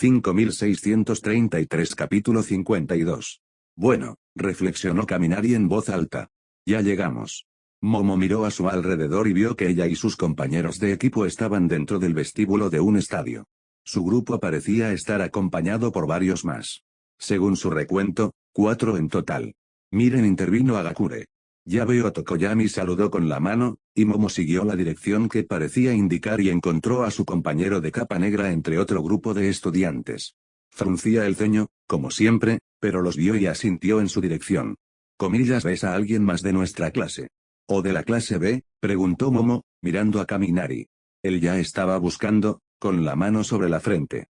5633 capítulo 52. Bueno, reflexionó Kaminari en voz alta. Ya llegamos. Momo miró a su alrededor y vio que ella y sus compañeros de equipo estaban dentro del vestíbulo de un estadio. Su grupo parecía estar acompañado por varios más. Según su recuento, 4 en total. Miren, intervino Agakure. Ya veo a Tokoyami, saludó con la mano, y Momo siguió la dirección que parecía indicar y encontró a su compañero de capa negra entre otro grupo de estudiantes. Fruncía el ceño, como siempre, pero los vio y asintió en su dirección. Comillas, ¿ves a alguien más de nuestra clase? ¿O de la clase B?, preguntó Momo, mirando a Kaminari. Él ya estaba buscando, con la mano sobre la frente.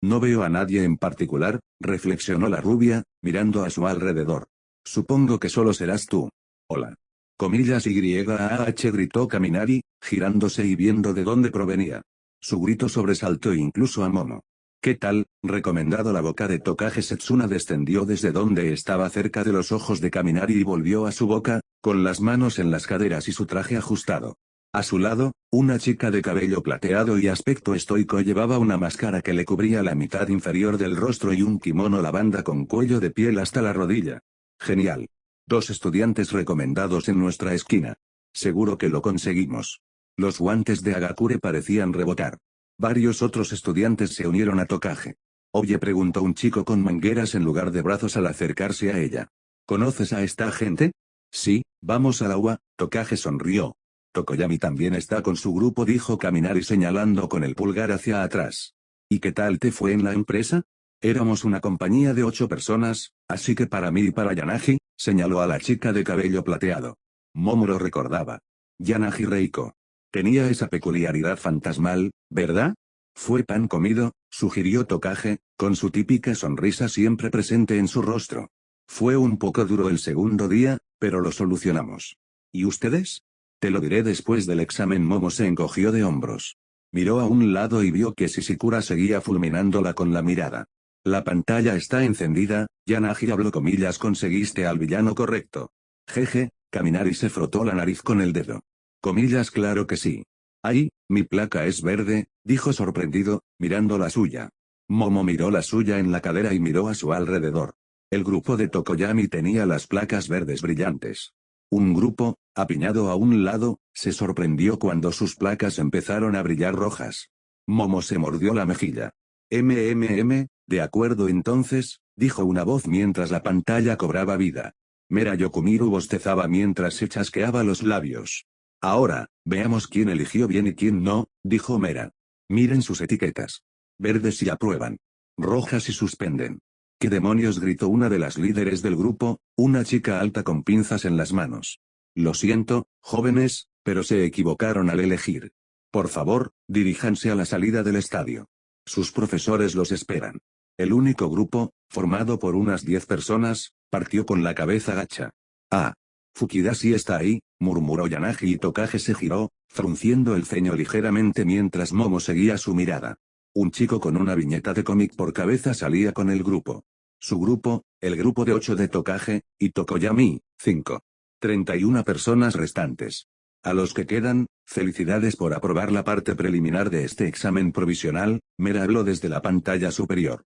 No veo a nadie en particular, reflexionó la rubia, mirando a su alrededor. Supongo que solo serás tú. Hola. Comillas YAH, gritó Kaminari, girándose y viendo de dónde provenía. Su grito sobresaltó incluso a Momo. ¿Qué tal? Recomendado. La boca de Tokage Setsuna descendió desde donde estaba cerca de los ojos de Kaminari y volvió a su boca, con las manos en las caderas y su traje ajustado. A su lado, una chica de cabello plateado y aspecto estoico llevaba una máscara que le cubría la mitad inferior del rostro y un kimono lavanda con cuello de piel hasta la rodilla. Genial. 2 estudiantes recomendados en nuestra esquina. Seguro que lo conseguimos. Los guantes de Agakure parecían rebotar. Varios otros estudiantes se unieron a Tokage. Oye, preguntó un chico con mangueras en lugar de brazos al acercarse a ella. ¿Conoces a esta gente? Sí, vamos al agua. Tokage sonrió. Tokoyami también está con su grupo, dijo Kaminari señalando con el pulgar hacia atrás. ¿Y qué tal te fue en la empresa? Éramos una compañía de 8 personas, así que para mí y para Yanagi, señaló a la chica de cabello plateado. Momo lo recordaba. Yanagi Reiko. Tenía esa peculiaridad fantasmal, ¿verdad? Fue pan comido, sugirió Tokage, con su típica sonrisa siempre presente en su rostro. Fue un poco duro el segundo día, pero lo solucionamos. ¿Y ustedes? Te lo diré después del examen. Momo se encogió de hombros. Miró a un lado y vio que Shishikura seguía fulminándola con la mirada. La pantalla está encendida, Yanagi habló comillas. ¿Conseguiste al villano correcto? Jeje, Kaminari se frotó la nariz con el dedo. Comillas, claro que sí. Ay, mi placa es verde, dijo sorprendido, mirando la suya. Momo miró la suya en la cadera y miró a su alrededor. El grupo de Tokoyami tenía las placas verdes brillantes. Un grupo, apiñado a un lado, se sorprendió cuando sus placas empezaron a brillar rojas. Momo se mordió la mejilla. De acuerdo entonces, dijo una voz mientras la pantalla cobraba vida. Mera Yokumiru bostezaba mientras se chasqueaba los labios. Ahora, veamos quién eligió bien y quién no, dijo Mera. Miren sus etiquetas. Verdes si aprueban. Rojas si suspenden. ¿Qué demonios?, gritó una de las líderes del grupo, una chica alta con pinzas en las manos. Lo siento, jóvenes, pero se equivocaron al elegir. Por favor, diríjanse a la salida del estadio. Sus profesores los esperan. El único grupo, formado por unas 10 personas, partió con la cabeza gacha. Ah. Fukidashi está ahí, murmuró Yanagi y Tokage se giró, frunciendo el ceño ligeramente mientras Momo seguía su mirada. Un chico con una viñeta de cómic por cabeza salía con el grupo. Su grupo, el grupo de 8 de Tokage, y Tokoyami, 5. 31 personas restantes. A los que quedan, felicidades por aprobar la parte preliminar de este examen provisional, Mera habló desde la pantalla superior.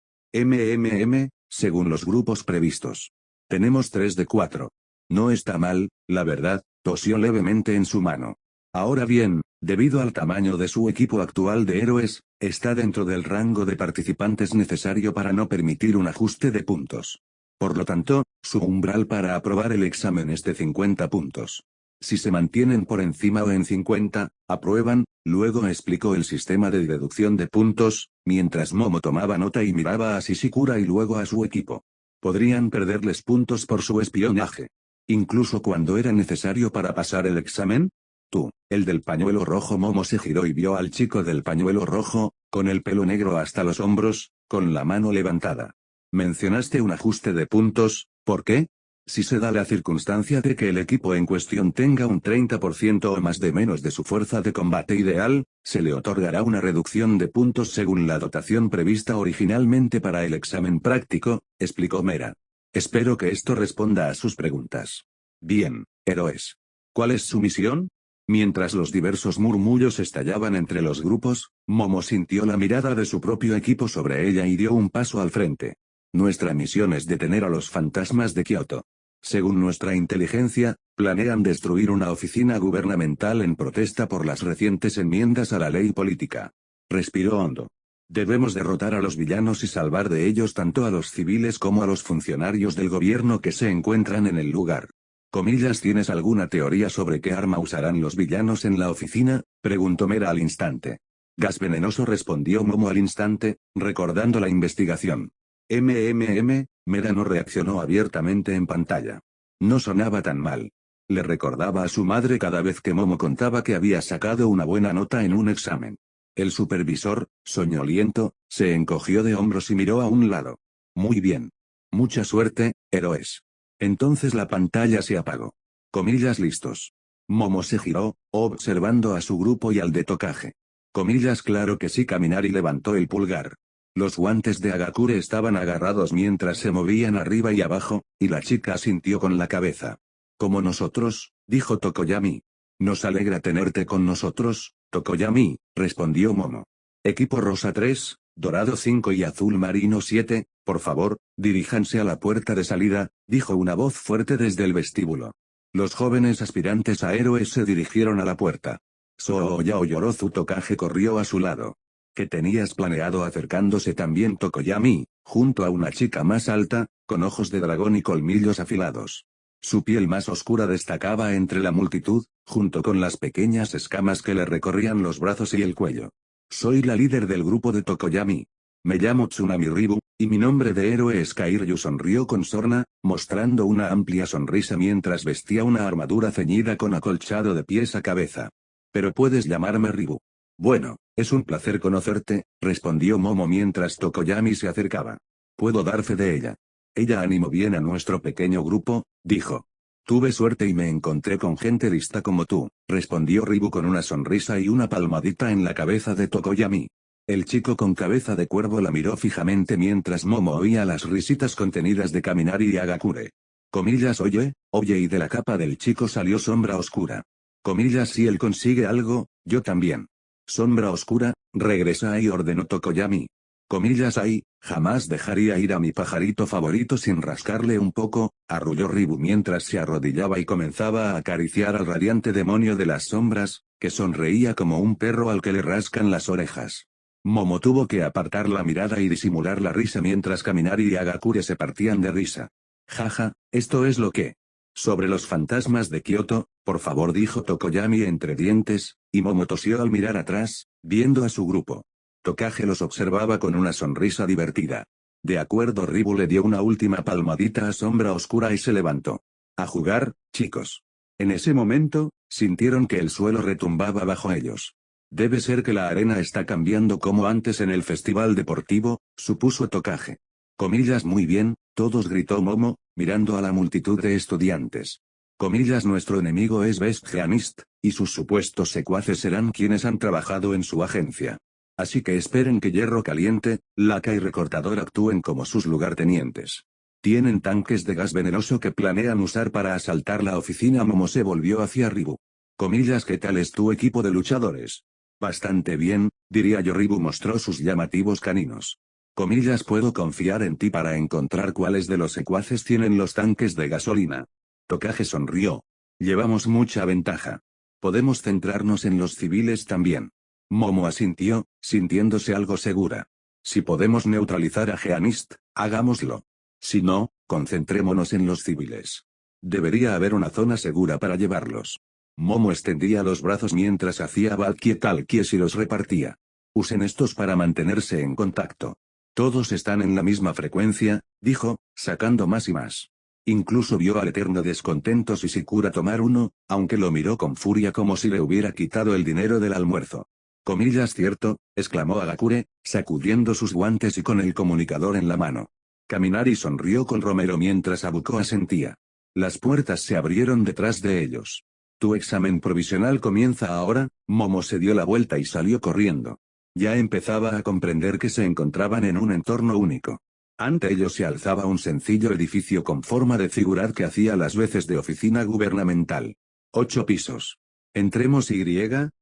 Según los grupos previstos. Tenemos 3 de 4. No está mal, la verdad, tosió levemente en su mano. Ahora bien, debido al tamaño de su equipo actual de héroes, está dentro del rango de participantes necesario para no permitir un ajuste de puntos. Por lo tanto, su umbral para aprobar el examen es de 50 puntos. Si se mantienen por encima o en 50, aprueban. Luego explicó el sistema de deducción de puntos, mientras Momo tomaba nota y miraba a Shishikura y luego a su equipo. Podrían perderles puntos por su espionaje. Incluso cuando era necesario para pasar el examen. Tú, el del pañuelo rojo. Momo se giró y vio al chico del pañuelo rojo, con el pelo negro hasta los hombros, con la mano levantada. Mencionaste un ajuste de puntos, ¿por qué? Si se da la circunstancia de que el equipo en cuestión tenga un 30% o más de menos de su fuerza de combate ideal, se le otorgará una reducción de puntos según la dotación prevista originalmente para el examen práctico, explicó Mera. Espero que esto responda a sus preguntas. Bien, héroes. ¿Cuál es su misión? Mientras los diversos murmullos estallaban entre los grupos, Momo sintió la mirada de su propio equipo sobre ella y dio un paso al frente. Nuestra misión es detener a los fantasmas de Kioto. Según nuestra inteligencia, planean destruir una oficina gubernamental en protesta por las recientes enmiendas a la ley política. Respiró hondo. Debemos derrotar a los villanos y salvar de ellos tanto a los civiles como a los funcionarios del gobierno que se encuentran en el lugar. Comillas, ¿tienes alguna teoría sobre qué arma usarán los villanos en la oficina?, preguntó Mera al instante. Gas venenoso, respondió Momo al instante, recordando la investigación. Mera no reaccionó abiertamente en pantalla. No sonaba tan mal. Le recordaba a su madre cada vez que Momo contaba que había sacado una buena nota en un examen. El supervisor, soñoliento, se encogió de hombros y miró a un lado. Muy bien. Mucha suerte, héroes. Entonces la pantalla se apagó. Comillas, listos. Momo se giró, observando a su grupo y al de Tokage. Comillas, claro que sí. Kaminari levantó el pulgar. Los guantes de Hagakure estaban agarrados mientras se movían arriba y abajo, y la chica asintió con la cabeza. Como nosotros, dijo Tokoyami. Nos alegra tenerte con nosotros, Tokoyami, respondió Momo. Equipo rosa 3, dorado 5 y azul marino 7, por favor, diríjanse a la puerta de salida, dijo una voz fuerte desde el vestíbulo. Los jóvenes aspirantes a héroes se dirigieron a la puerta. Sooyao Yorozu Tokage corrió a su lado. ¿Qué tenías planeado? Acercándose también Tokoyami, junto a una chica más alta, con ojos de dragón y colmillos afilados. Su piel más oscura destacaba entre la multitud, junto con las pequeñas escamas que le recorrían los brazos y el cuello. Soy la líder del grupo de Tokoyami. Me llamo Tsunami Ribu, y mi nombre de héroe es Kairyu. Sonrió con sorna, mostrando una amplia sonrisa mientras vestía una armadura ceñida con acolchado de pies a cabeza. Pero puedes llamarme Ribu. Bueno, es un placer conocerte, respondió Momo mientras Tokoyami se acercaba. Puedo dar fe de ella. Ella animó bien a nuestro pequeño grupo, dijo. Tuve suerte y me encontré con gente lista como tú, respondió Ribu con una sonrisa y una palmadita en la cabeza de Tokoyami. El chico con cabeza de cuervo la miró fijamente mientras Momo oía las risitas contenidas de Kaminari y Hagakure. Comillas, oye, y de la capa del chico salió sombra oscura. Comillas, si él consigue algo, yo también. Sombra oscura, regresa y ordenó Tokoyami. Comillas, ay, jamás dejaría ir a mi pajarito favorito sin rascarle un poco, arrulló Ribu mientras se arrodillaba y comenzaba a acariciar al radiante demonio de las sombras, que sonreía como un perro al que le rascan las orejas. Momo tuvo que apartar la mirada y disimular la risa mientras Kaminari y Hagakure se partían de risa. Jaja, esto es lo que. Sobre los fantasmas de Kioto, por favor, dijo Tokoyami entre dientes, y Momo tosió al mirar atrás, viendo a su grupo. Tokage los observaba con una sonrisa divertida. De acuerdo, Ribu le dio una última palmadita a Sombra Oscura y se levantó. A jugar, chicos. En ese momento, sintieron que el suelo retumbaba bajo ellos. Debe ser que la arena está cambiando como antes en el festival deportivo, supuso Tokage. Comillas, muy bien, todos, gritó Momo, mirando a la multitud de estudiantes. Comillas, nuestro enemigo es Best Jeanist, y sus supuestos secuaces serán quienes han trabajado en su agencia. Así que esperen que Hierro Caliente, Laca y Recortador actúen como sus lugartenientes. Tienen tanques de gas venenoso que planean usar para asaltar la oficina. Momo se volvió hacia Ribu. Comillas, ¿qué tal es tu equipo de luchadores? Bastante bien, diría yo. Ribu mostró sus llamativos caninos. Comillas, puedo confiar en ti para encontrar cuáles de los secuaces tienen los tanques de gasolina. Tokage sonrió. Llevamos mucha ventaja. Podemos centrarnos en los civiles también. Momo asintió, sintiéndose algo segura. Si podemos neutralizar a Jeanist, hagámoslo. Si no, concentrémonos en los civiles. Debería haber una zona segura para llevarlos. Momo extendía los brazos mientras hacía valquietalquies y los repartía. Usen estos para mantenerse en contacto. Todos están en la misma frecuencia, dijo, sacando más y más. Incluso vio al eterno descontento Shishikura tomar uno, aunque lo miró con furia como si le hubiera quitado el dinero del almuerzo. Comillas, cierto, exclamó Hagakure, sacudiendo sus guantes y con el comunicador en la mano. Kaminari sonrió con Romero mientras Abuko asentía. Las puertas se abrieron detrás de ellos. Tu examen provisional comienza ahora. Momo se dio la vuelta y salió corriendo. Ya empezaba a comprender que se encontraban en un entorno único. Ante ellos se alzaba un sencillo edificio con forma de zigurat que hacía las veces de oficina gubernamental. 8 pisos. Entremos y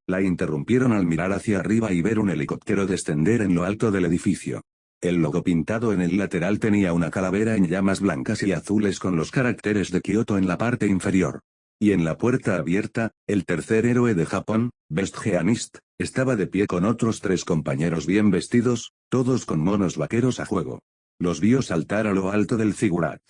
la interrumpieron al mirar hacia arriba y ver un helicóptero descender en lo alto del edificio. El logo pintado en el lateral tenía una calavera en llamas blancas y azules con los caracteres de Kioto en la parte inferior. Y en la puerta abierta, el tercer héroe de Japón, Best Jeanist, estaba de pie con otros 3 compañeros bien vestidos, todos con monos vaqueros a juego. Los vio saltar a lo alto del zigurat.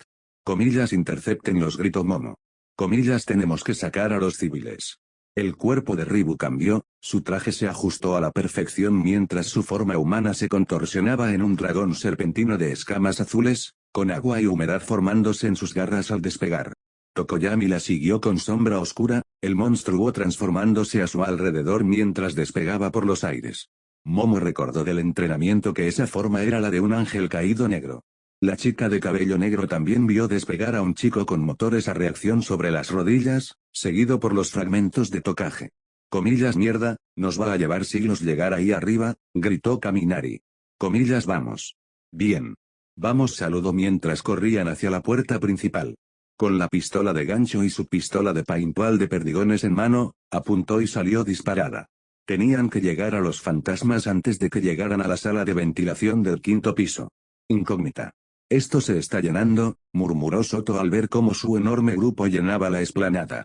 Comillas intercepten los gritó Momo. Comillas tenemos que sacar a los civiles. El cuerpo de Ribu cambió, su traje se ajustó a la perfección mientras su forma humana se contorsionaba en un dragón serpentino de escamas azules, con agua y humedad formándose en sus garras al despegar. Tokoyami la siguió con sombra oscura, el monstruo transformándose a su alrededor mientras despegaba por los aires. Momo recordó del entrenamiento que esa forma era la de un ángel caído negro. La chica de cabello negro también vio despegar a un chico con motores a reacción sobre las rodillas, seguido por los fragmentos de tocaje. Comillas mierda, nos va a llevar siglos llegar ahí arriba, gritó Kaminari. Comillas vamos. Bien. Vamos saludó mientras corrían hacia la puerta principal. Con la pistola de gancho y su pistola de paintball de perdigones en mano, apuntó y salió disparada. Tenían que llegar a los fantasmas antes de que llegaran a la sala de ventilación del 5.º piso. Incógnita. Esto se está llenando, murmuró Soto al ver cómo su enorme grupo llenaba la explanada.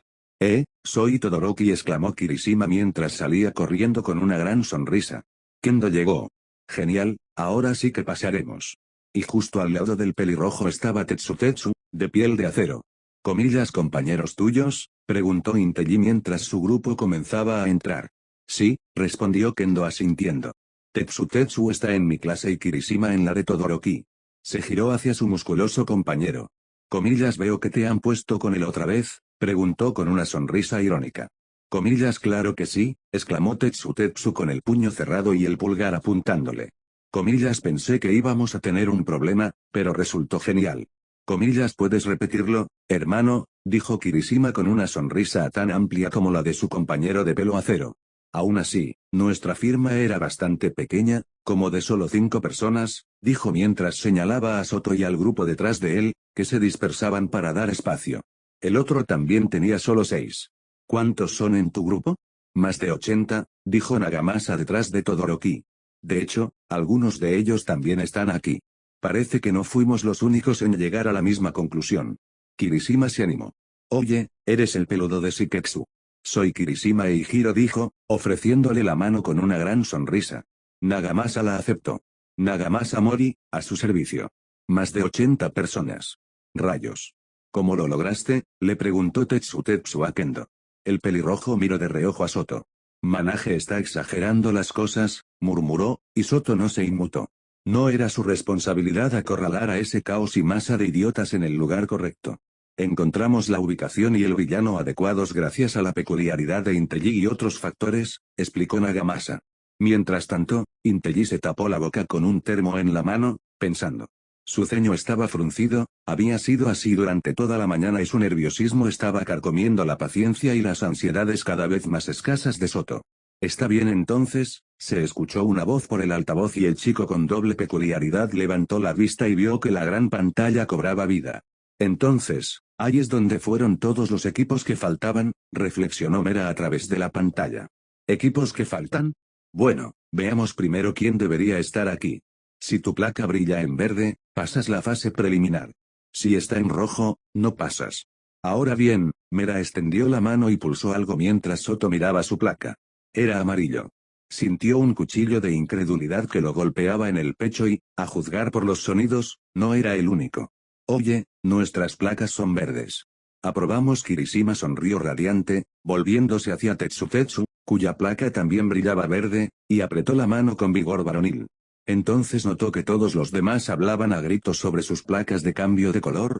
Soy Todoroki, exclamó Kirishima mientras salía corriendo con una gran sonrisa. Kendo llegó. Genial, ahora sí que pasaremos. Y justo al lado del pelirrojo estaba Tetsutetsu, de piel de acero. ¿Comillas compañeros tuyos? Preguntó Inteji mientras su grupo comenzaba a entrar. Sí, respondió Kendo asintiendo. Tetsutetsu está en mi clase y Kirishima en la de Todoroki. Se giró hacia su musculoso compañero. Comillas veo que te han puesto con él otra vez, preguntó con una sonrisa irónica. Comillas claro que sí, exclamó Tetsutetsu con el puño cerrado y el pulgar apuntándole. Comillas pensé que íbamos a tener un problema, pero resultó genial. Comillas ¿puedes repetirlo, hermano? Dijo Kirishima con una sonrisa tan amplia como la de su compañero de pelo acero. Aún así, nuestra firma era bastante pequeña, como de solo 5 personas, dijo mientras señalaba a Soto y al grupo detrás de él, que se dispersaban para dar espacio. El otro también tenía solo 6. ¿Cuántos son en tu grupo? Más de 80, dijo Nagamasa detrás de Todoroki. De hecho, algunos de ellos también están aquí. Parece que no fuimos los únicos en llegar a la misma conclusión. Kirishima se animó. Oye, eres el peludo de Shiketsu. Soy Kirishima Eijiro dijo, ofreciéndole la mano con una gran sonrisa. Nagamasa la aceptó. Nagamasa Mori, a su servicio. Más de 80 personas. Rayos. ¿Cómo lo lograste? Le preguntó Tetsutetsu a Kendo. El pelirrojo miró de reojo a Soto. Manage está exagerando las cosas, murmuró, y Soto no se inmutó. No era su responsabilidad acorralar a ese caos y masa de idiotas en el lugar correcto. Encontramos la ubicación y el villano adecuados gracias a la peculiaridad de Inteji y otros factores, explicó Nagamasa. Mientras tanto, Inteji se tapó la boca con un termo en la mano, pensando. Su ceño estaba fruncido, había sido así durante toda la mañana y su nerviosismo estaba carcomiendo la paciencia y las ansiedades cada vez más escasas de Soto. ¿Está bien entonces? Se escuchó una voz por el altavoz y el chico con doble peculiaridad levantó la vista y vio que la gran pantalla cobraba vida. Entonces, ahí es donde fueron todos los equipos que faltaban, reflexionó Mera a través de la pantalla. ¿Equipos que faltan? Bueno, veamos primero quién debería estar aquí. Si tu placa brilla en verde, pasas la fase preliminar. Si está en rojo, no pasas. Ahora bien, Mera extendió la mano y pulsó algo mientras Soto miraba su placa. Era amarillo. Sintió un cuchillo de incredulidad que lo golpeaba en el pecho y, a juzgar por los sonidos, no era el único. Oye, nuestras placas son verdes. Aprobamos. Kirishima sonrió radiante, volviéndose hacia Tetsutetsu, cuya placa también brillaba verde, y apretó la mano con vigor varonil. Entonces notó que todos los demás hablaban a gritos sobre sus placas de cambio de color.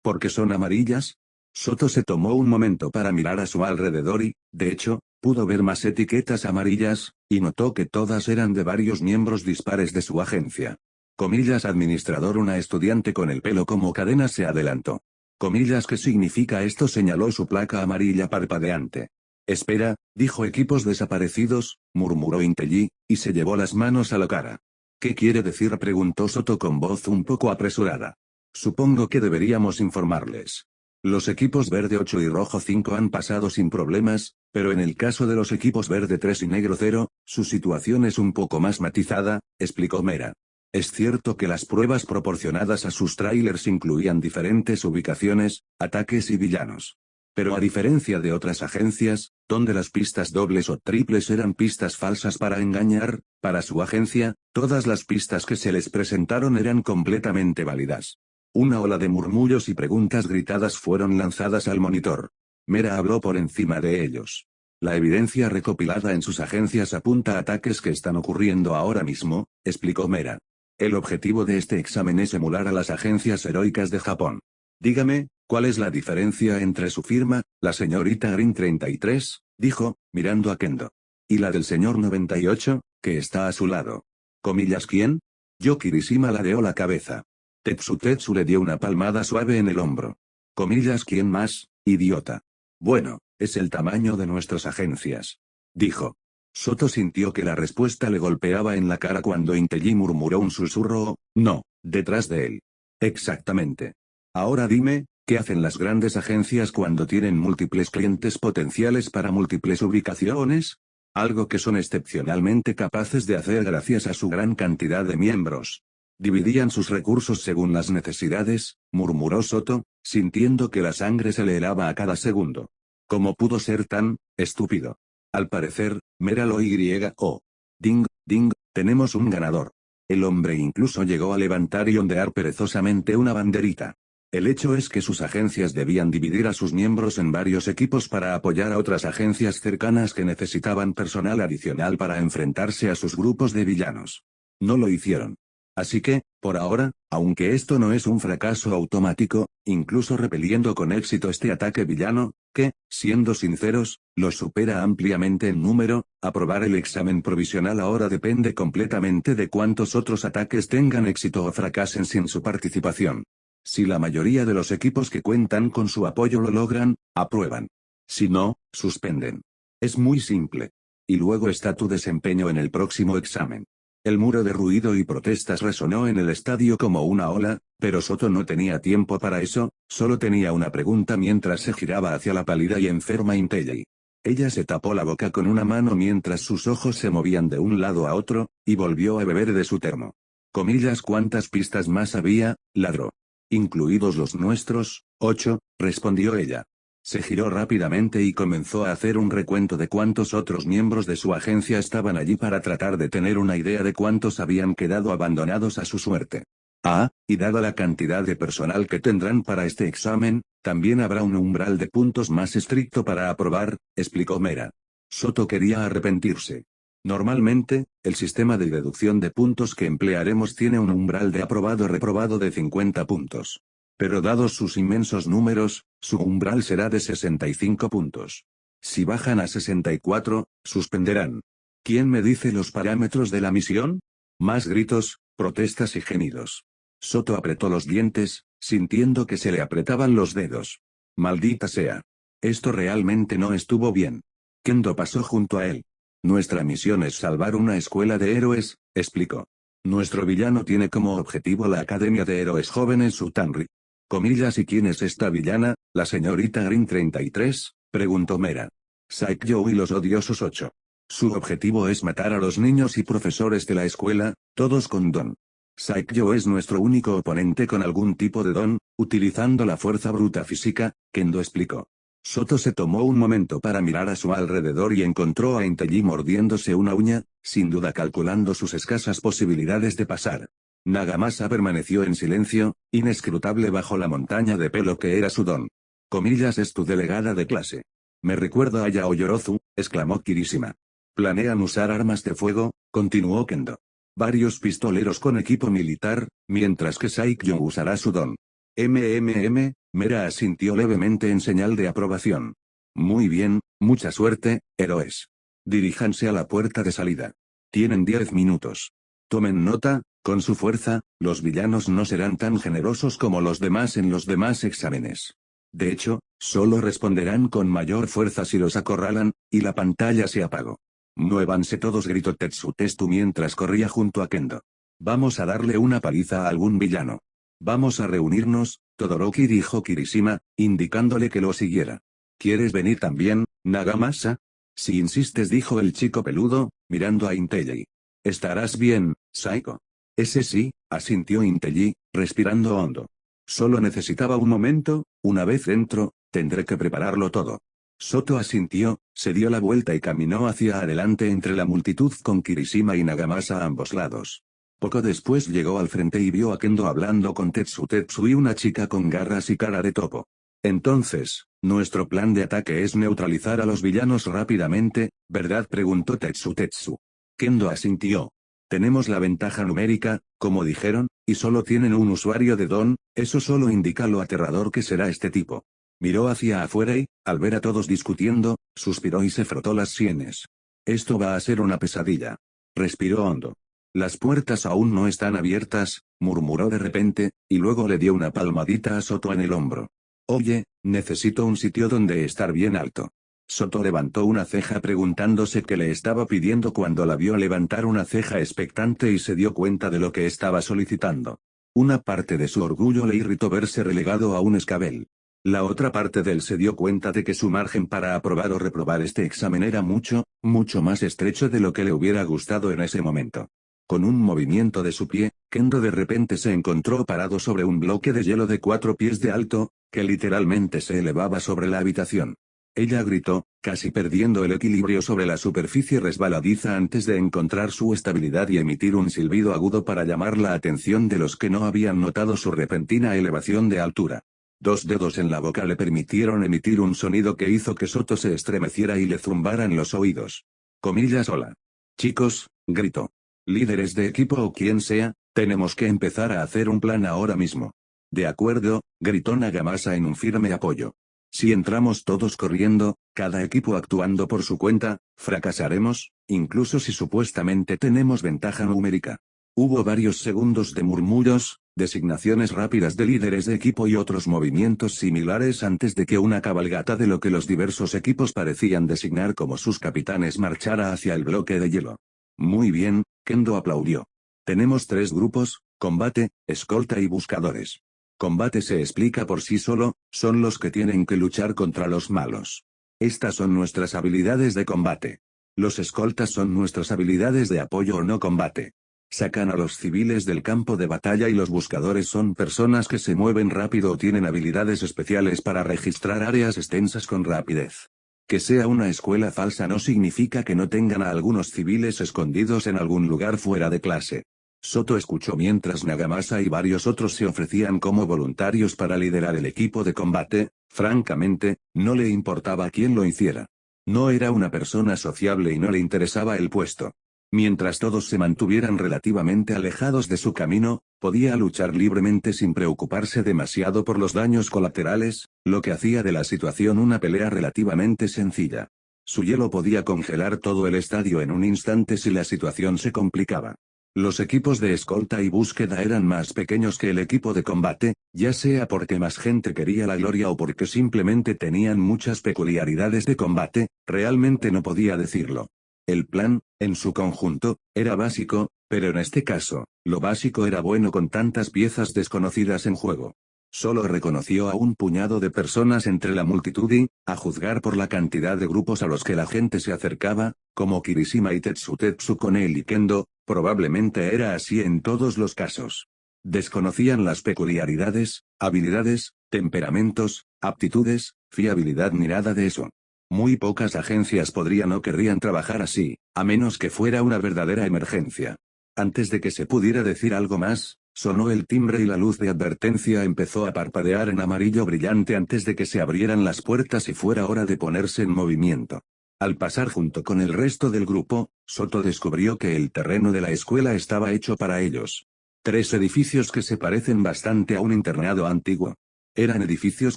¿Por qué son amarillas? Soto se tomó un momento para mirar a su alrededor y, de hecho, pudo ver más etiquetas amarillas, y notó que todas eran de varios miembros dispares de su agencia. Comillas administrador. Una estudiante con el pelo como cadena se adelantó. Comillas ¿qué significa esto? Señaló su placa amarilla parpadeante. Espera, dijo equipos desaparecidos, murmuró Inteji, y se llevó las manos a la cara. ¿Qué quiere decir? Preguntó Soto con voz un poco apresurada. Supongo que deberíamos informarles. Los equipos verde 8 y rojo 5 han pasado sin problemas, pero en el caso de los equipos verde 3 y negro 0, su situación es un poco más matizada, explicó Mera. Es cierto que las pruebas proporcionadas a sus trailers incluían diferentes ubicaciones, ataques y villanos. Pero a diferencia de otras agencias, donde las pistas dobles o triples eran pistas falsas para engañar, para su agencia, todas las pistas que se les presentaron eran completamente válidas. Una ola de murmullos y preguntas gritadas fueron lanzadas al monitor. Mera habló por encima de ellos. La evidencia recopilada en sus agencias apunta a ataques que están ocurriendo ahora mismo, explicó Mera. El objetivo de este examen es emular a las agencias heroicas de Japón. Dígame, ¿cuál es la diferencia entre su firma, la señorita Green 33, dijo, mirando a Kendo, y la del señor 98, que está a su lado? ¿Comillas quién? Yo Kirishima ladeó la cabeza. Tetsu le dio una palmada suave en el hombro. Comillas quién más, idiota. Bueno, es el tamaño de nuestras agencias. Dijo. Soto sintió que la respuesta le golpeaba en la cara cuando Inteji murmuró un susurro, no, detrás de él. Exactamente. Ahora dime, ¿qué hacen las grandes agencias cuando tienen múltiples clientes potenciales para múltiples ubicaciones? Algo que son excepcionalmente capaces de hacer gracias a su gran cantidad de miembros. Dividían sus recursos según las necesidades, murmuró Soto, sintiendo que la sangre se le helaba a cada segundo. ¿Cómo pudo ser tan estúpido? Al parecer, Méralo y.o. Ding, ding, tenemos un ganador. El hombre incluso llegó a levantar y ondear perezosamente una banderita. El hecho es que sus agencias debían dividir a sus miembros en varios equipos para apoyar a otras agencias cercanas que necesitaban personal adicional para enfrentarse a sus grupos de villanos. No lo hicieron. Así que, por ahora, aunque esto no es un fracaso automático, incluso repeliendo con éxito este ataque villano, que, siendo sinceros, los supera ampliamente en número, aprobar el examen provisional ahora depende completamente de cuántos otros ataques tengan éxito o fracasen sin su participación. Si la mayoría de los equipos que cuentan con su apoyo lo logran, aprueban. Si no, suspenden. Es muy simple. Y luego está tu desempeño en el próximo examen. El muro de ruido y protestas resonó en el estadio como una ola, pero Soto no tenía tiempo para eso, solo tenía una pregunta mientras se giraba hacia la pálida y enferma Inteji. Ella se tapó la boca con una mano mientras sus ojos se movían de un lado a otro, y volvió a beber de su termo. Comillas ¿cuántas pistas más había? Ladró. Incluidos los nuestros, 8, respondió ella. Se giró rápidamente y comenzó a hacer un recuento de cuántos otros miembros de su agencia estaban allí para tratar de tener una idea de cuántos habían quedado abandonados a su suerte. Ah, y dada la cantidad de personal que tendrán para este examen, también habrá un umbral de puntos más estricto para aprobar, explicó Mera. Soto quería arrepentirse. Normalmente, el sistema de deducción de puntos que emplearemos tiene un umbral de aprobado-reprobado de 50 puntos. Pero dados sus inmensos números, su umbral será de 65 puntos. Si bajan a 64, suspenderán. ¿Quién me dice los parámetros de la misión? Más gritos, protestas y gemidos. Soto apretó los dientes, sintiendo que se le apretaban los dedos. Maldita sea. Esto realmente no estuvo bien. Kendo pasó junto a él. Nuestra misión es salvar una escuela de héroes, explicó. Nuestro villano tiene como objetivo la Academia de Héroes Jóvenes Utanri. Comillas ¿y quién es esta villana, la señorita Green 33? Preguntó Mera. Saikyo y los odiosos 8. Su objetivo es matar a los niños y profesores de la escuela, todos con don. Saikyo es nuestro único oponente con algún tipo de don, utilizando la fuerza bruta física, Kendo explicó. Soto se tomó un momento para mirar a su alrededor y encontró a Inteji mordiéndose una uña, sin duda calculando sus escasas posibilidades de pasar. Nagamasa permaneció en silencio, inescrutable bajo la montaña de pelo que era su don. Comillas es tu delegada de clase. Me recuerda a Yao Yorozu, exclamó Kirishima. Planean usar armas de fuego, continuó Kendo. Varios pistoleros con equipo militar, mientras que Saikyo usará su don. Mera asintió levemente en señal de aprobación. Muy bien, mucha suerte, héroes. Diríjanse a la puerta de salida. Tienen 10 minutos. Tomen nota, con su fuerza, los villanos no serán tan generosos como los demás en los demás exámenes. De hecho, solo responderán con mayor fuerza si los acorralan, y la pantalla se apagó. Muévanse todos, gritó Tetsu mientras corría junto a Kendo. Vamos a darle una paliza a algún villano. Vamos a reunirnos, Todoroki, dijo Kirishima, indicándole que lo siguiera. ¿Quieres venir también, Nagamasa? Si insistes, dijo el chico peludo, mirando a Inteji. Estarás bien, Saiko. Ese sí, asintió Inteji, respirando hondo. Solo necesitaba un momento, una vez dentro, tendré que prepararlo todo. Soto asintió, se dio la vuelta y caminó hacia adelante entre la multitud con Kirishima y Nagamasa a ambos lados. Poco después llegó al frente y vio a Kendo hablando con Tetsu y una chica con garras y cara de topo. Entonces, nuestro plan de ataque es neutralizar a los villanos rápidamente, ¿verdad?, preguntó Tetsu. Kendo asintió. Tenemos la ventaja numérica, como dijeron, y solo tienen un usuario de don, eso solo indica lo aterrador que será este tipo. Miró hacia afuera y, al ver a todos discutiendo, suspiró y se frotó las sienes. Esto va a ser una pesadilla. Respiró hondo. Las puertas aún no están abiertas, murmuró de repente, y luego le dio una palmadita a Soto en el hombro. Oye, necesito un sitio donde estar bien alto. Soto levantó una ceja preguntándose qué le estaba pidiendo cuando la vio levantar una ceja expectante y se dio cuenta de lo que estaba solicitando. Una parte de su orgullo le irritó verse relegado a un escabel. La otra parte de él se dio cuenta de que su margen para aprobar o reprobar este examen era mucho, mucho más estrecho de lo que le hubiera gustado en ese momento. Con un movimiento de su pie, Kendo de repente se encontró parado sobre un bloque de hielo de 4 pies de alto, que literalmente se elevaba sobre la habitación. Ella gritó, casi perdiendo el equilibrio sobre la superficie resbaladiza antes de encontrar su estabilidad y emitir un silbido agudo para llamar la atención de los que no habían notado su repentina elevación de altura. 2 dedos en la boca le permitieron emitir un sonido que hizo que Soto se estremeciera y le zumbara en los oídos. Comillas, hola. Chicos, gritó. Líderes de equipo o quien sea, tenemos que empezar a hacer un plan ahora mismo. De acuerdo, gritó Nagamasa en un firme apoyo. Si entramos todos corriendo, cada equipo actuando por su cuenta, fracasaremos, incluso si supuestamente tenemos ventaja numérica. Hubo varios segundos de murmullos, designaciones rápidas de líderes de equipo y otros movimientos similares antes de que una cabalgata de lo que los diversos equipos parecían designar como sus capitanes marchara hacia el bloque de hielo. Muy bien, Kendo aplaudió. Tenemos 3 grupos, combate, escolta y buscadores. Combate se explica por sí solo, son los que tienen que luchar contra los malos. Estas son nuestras habilidades de combate. Los escoltas son nuestras habilidades de apoyo o no combate. Sacan a los civiles del campo de batalla y los buscadores son personas que se mueven rápido o tienen habilidades especiales para registrar áreas extensas con rapidez. Que sea una escuela falsa no significa que no tengan a algunos civiles escondidos en algún lugar fuera de clase. Soto escuchó mientras Nagamasa y varios otros se ofrecían como voluntarios para liderar el equipo de combate, francamente, no le importaba quién lo hiciera. No era una persona sociable y no le interesaba el puesto. Mientras todos se mantuvieran relativamente alejados de su camino, podía luchar libremente sin preocuparse demasiado por los daños colaterales, lo que hacía de la situación una pelea relativamente sencilla. Su hielo podía congelar todo el estadio en un instante si la situación se complicaba. Los equipos de escolta y búsqueda eran más pequeños que el equipo de combate, ya sea porque más gente quería la gloria o porque simplemente tenían muchas peculiaridades de combate, realmente no podía decirlo. El plan, en su conjunto, era básico, pero en este caso, lo básico era bueno con tantas piezas desconocidas en juego. Solo reconoció a un puñado de personas entre la multitud y, a juzgar por la cantidad de grupos a los que la gente se acercaba, como Kirishima y Tetsu con él y Kendo, probablemente era así en todos los casos. Desconocían las peculiaridades, habilidades, temperamentos, aptitudes, fiabilidad ni nada de eso. Muy pocas agencias podrían o querrían trabajar así, a menos que fuera una verdadera emergencia. Antes de que se pudiera decir algo más, sonó el timbre y la luz de advertencia empezó a parpadear en amarillo brillante antes de que se abrieran las puertas y fuera hora de ponerse en movimiento. Al pasar junto con el resto del grupo, Soto descubrió que el terreno de la escuela estaba hecho para ellos. 3 edificios que se parecen bastante a un internado antiguo. Eran edificios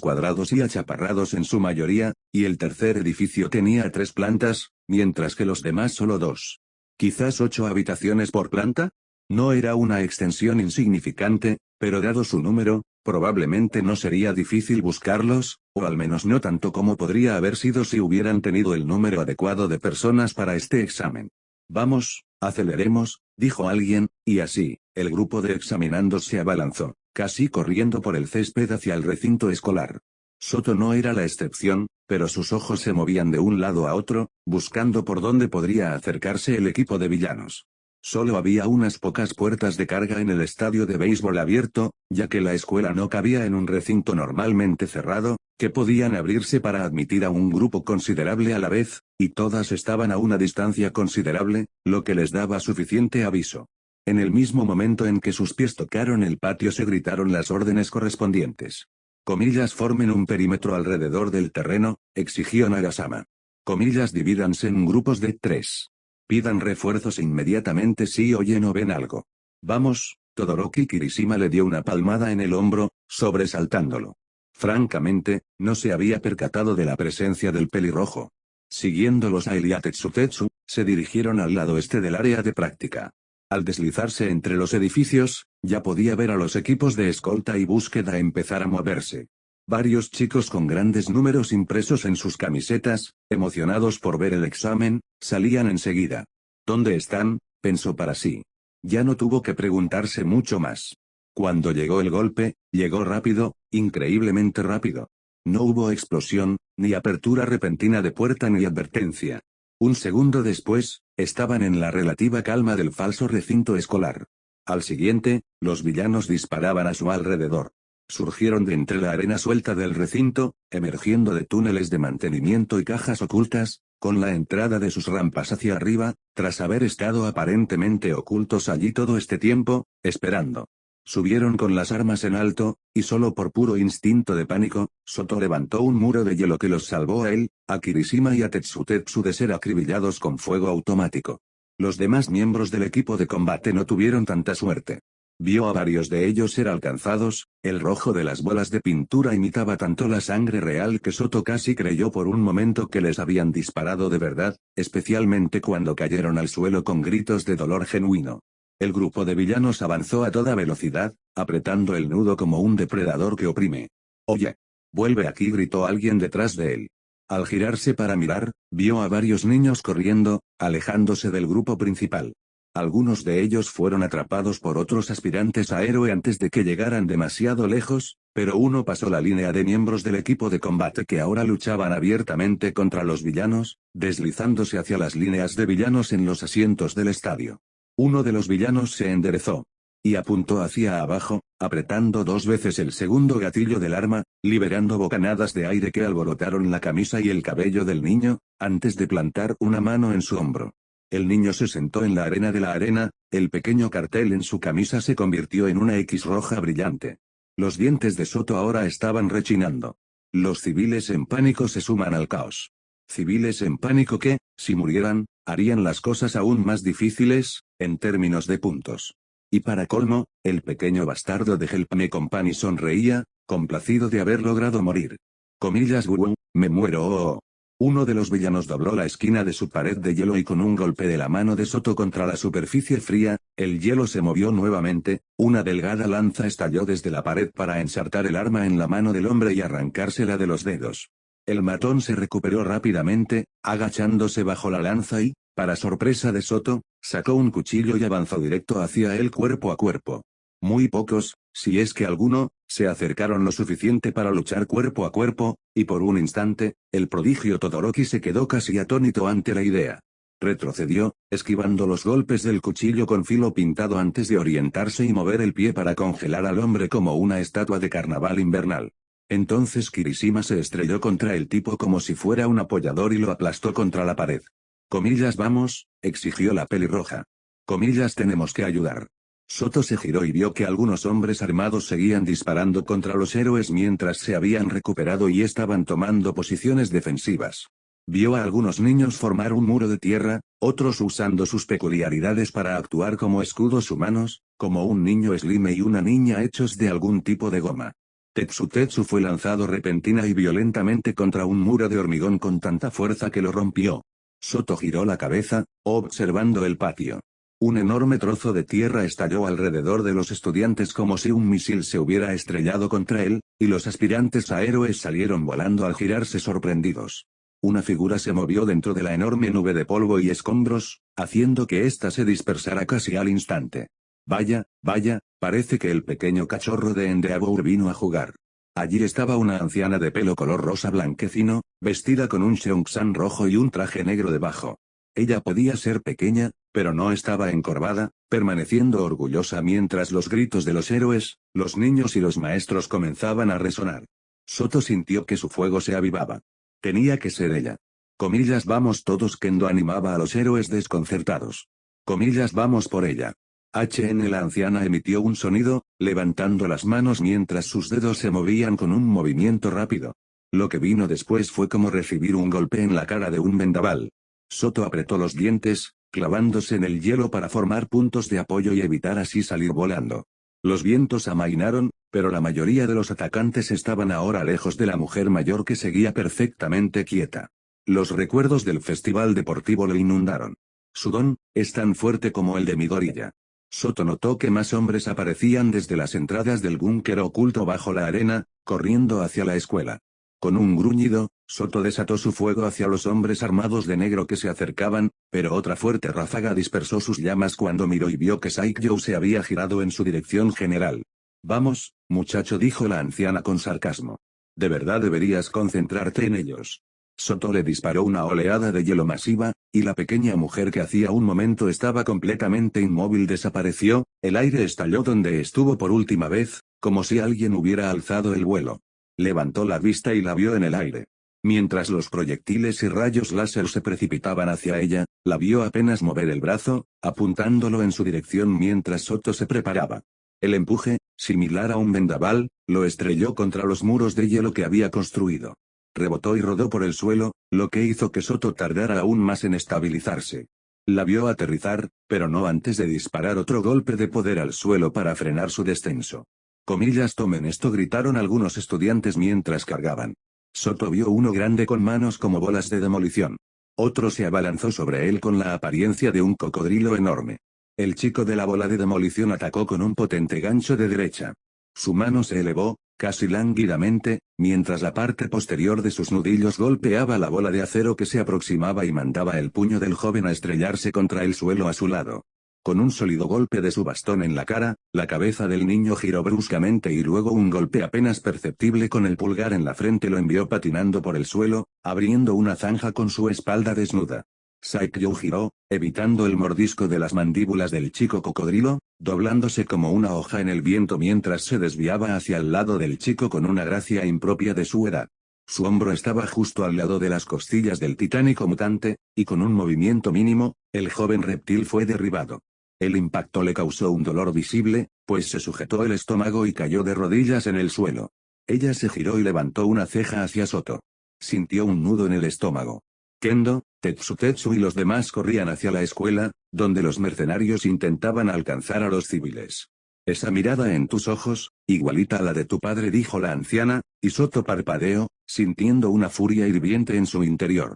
cuadrados y achaparrados en su mayoría, y el tercer edificio tenía 3 plantas, mientras que los demás solo 2. Quizás 8 habitaciones por planta. No era una extensión insignificante, pero dado su número, probablemente no sería difícil buscarlos, o al menos no tanto como podría haber sido si hubieran tenido el número adecuado de personas para este examen. Vamos, aceleremos, dijo alguien, y así, el grupo de examinandos se abalanzó. casi corriendo por el césped hacia el recinto escolar. Soto no era la excepción, pero sus ojos se movían de un lado a otro, buscando por dónde podría acercarse el equipo de villanos. Solo había unas pocas puertas de carga en el estadio de béisbol abierto, ya que la escuela no cabía en un recinto normalmente cerrado, que podían abrirse para admitir a un grupo considerable a la vez, y todas estaban a una distancia considerable, lo que les daba suficiente aviso. En el mismo momento en que sus pies tocaron el patio se gritaron las órdenes correspondientes. Comillas, formen un perímetro alrededor del terreno, exigió Nagasama. Comillas, divídanse en grupos de 3. Pidan refuerzos inmediatamente si oyen o ven algo. Vamos. Todoroki Kirishima le dio una palmada en el hombro, sobresaltándolo. Francamente, no se había percatado de la presencia del pelirrojo. Siguiéndolos a él y a Tetsutetsu, se dirigieron al lado este del área de práctica. Al deslizarse entre los edificios, ya podía ver a los equipos de escolta y búsqueda empezar a moverse. Varios chicos con grandes números impresos en sus camisetas, emocionados por ver el examen, salían enseguida. ¿Dónde están?, pensó para sí. Ya no tuvo que preguntarse mucho más. Cuando llegó el golpe, llegó rápido, increíblemente rápido. No hubo explosión, ni apertura repentina de puerta ni advertencia. Un segundo después, estaban en la relativa calma del falso recinto escolar. Al siguiente, los villanos disparaban a su alrededor. Surgieron de entre la arena suelta del recinto, emergiendo de túneles de mantenimiento y cajas ocultas, con la entrada de sus rampas hacia arriba, tras haber estado aparentemente ocultos allí todo este tiempo, esperando. Subieron con las armas en alto, y solo por puro instinto de pánico, Soto levantó un muro de hielo que los salvó a él, a Kirishima y a Tetsutetsu de ser acribillados con fuego automático. Los demás miembros del equipo de combate no tuvieron tanta suerte. Vio a varios de ellos ser alcanzados, el rojo de las bolas de pintura imitaba tanto la sangre real que Soto casi creyó por un momento que les habían disparado de verdad, especialmente cuando cayeron al suelo con gritos de dolor genuino. El grupo de villanos avanzó a toda velocidad, apretando el nudo como un depredador que oprime. «Oye. Vuelve aquí», gritó alguien detrás de él. Al girarse para mirar, vio a varios niños corriendo, alejándose del grupo principal. Algunos de ellos fueron atrapados por otros aspirantes a héroe antes de que llegaran demasiado lejos, pero uno pasó la línea de miembros del equipo de combate que ahora luchaban abiertamente contra los villanos, deslizándose hacia las líneas de villanos en los asientos del estadio. Uno de los villanos se enderezó y apuntó hacia abajo, apretando 2 veces el segundo gatillo del arma, liberando bocanadas de aire que alborotaron la camisa y el cabello del niño, antes de plantar una mano en su hombro. El niño se sentó en la arena de la arena, el pequeño cartel en su camisa se convirtió en una X roja brillante. Los dientes de Soto ahora estaban rechinando. Los civiles en pánico se suman al caos. Civiles en pánico que, si murieran, harían las cosas aún más difíciles, en términos de puntos. Y para colmo, el pequeño bastardo de Help Me Company sonreía, complacido de haber logrado morir. Comillas, me muero. Oh. Uno de los villanos dobló la esquina de su pared de hielo y con un golpe de la mano de Soto contra la superficie fría, el hielo se movió nuevamente, una delgada lanza estalló desde la pared para ensartar el arma en la mano del hombre y arrancársela de los dedos. El matón se recuperó rápidamente, agachándose bajo la lanza y, para sorpresa de Soto, sacó un cuchillo y avanzó directo hacia él cuerpo a cuerpo. Muy pocos, si es que alguno, se acercaron lo suficiente para luchar cuerpo a cuerpo, y por un instante, el prodigio Todoroki se quedó casi atónito ante la idea. Retrocedió, esquivando los golpes del cuchillo con filo pintado antes de orientarse y mover el pie para congelar al hombre como una estatua de carnaval invernal. Entonces Kirishima se estrelló contra el tipo como si fuera un apoyador y lo aplastó contra la pared. Comillas, vamos, exigió la pelirroja. Comillas, tenemos que ayudar. Soto se giró y vio que algunos hombres armados seguían disparando contra los héroes mientras se habían recuperado y estaban tomando posiciones defensivas. Vio a algunos niños formar un muro de tierra, otros usando sus peculiaridades para actuar como escudos humanos, como un niño Slime y una niña hechos de algún tipo de goma. Tetsutetsu fue lanzado repentina y violentamente contra un muro de hormigón con tanta fuerza que lo rompió. Soto giró la cabeza, observando el patio. Un enorme trozo de tierra estalló alrededor de los estudiantes como si un misil se hubiera estrellado contra él, y los aspirantes a héroes salieron volando al girarse sorprendidos. Una figura se movió dentro de la enorme nube de polvo y escombros, haciendo que ésta se dispersara casi al instante. Vaya, vaya, parece que el pequeño cachorro de Endeavor vino a jugar. Allí estaba una anciana de pelo color rosa blanquecino, vestida con un cheongshan rojo y un traje negro debajo. Ella podía ser pequeña, pero no estaba encorvada, permaneciendo orgullosa mientras los gritos de los héroes, los niños y los maestros comenzaban a resonar. Soto sintió que su fuego se avivaba. Tenía que ser ella. Comillas vamos todos. Kendo animaba a los héroes desconcertados. Comillas vamos por ella. La anciana emitió un sonido, levantando las manos mientras sus dedos se movían con un movimiento rápido. Lo que vino después fue como recibir un golpe en la cara de un vendaval. Soto apretó los dientes, clavándose en el hielo para formar puntos de apoyo y evitar así salir volando. Los vientos amainaron, pero la mayoría de los atacantes estaban ahora lejos de la mujer mayor que seguía perfectamente quieta. Los recuerdos del festival deportivo le inundaron. Su don, es tan fuerte como el de Midoriya. Soto notó que más hombres aparecían desde las entradas del búnker oculto bajo la arena, corriendo hacia la escuela. Con un gruñido, Soto desató su fuego hacia los hombres armados de negro que se acercaban, pero otra fuerte ráfaga dispersó sus llamas cuando miró y vio que Saikyo se había girado en su dirección general. Vamos, muchacho, dijo la anciana con sarcasmo. De verdad deberías concentrarte en ellos. Soto le disparó una oleada de hielo masiva, y la pequeña mujer que hacía un momento estaba completamente inmóvil desapareció, el aire estalló donde estuvo por última vez, como si alguien hubiera alzado el vuelo. Levantó la vista y la vio en el aire. Mientras los proyectiles y rayos láser se precipitaban hacia ella, la vio apenas mover el brazo, apuntándolo en su dirección mientras Soto se preparaba. El empuje, similar a un vendaval, lo estrelló contra los muros de hielo que había construido. Rebotó y rodó por el suelo, lo que hizo que Soto tardara aún más en estabilizarse. La vio aterrizar, pero no antes de disparar otro golpe de poder al suelo para frenar su descenso. Comillas tomen esto, gritaron algunos estudiantes mientras cargaban. Soto vio uno grande con manos como bolas de demolición. Otro se abalanzó sobre él con la apariencia de un cocodrilo enorme. El chico de la bola de demolición atacó con un potente gancho de derecha. Su mano se elevó, casi lánguidamente, mientras la parte posterior de sus nudillos golpeaba la bola de acero que se aproximaba y mandaba el puño del joven a estrellarse contra el suelo a su lado. Con un sólido golpe de su bastón en la cara, la cabeza del niño giró bruscamente y luego un golpe apenas perceptible con el pulgar en la frente lo envió patinando por el suelo, abriendo una zanja con su espalda desnuda. Saikyo giró, evitando el mordisco de las mandíbulas del chico cocodrilo, doblándose como una hoja en el viento mientras se desviaba hacia el lado del chico con una gracia impropia de su edad. Su hombro estaba justo al lado de las costillas del titánico mutante, y con un movimiento mínimo, el joven reptil fue derribado. El impacto le causó un dolor visible, pues se sujetó el estómago y cayó de rodillas en el suelo. Ella se giró y levantó una ceja hacia Soto. Sintió un nudo en el estómago. Kendo, Tetsu y los demás corrían hacia la escuela, donde los mercenarios intentaban alcanzar a los civiles. Esa mirada en tus ojos, igualita a la de tu padre, dijo la anciana, y Soto parpadeó, sintiendo una furia hirviente en su interior.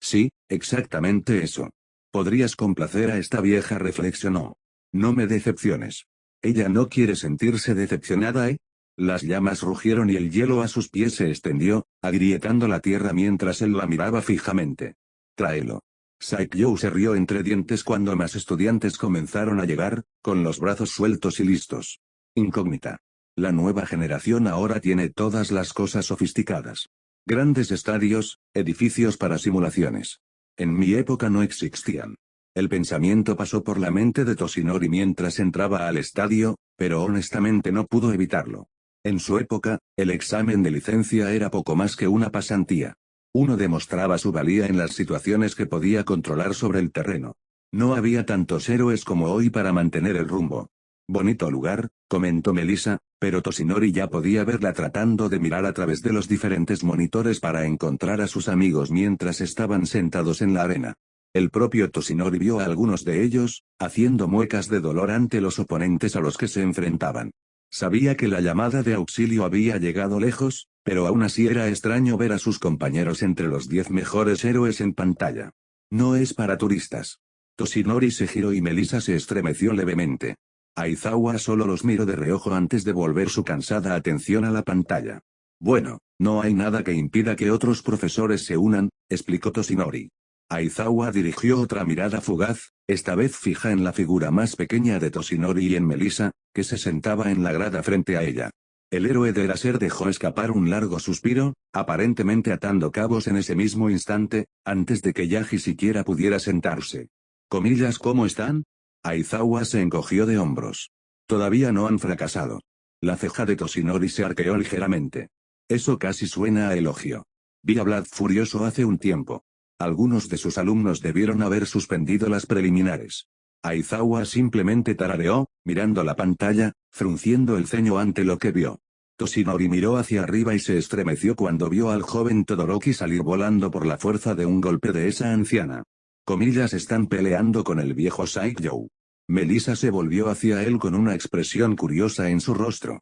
Sí, exactamente eso. Podrías complacer a esta vieja, reflexionó. No me decepciones. Ella no quiere sentirse decepcionada, ¿eh? Las llamas rugieron y el hielo a sus pies se extendió, agrietando la tierra mientras él la miraba fijamente. Tráelo. Saikyo se rió entre dientes cuando más estudiantes comenzaron a llegar, con los brazos sueltos y listos. Incógnita. La nueva generación ahora tiene todas las cosas sofisticadas. Grandes estadios, edificios para simulaciones. En mi época no existían. El pensamiento pasó por la mente de Toshinori mientras entraba al estadio, pero honestamente no pudo evitarlo. En su época, el examen de licencia era poco más que una pasantía. Uno demostraba su valía en las situaciones que podía controlar sobre el terreno. No había tantos héroes como hoy para mantener el rumbo. Bonito lugar, comentó Melissa, pero Toshinori ya podía verla tratando de mirar a través de los diferentes monitores para encontrar a sus amigos mientras estaban sentados en la arena. El propio Toshinori vio a algunos de ellos, haciendo muecas de dolor ante los oponentes a los que se enfrentaban. Sabía que la llamada de auxilio había llegado lejos, pero aún así era extraño ver a sus compañeros entre los 10 mejores héroes en pantalla. No es para turistas. Toshinori se giró y Melissa se estremeció levemente. Aizawa solo los miró de reojo antes de volver su cansada atención a la pantalla. Bueno, no hay nada que impida que otros profesores se unan, explicó Toshinori. Aizawa dirigió otra mirada fugaz, esta vez fija en la figura más pequeña de Toshinori y en Melissa, que se sentaba en la grada frente a ella. El héroe de láser dejó escapar un largo suspiro, aparentemente atando cabos en ese mismo instante, antes de que Yaji siquiera pudiera sentarse. ¿Cómo están? Aizawa se encogió de hombros. Todavía no han fracasado. La ceja de Toshinori se arqueó ligeramente. Eso casi suena a elogio. Vi a Vlad furioso hace un tiempo. Algunos de sus alumnos debieron haber suspendido las preliminares. Aizawa simplemente tarareó, mirando la pantalla, frunciendo el ceño ante lo que vio. Toshinori miró hacia arriba y se estremeció cuando vio al joven Todoroki salir volando por la fuerza de un golpe de esa anciana. Están peleando con el viejo Saikyo. Melissa se volvió hacia él con una expresión curiosa en su rostro.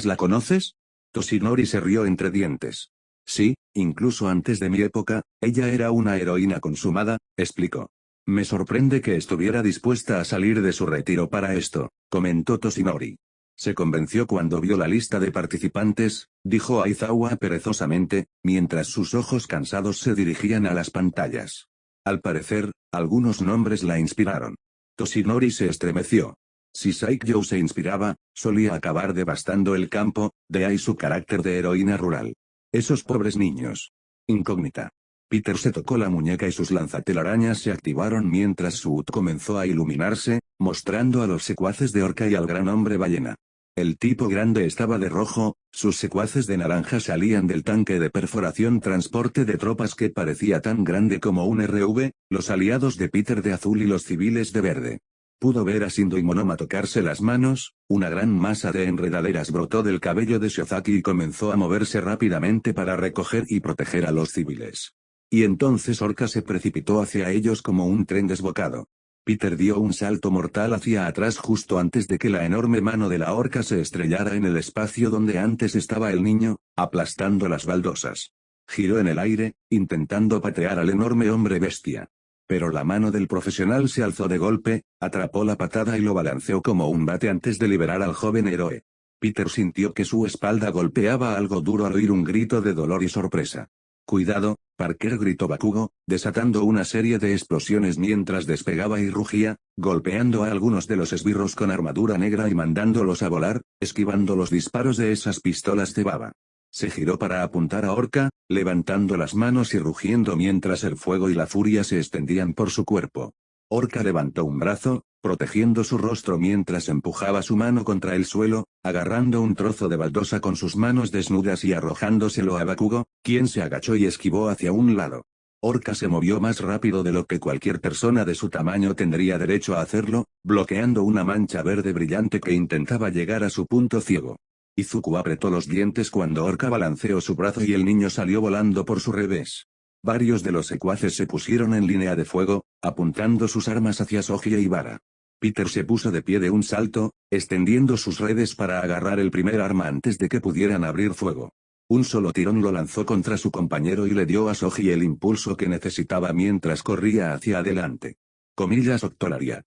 ¿La conoces? Toshinori se rió entre dientes. Sí, incluso antes de mi época, ella era una heroína consumada, explicó. Me sorprende que estuviera dispuesta a salir de su retiro para esto, comentó Toshinori. Se convenció cuando vio la lista de participantes, dijo Aizawa perezosamente, mientras sus ojos cansados se dirigían a las pantallas. Al parecer, algunos nombres la inspiraron. Toshinori se estremeció. Si Saikyo se inspiraba, solía acabar devastando el campo, de ahí su carácter de heroína rural. Esos pobres niños. Incógnita. Peter se tocó la muñeca y sus lanzatelarañas se activaron mientras su hut comenzó a iluminarse, mostrando a los secuaces de Orca y al gran hombre ballena. El tipo grande estaba de rojo, sus secuaces de naranja salían del tanque de perforación transporte de tropas que parecía tan grande como un RV, los aliados de Peter de azul y los civiles de verde. Pudo ver a Shindo y Monoma tocarse las manos, una gran masa de enredaderas brotó del cabello de Shiozaki y comenzó a moverse rápidamente para recoger y proteger a los civiles. Y entonces Orca se precipitó hacia ellos como un tren desbocado. Peter dio un salto mortal hacia atrás justo antes de que la enorme mano de la orca se estrellara en el espacio donde antes estaba el niño, aplastando las baldosas. Giró en el aire, intentando patear al enorme hombre bestia. Pero la mano del profesional se alzó de golpe, atrapó la patada y lo balanceó como un bate antes de liberar al joven héroe. Peter sintió que su espalda golpeaba algo duro al oír un grito de dolor y sorpresa. «Cuidado», Parker gritó Bakugo, desatando una serie de explosiones mientras despegaba y rugía, golpeando a algunos de los esbirros con armadura negra y mandándolos a volar, esquivando los disparos de esas pistolas de baba. Se giró para apuntar a Orca, levantando las manos y rugiendo mientras el fuego y la furia se extendían por su cuerpo. Orca levantó un brazo, protegiendo su rostro mientras empujaba su mano contra el suelo, agarrando un trozo de baldosa con sus manos desnudas y arrojándoselo a Bakugo, quien se agachó y esquivó hacia un lado. Orca se movió más rápido de lo que cualquier persona de su tamaño tendría derecho a hacerlo, bloqueando una mancha verde brillante que intentaba llegar a su punto ciego. Izuku apretó los dientes cuando Orca balanceó su brazo y el niño salió volando por su revés. Varios de los secuaces se pusieron en línea de fuego, apuntando sus armas hacia Soji e Ibara. Peter se puso de pie de un salto, extendiendo sus redes para agarrar el primer arma antes de que pudieran abrir fuego. Un solo tirón lo lanzó contra su compañero y le dio a Soji el impulso que necesitaba mientras corría hacia adelante. Octolariat.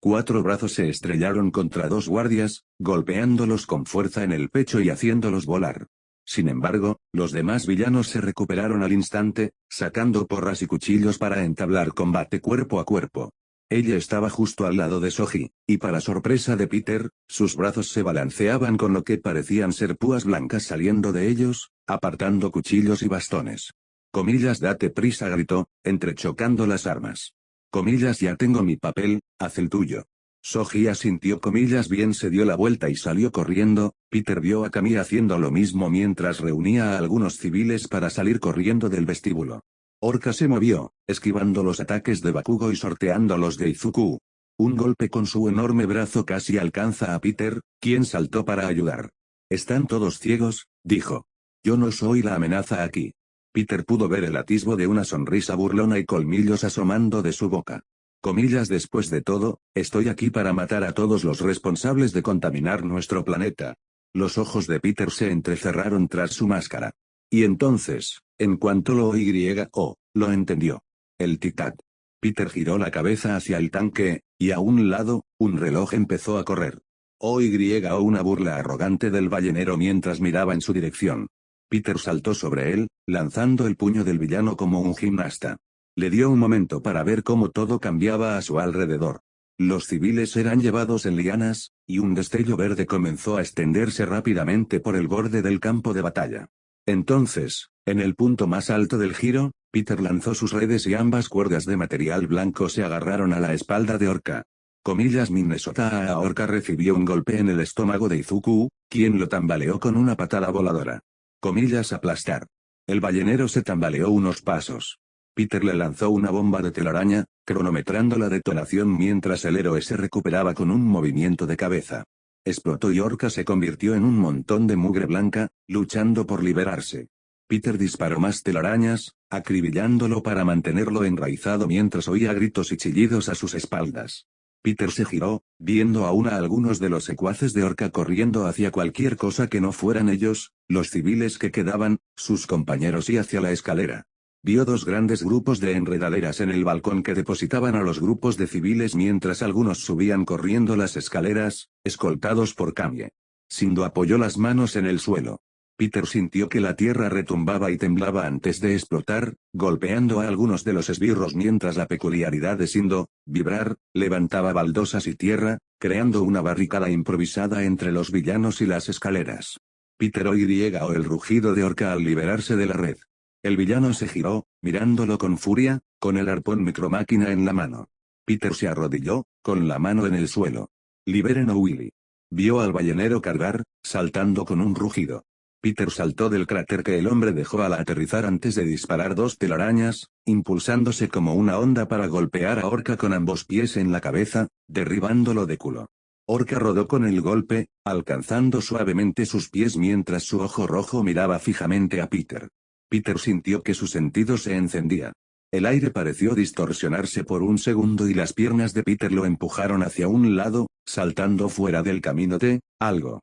4 brazos se estrellaron contra 2 guardias, golpeándolos con fuerza en el pecho y haciéndolos volar. Sin embargo, los demás villanos se recuperaron al instante, sacando porras y cuchillos para entablar combate cuerpo a cuerpo. Ella estaba justo al lado de Soji, y para sorpresa de Peter, sus brazos se balanceaban con lo que parecían ser púas blancas saliendo de ellos, apartando cuchillos y bastones. Date prisa, gritó, entrechocando las armas. Ya tengo mi papel, haz el tuyo. Soji asintió, bien, se dio la vuelta y salió corriendo. Peter vio a Kami haciendo lo mismo mientras reunía a algunos civiles para salir corriendo del vestíbulo. Orca se movió, esquivando los ataques de Bakugo y sorteando los de Izuku. Un golpe con su enorme brazo casi alcanza a Peter, quien saltó para ayudar. «¿Están todos ciegos?», dijo. «Yo no soy la amenaza aquí». Peter pudo ver el atisbo de una sonrisa burlona y colmillos asomando de su boca. Después de todo, estoy aquí para matar a todos los responsables de contaminar nuestro planeta. Los ojos de Peter se entrecerraron tras su máscara. Y entonces, en cuanto lo lo entendió. El tic-tac. Peter giró la cabeza hacia el tanque, y a un lado, un reloj empezó a correr. Una burla arrogante del ballenero mientras miraba en su dirección. Peter saltó sobre él, lanzando el puño del villano como un gimnasta. Le dio un momento para ver cómo todo cambiaba a su alrededor. Los civiles eran llevados en lianas, y un destello verde comenzó a extenderse rápidamente por el borde del campo de batalla. Entonces, en el punto más alto del giro, Peter lanzó sus redes y ambas cuerdas de material blanco se agarraron a la espalda de Orca. Minnesota a Orca recibió un golpe en el estómago de Izuku, quien lo tambaleó con una patada voladora. Aplastar. El ballenero se tambaleó unos pasos. Peter le lanzó una bomba de telaraña, cronometrando la detonación mientras el héroe se recuperaba con un movimiento de cabeza. Explotó y Orca se convirtió en un montón de mugre blanca, luchando por liberarse. Peter disparó más telarañas, acribillándolo para mantenerlo enraizado mientras oía gritos y chillidos a sus espaldas. Peter se giró, viendo aún a algunos de los secuaces de Orca corriendo hacia cualquier cosa que no fueran ellos, los civiles que quedaban, sus compañeros y hacia la escalera. Vio dos grandes grupos de enredaderas en el balcón que depositaban a los grupos de civiles mientras algunos subían corriendo las escaleras, escoltados por Kanye. Sindhu apoyó las manos en el suelo. Peter sintió que la tierra retumbaba y temblaba antes de explotar, golpeando a algunos de los esbirros mientras la peculiaridad de Sindhu, vibrar, levantaba baldosas y tierra, creando una barricada improvisada entre los villanos y las escaleras. Peter oyó el rugido de Orca al liberarse de la red. El villano se giró, mirándolo con furia, con el arpón micromáquina en la mano. Peter se arrodilló, con la mano en el suelo. Liberen a Willy. Vio al ballenero cargar, saltando con un rugido. Peter saltó del cráter que el hombre dejó al aterrizar antes de disparar dos telarañas, impulsándose como una onda para golpear a Orca con ambos pies en la cabeza, derribándolo de culo. Orca rodó con el golpe, alcanzando suavemente sus pies mientras su ojo rojo miraba fijamente a Peter. Peter sintió que su sentido se encendía. El aire pareció distorsionarse por un segundo y las piernas de Peter lo empujaron hacia un lado, saltando fuera del camino de algo.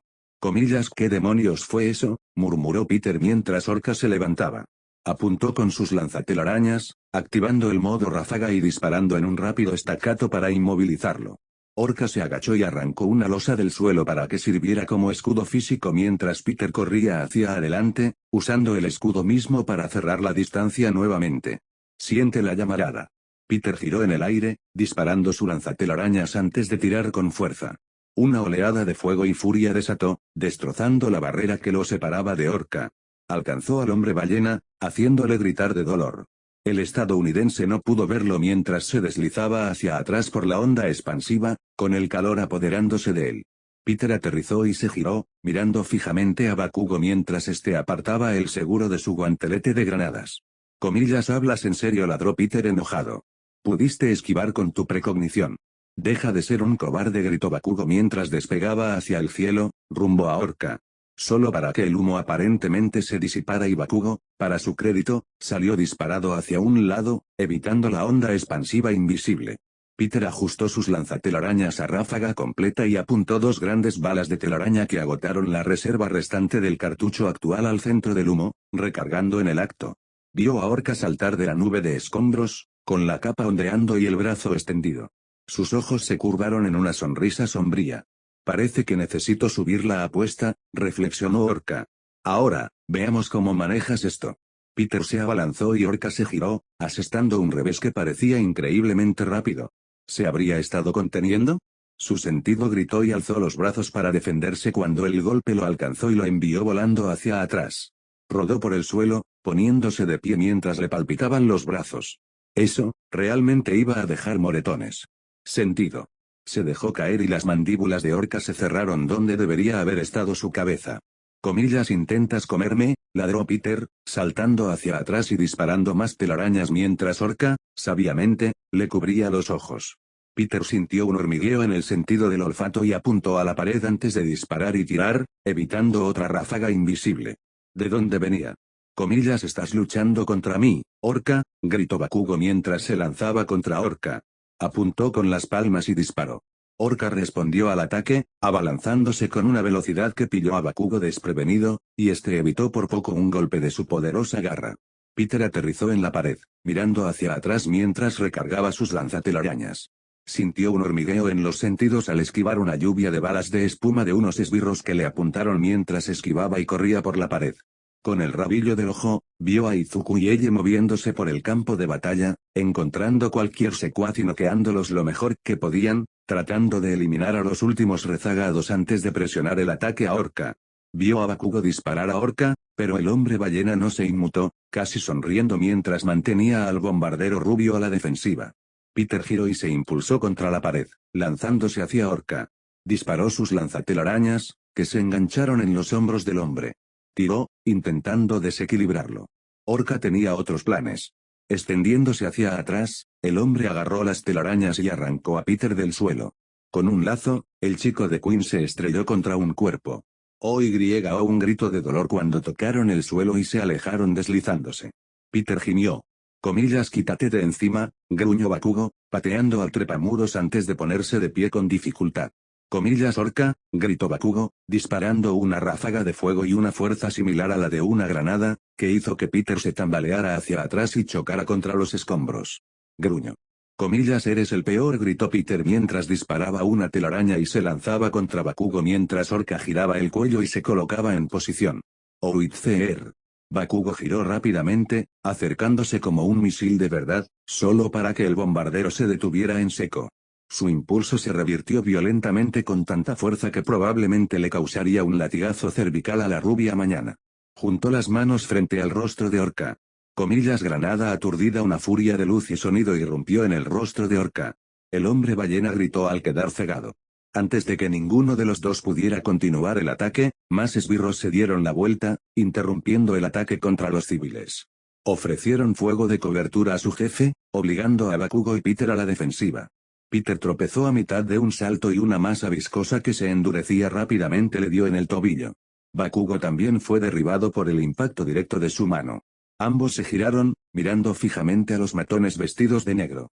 ¿Qué demonios fue eso?, murmuró Peter mientras Orca se levantaba. Apuntó con sus lanzatelarañas, activando el modo ráfaga y disparando en un rápido staccato para inmovilizarlo. Orca se agachó y arrancó una losa del suelo para que sirviera como escudo físico mientras Peter corría hacia adelante, usando el escudo mismo para cerrar la distancia nuevamente. Siente la llamarada. Peter giró en el aire, disparando su lanzatelarañas antes de tirar con fuerza. Una oleada de fuego y furia desató, destrozando la barrera que lo separaba de Orca. Alcanzó al hombre ballena, haciéndole gritar de dolor. El estadounidense no pudo verlo mientras se deslizaba hacia atrás por la onda expansiva, con el calor apoderándose de él. Peter aterrizó y se giró, mirando fijamente a Bakugo mientras este apartaba el seguro de su guantelete de granadas. ¿Hablas en serio?, ladró Peter enojado. Pudiste esquivar con tu precognición. Deja de ser un cobarde, gritó Bakugo mientras despegaba hacia el cielo, rumbo a Orca. Solo para que el humo aparentemente se disipara y Bakugo, para su crédito, salió disparado hacia un lado, evitando la onda expansiva invisible. Peter ajustó sus lanzatelarañas a ráfaga completa y apuntó dos grandes balas de telaraña que agotaron la reserva restante del cartucho actual al centro del humo, recargando en el acto. Vio a Orca saltar de la nube de escombros, con la capa ondeando y el brazo extendido. Sus ojos se curvaron en una sonrisa sombría. Parece que necesito subir la apuesta, reflexionó Orca. Ahora, veamos cómo manejas esto. Peter se abalanzó y Orca se giró, asestando un revés que parecía increíblemente rápido. ¿Se habría estado conteniendo? Su sentido gritó y alzó los brazos para defenderse cuando el golpe lo alcanzó y lo envió volando hacia atrás. Rodó por el suelo, poniéndose de pie mientras le palpitaban los brazos. Eso, realmente iba a dejar moretones. Sentido. Se dejó caer y las mandíbulas de Orca se cerraron donde debería haber estado su cabeza. ¿Intentas comerme?, ladró Peter, saltando hacia atrás y disparando más telarañas mientras Orca, sabiamente, le cubría los ojos. Peter sintió un hormigueo en el sentido del olfato y apuntó a la pared antes de disparar y tirar, evitando otra ráfaga invisible. ¿De dónde venía? ¿Estás luchando contra mí, Orca?, gritó Bakugo mientras se lanzaba contra Orca. Apuntó con las palmas y disparó. Orca respondió al ataque, abalanzándose con una velocidad que pilló a Bakugo desprevenido, y este evitó por poco un golpe de su poderosa garra. Peter aterrizó en la pared, mirando hacia atrás mientras recargaba sus lanzatelarañas. Sintió un hormigueo en los sentidos al esquivar una lluvia de balas de espuma de unos esbirros que le apuntaron mientras esquivaba y corría por la pared. Con el rabillo del ojo, vio a Izuku y ella moviéndose por el campo de batalla, encontrando cualquier secuaz y noqueándolos lo mejor que podían, tratando de eliminar a los últimos rezagados antes de presionar el ataque a Orca. Vio a Bakugo disparar a Orca, pero el hombre ballena no se inmutó, casi sonriendo mientras mantenía al bombardero rubio a la defensiva. Peter giró y se impulsó contra la pared, lanzándose hacia Orca. Disparó sus lanzatelarañas, que se engancharon en los hombros del hombre. Tiró, intentando desequilibrarlo. Orca tenía otros planes. Extendiéndose hacia atrás, el hombre agarró las telarañas y arrancó a Peter del suelo. Con un lazo, el chico de Queen se estrelló contra un cuerpo. O un grito de dolor cuando tocaron el suelo y se alejaron deslizándose. Peter gimió. Quítate de encima, gruñó Bakugo, pateando al trepamuros antes de ponerse de pie con dificultad. Orca, gritó Bakugo, disparando una ráfaga de fuego y una fuerza similar a la de una granada, que hizo que Peter se tambaleara hacia atrás y chocara contra los escombros. Gruñó. Eres el peor, gritó Peter mientras disparaba una telaraña y se lanzaba contra Bakugo mientras Orca giraba el cuello y se colocaba en posición. Outseer. Bakugo giró rápidamente, acercándose como un misil de verdad, solo para que el bombardero se detuviera en seco. Su impulso se revirtió violentamente con tanta fuerza que probablemente le causaría un latigazo cervical a la rubia mañana. Juntó las manos frente al rostro de Orca. Granada aturdida. Una furia de luz y sonido irrumpió en el rostro de Orca. El hombre ballena gritó al quedar cegado. Antes de que ninguno de los dos pudiera continuar el ataque, más esbirros se dieron la vuelta, interrumpiendo el ataque contra los civiles. Ofrecieron fuego de cobertura a su jefe, obligando a Bakugo y Peter a la defensiva. Peter tropezó a mitad de un salto y una masa viscosa que se endurecía rápidamente le dio en el tobillo. Bakugo también fue derribado por el impacto directo de su mano. Ambos se giraron, mirando fijamente a los matones vestidos de negro.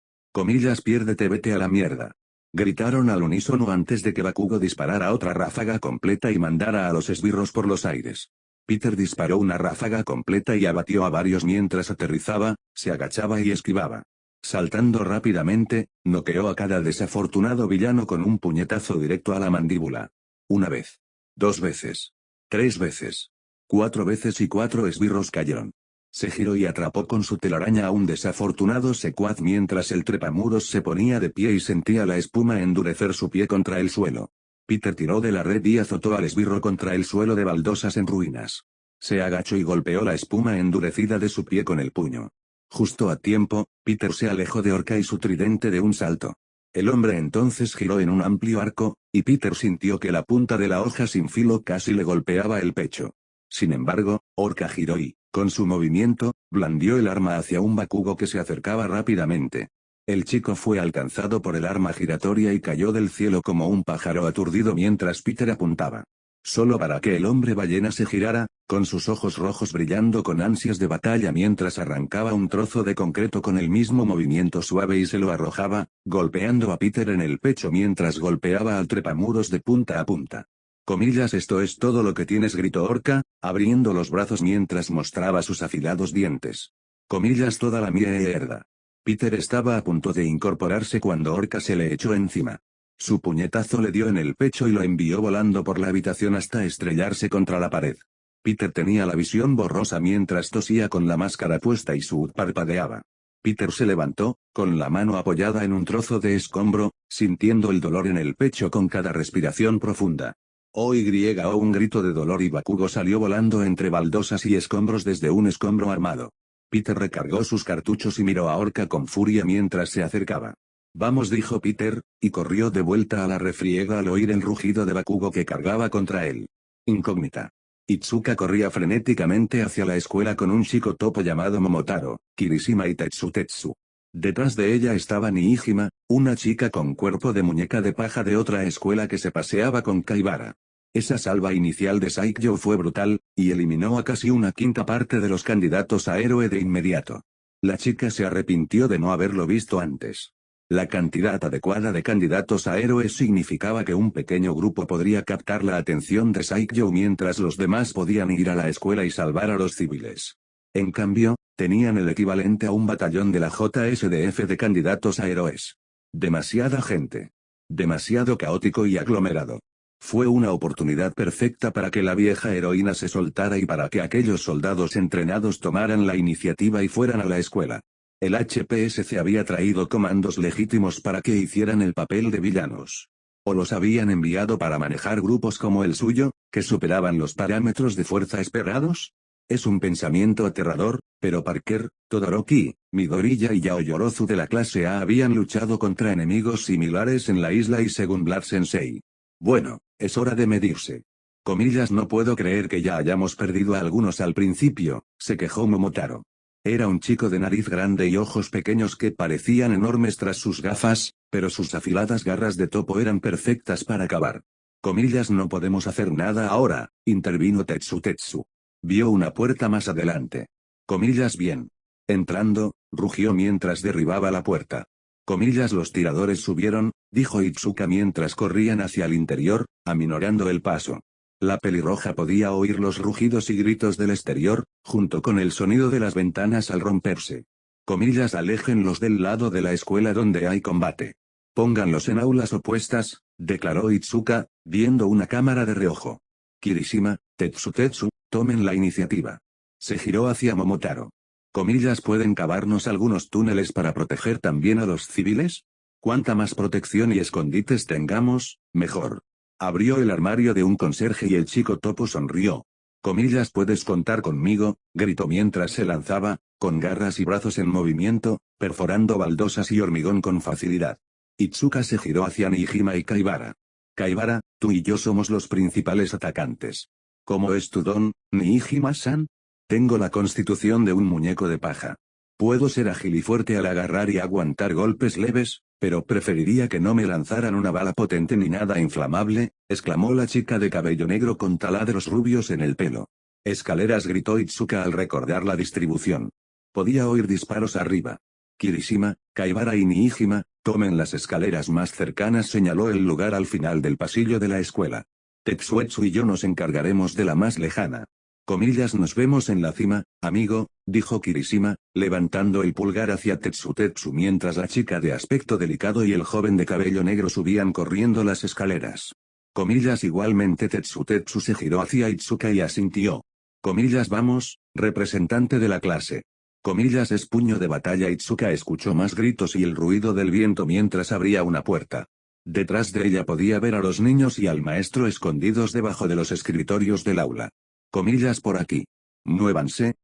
Piérdete, vete a la mierda. Gritaron al unísono antes de que Bakugo disparara otra ráfaga completa y mandara a los esbirros por los aires. Peter disparó una ráfaga completa y abatió a varios mientras aterrizaba, se agachaba y esquivaba. Saltando rápidamente, noqueó a cada desafortunado villano con un puñetazo directo a la mandíbula. Una vez. 2 veces. 3 veces. 4 veces y 4 esbirros cayeron. Se giró y atrapó con su telaraña a un desafortunado secuaz mientras el trepamuros se ponía de pie y sentía la espuma endurecer su pie contra el suelo. Peter tiró de la red y azotó al esbirro contra el suelo de baldosas en ruinas. Se agachó y golpeó la espuma endurecida de su pie con el puño. Justo a tiempo, Peter se alejó de Orca y su tridente de un salto. El hombre entonces giró en un amplio arco, y Peter sintió que la punta de la hoja sin filo casi le golpeaba el pecho. Sin embargo, Orca giró y, con su movimiento, blandió el arma hacia un Bakugo que se acercaba rápidamente. El chico fue alcanzado por el arma giratoria y cayó del cielo como un pájaro aturdido mientras Peter apuntaba. Solo para que el hombre ballena se girara, con sus ojos rojos brillando con ansias de batalla mientras arrancaba un trozo de concreto con el mismo movimiento suave y se lo arrojaba, golpeando a Peter en el pecho mientras golpeaba al trepamuros de punta a punta. Esto es todo lo que tienes, gritó Orca, abriendo los brazos mientras mostraba sus afilados dientes. Toda la mierda. Peter estaba a punto de incorporarse cuando Orca se le echó encima. Su puñetazo le dio en el pecho y lo envió volando por la habitación hasta estrellarse contra la pared. Peter tenía la visión borrosa mientras tosía con la máscara puesta y su parpadeaba. Peter se levantó, con la mano apoyada en un trozo de escombro, sintiendo el dolor en el pecho con cada respiración profunda. Un grito de dolor y Bakugo salió volando entre baldosas y escombros desde un escombro armado. Peter recargó sus cartuchos y miró a Orca con furia mientras se acercaba. Vamos, dijo Peter, y corrió de vuelta a la refriega al oír el rugido de Bakugo que cargaba contra él. Incógnita. Itsuka corría frenéticamente hacia la escuela con un chico topo llamado Momotaro, Kirishima y Tetsu. Detrás de ella estaba Niijima, una chica con cuerpo de muñeca de paja de otra escuela que se paseaba con Kaibara. Esa salva inicial de Saikyo fue brutal, y eliminó a casi una quinta parte de los candidatos a héroe de inmediato. La chica se arrepintió de no haberlo visto antes. La cantidad adecuada de candidatos a héroes significaba que un pequeño grupo podría captar la atención de Saikyo mientras los demás podían ir a la escuela y salvar a los civiles. En cambio, tenían el equivalente a un batallón de la JSDF de candidatos a héroes. Demasiada gente. Demasiado caótico y aglomerado. Fue una oportunidad perfecta para que la vieja heroína se soltara y para que aquellos soldados entrenados tomaran la iniciativa y fueran a la escuela. El HPSC había traído comandos legítimos para que hicieran el papel de villanos. O los habían enviado para manejar grupos como el suyo, que superaban los parámetros de fuerza esperados. Es un pensamiento aterrador, pero Parker, Todoroki, Midoriya y Yaoyorozu de la clase A habían luchado contra enemigos similares en la isla y según Black Sensei. Bueno, es hora de medirse. Comillas, no puedo creer que ya hayamos perdido a algunos al principio, se quejó Momotaro. Era un chico de nariz grande y ojos pequeños que parecían enormes tras sus gafas, pero sus afiladas garras de topo eran perfectas para acabar. Comillas, no podemos hacer nada ahora, intervino Tetsu. Vio una puerta más adelante. Comillas, bien. Entrando, rugió mientras derribaba la puerta. Comillas, los tiradores subieron, dijo Itsuka mientras corrían hacia el interior, aminorando el paso. La pelirroja podía oír los rugidos y gritos del exterior, junto con el sonido de las ventanas al romperse. Comillas, aléjenlos del lado de la escuela donde hay combate. Pónganlos en aulas opuestas, declaró Itsuka, viendo una cámara de reojo. Kirishima, Tetsu, tomen la iniciativa. Se giró hacia Momotaro. Comillas, ¿pueden cavarnos algunos túneles para proteger también a los civiles? Cuanta más protección y escondites tengamos, mejor. Abrió el armario de un conserje y el chico topo sonrió. Comillas, puedes contar conmigo, gritó mientras se lanzaba, con garras y brazos en movimiento, perforando baldosas y hormigón con facilidad. Itsuka se giró hacia Nijima y Kaibara. Kaibara, tú y yo somos los principales atacantes. ¿Cómo es tu don, Nijima-san? Tengo la constitución de un muñeco de paja. Puedo ser ágil y fuerte al agarrar y aguantar golpes leves, pero preferiría que no me lanzaran una bala potente ni nada inflamable, exclamó la chica de cabello negro con taladros rubios en el pelo. Escaleras, gritó Itsuka al recordar la distribución. Podía oír disparos arriba. Kirishima, Kaibara y Nijima, tomen las escaleras más cercanas, señaló el lugar al final del pasillo de la escuela. Tetsuetsu y yo nos encargaremos de la más lejana. Comillas, nos vemos en la cima, amigo, dijo Kirishima, levantando el pulgar hacia Tetsu mientras la chica de aspecto delicado y el joven de cabello negro subían corriendo las escaleras. Comillas, igualmente Tetsu se giró hacia Itsuka y asintió. Comillas, vamos, representante de la clase. Comillas, es puño de batalla. Itsuka escuchó más gritos y el ruido del viento mientras abría una puerta. Detrás de ella podía ver a los niños y al maestro escondidos debajo de los escritorios del aula. Comillas, por aquí. Muévanse,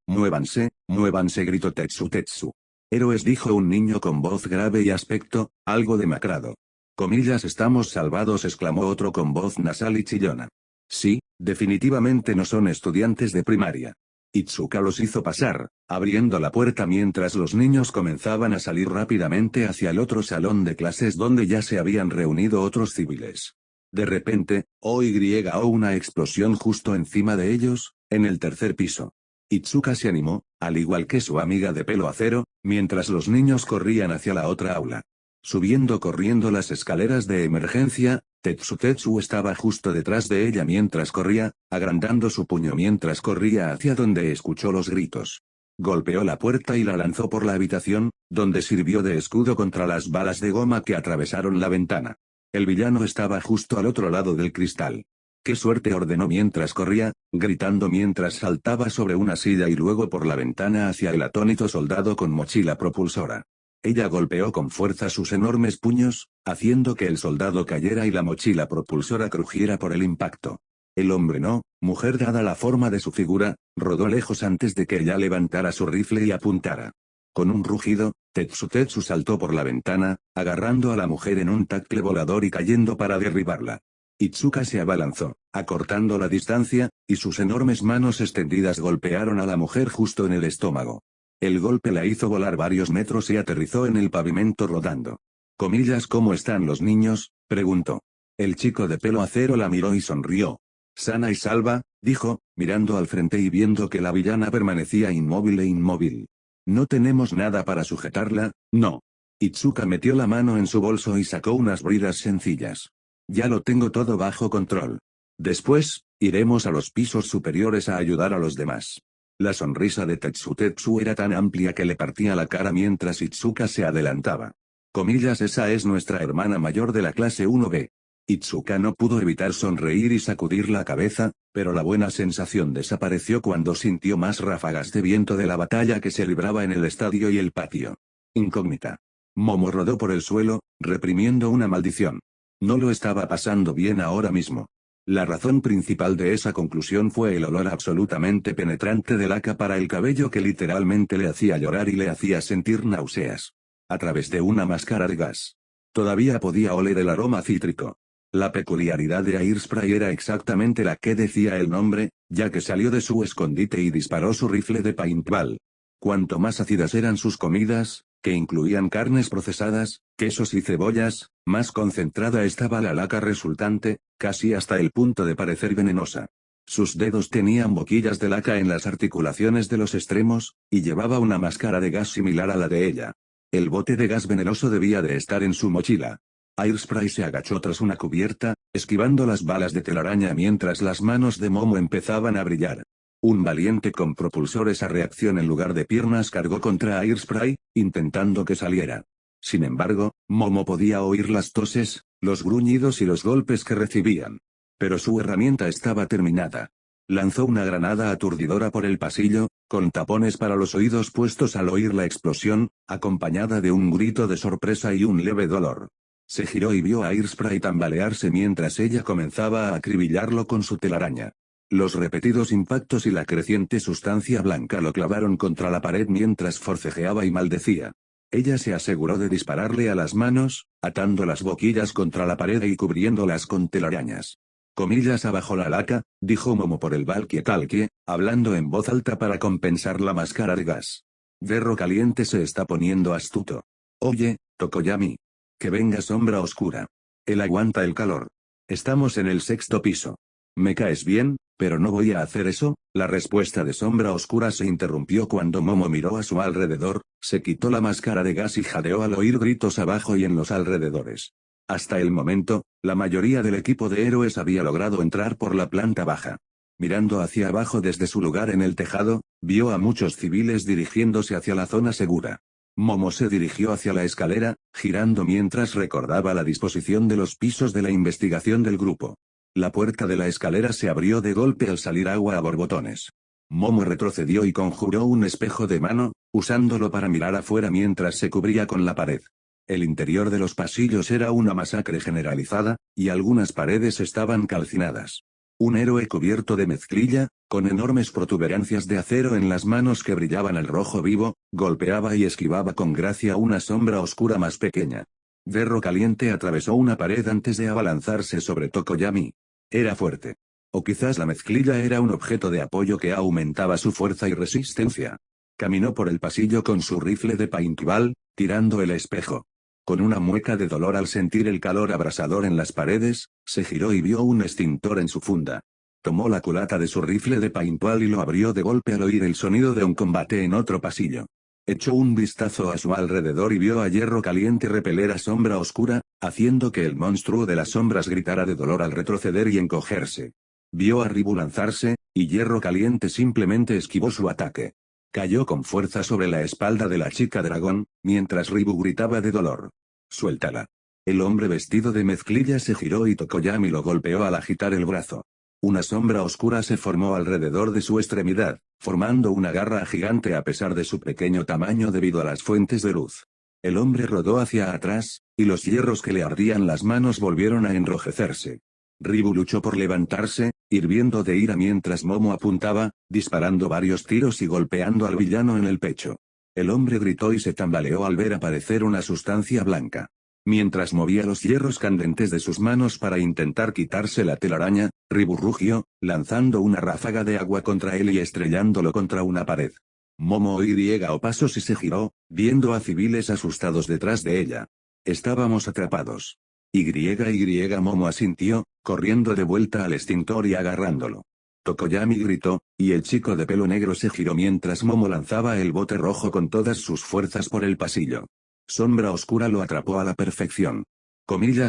gritó Tetsu. Héroes, dijo un niño con voz grave y aspecto, algo demacrado. Comillas, estamos salvados, exclamó otro con voz nasal y chillona. Sí, definitivamente no son estudiantes de primaria. Itsuka los hizo pasar, abriendo la puerta mientras los niños comenzaban a salir rápidamente hacia el otro salón de clases donde ya se habían reunido otros civiles. De repente, oyó una explosión justo encima de ellos, en el tercer piso. Itsuka se animó, al igual que su amiga de pelo acero, mientras los niños corrían hacia la otra aula. Subiendo corriendo las escaleras de emergencia, Tetsu estaba justo detrás de ella mientras corría, agrandando su puño mientras corría hacia donde escuchó los gritos. Golpeó la puerta y la lanzó por la habitación, donde sirvió de escudo contra las balas de goma que atravesaron la ventana. El villano estaba justo al otro lado del cristal. ¡Qué suerte!, ordenó mientras corría, gritando mientras saltaba sobre una silla y luego por la ventana hacia el atónito soldado con mochila propulsora. Ella golpeó con fuerza sus enormes puños, haciendo que el soldado cayera y la mochila propulsora crujiera por el impacto. El hombre no, mujer dada la forma de su figura, rodó lejos antes de que ella levantara su rifle y apuntara. Con un rugido, Tetsu saltó por la ventana, agarrando a la mujer en un tackle volador y cayendo para derribarla. Itsuka se abalanzó, acortando la distancia, y sus enormes manos extendidas golpearon a la mujer justo en el estómago. El golpe la hizo volar varios metros y aterrizó en el pavimento rodando. Comillas, ¿cómo están los niños?, preguntó. El chico de pelo acero la miró y sonrió. Sana y salva, dijo, mirando al frente y viendo que la villana permanecía inmóvil. No tenemos nada para sujetarla, no. Itsuka metió la mano en su bolso y sacó unas bridas sencillas. Ya lo tengo todo bajo control. Después, iremos a los pisos superiores a ayudar a los demás. La sonrisa de Tetsu era tan amplia que le partía la cara mientras Itsuka se adelantaba. Comillas, esa es nuestra hermana mayor de la clase 1B. Itsuka no pudo evitar sonreír y sacudir la cabeza, pero la buena sensación desapareció cuando sintió más ráfagas de viento de la batalla que se libraba en el estadio y el patio. Incógnita. Momo rodó por el suelo, reprimiendo una maldición. No lo estaba pasando bien ahora mismo. La razón principal de esa conclusión fue el olor absolutamente penetrante de laca para el cabello que literalmente le hacía llorar y le hacía sentir náuseas. A través de una máscara de gas. Todavía podía oler el aroma cítrico. La peculiaridad de Airspray era exactamente la que decía el nombre, ya que salió de su escondite y disparó su rifle de paintball. Cuanto más ácidas eran sus comidas, que incluían carnes procesadas, quesos y cebollas, más concentrada estaba la laca resultante, casi hasta el punto de parecer venenosa. Sus dedos tenían boquillas de laca en las articulaciones de los extremos, y llevaba una máscara de gas similar a la de ella. El bote de gas venenoso debía de estar en su mochila. Airspray se agachó tras una cubierta, esquivando las balas de telaraña mientras las manos de Momo empezaban a brillar. Un valiente con propulsores a reacción en lugar de piernas cargó contra Airspray, intentando que saliera. Sin embargo, Momo podía oír las toses, los gruñidos y los golpes que recibían. Pero su herramienta estaba terminada. Lanzó una granada aturdidora por el pasillo, con tapones para los oídos puestos al oír la explosión, acompañada de un grito de sorpresa y un leve dolor. Se giró y vio a Airspray tambalearse mientras ella comenzaba a acribillarlo con su telaraña. Los repetidos impactos y la creciente sustancia blanca lo clavaron contra la pared mientras forcejeaba y maldecía. Ella se aseguró de dispararle a las manos, atando las boquillas contra la pared y cubriéndolas con telarañas. Comillas abajo la laca, dijo Momo por el valkie-talkie, hablando en voz alta para compensar la máscara de gas. Berro Caliente se está poniendo astuto. Oye, Tokoyami. Que venga sombra oscura. Él aguanta el calor. Estamos en el 6º piso. Me caes bien, pero no voy a hacer eso. La respuesta de sombra oscura se interrumpió cuando Momo miró a su alrededor, se quitó la máscara de gas y jadeó al oír gritos abajo y en los alrededores. Hasta el momento, la mayoría del equipo de héroes había logrado entrar por la planta baja. Mirando hacia abajo desde su lugar en el tejado, vio a muchos civiles dirigiéndose hacia la zona segura. Momo se dirigió hacia la escalera, girando mientras recordaba la disposición de los pisos de la investigación del grupo. La puerta de la escalera se abrió de golpe al salir agua a borbotones. Momo retrocedió y conjuró un espejo de mano, usándolo para mirar afuera mientras se cubría con la pared. El interior de los pasillos era una masacre generalizada, y algunas paredes estaban calcinadas. Un héroe cubierto de mezclilla, con enormes protuberancias de acero en las manos que brillaban al rojo vivo, golpeaba y esquivaba con gracia una sombra oscura más pequeña. Berro Caliente atravesó una pared antes de abalanzarse sobre Tokoyami. Era fuerte. O quizás la mezclilla era un objeto de apoyo que aumentaba su fuerza y resistencia. Caminó por el pasillo con su rifle de paintball, tirando el espejo. Con una mueca de dolor al sentir el calor abrasador en las paredes, se giró y vio un extintor en su funda. Tomó la culata de su rifle de paintball y lo abrió de golpe al oír el sonido de un combate en otro pasillo. Echó un vistazo a su alrededor y vio a Hierro Caliente repeler a Sombra Oscura, haciendo que el monstruo de las sombras gritara de dolor al retroceder y encogerse. Vio a Ribu lanzarse, y Hierro Caliente simplemente esquivó su ataque. Cayó con fuerza sobre la espalda de la chica dragón, mientras Ribu gritaba de dolor. «Suéltala». El hombre vestido de mezclilla se giró y Tokoyami lo golpeó al agitar el brazo. Una sombra oscura se formó alrededor de su extremidad, formando una garra gigante a pesar de su pequeño tamaño debido a las fuentes de luz. El hombre rodó hacia atrás, y los hierros que le ardían las manos volvieron a enrojecerse. Ribu luchó por levantarse, hirviendo de ira mientras Momo apuntaba, disparando varios tiros y golpeando al villano en el pecho. El hombre gritó y se tambaleó al ver aparecer una sustancia blanca. Mientras movía los hierros candentes de sus manos para intentar quitarse la telaraña, Ribu rugió, lanzando una ráfaga de agua contra él y estrellándolo contra una pared. Momo oyó pasos y se giró, viendo a civiles asustados detrás de ella. Estábamos atrapados. Momo asintió, corriendo de vuelta al extintor y agarrándolo. Tokoyami gritó, y el chico de pelo negro se giró mientras Momo lanzaba el bote rojo con todas sus fuerzas por el pasillo. Sombra Oscura lo atrapó a la perfección.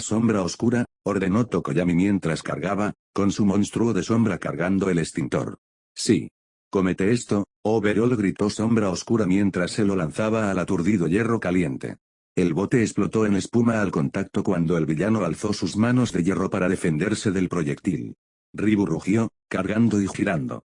Sombra Oscura, ordenó Tokoyami mientras cargaba, con su monstruo de sombra cargando el extintor. Sí. Comete esto, Overall, gritó Sombra Oscura mientras se lo lanzaba al aturdido Hierro Caliente. El bote explotó en espuma al contacto cuando el villano alzó sus manos de hierro para defenderse del proyectil. Ribu rugió, cargando y girando.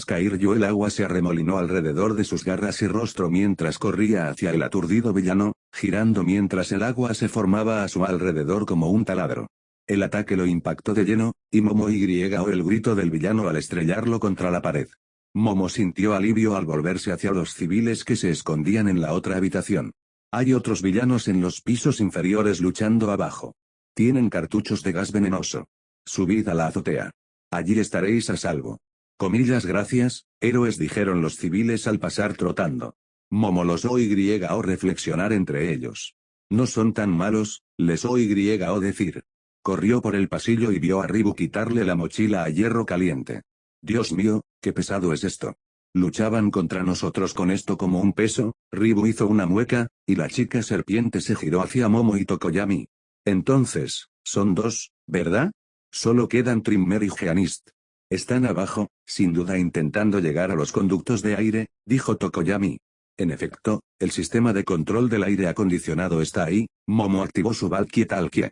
Cair el agua se arremolinó alrededor de sus garras y rostro mientras corría hacia el aturdido villano, girando mientras el agua se formaba a su alrededor como un taladro. El ataque lo impactó de lleno, y Momo oyó el grito del villano al estrellarlo contra la pared. Momo sintió alivio al volverse hacia los civiles que se escondían en la otra habitación. Hay otros villanos en los pisos inferiores luchando abajo. Tienen cartuchos de gas venenoso. Subid a la azotea. Allí estaréis a salvo. Gracias, héroes, dijeron los civiles al pasar trotando. Momo los oyó reflexionar entre ellos. No son tan malos, les oyó decir. Corrió por el pasillo y vio a Ribu quitarle la mochila a hierro caliente. Dios mío, qué pesado es esto. ¿Luchaban contra nosotros con esto como un peso? Ribu hizo una mueca, y la chica serpiente se giró hacia Momo y Tokoyami. Entonces, son dos, ¿verdad? Solo quedan Trimmer y Geanist. Están abajo, sin duda intentando llegar a los conductos de aire, dijo Tokoyami. En efecto, el sistema de control del aire acondicionado está ahí. Momo activó su Valkie-Talkie.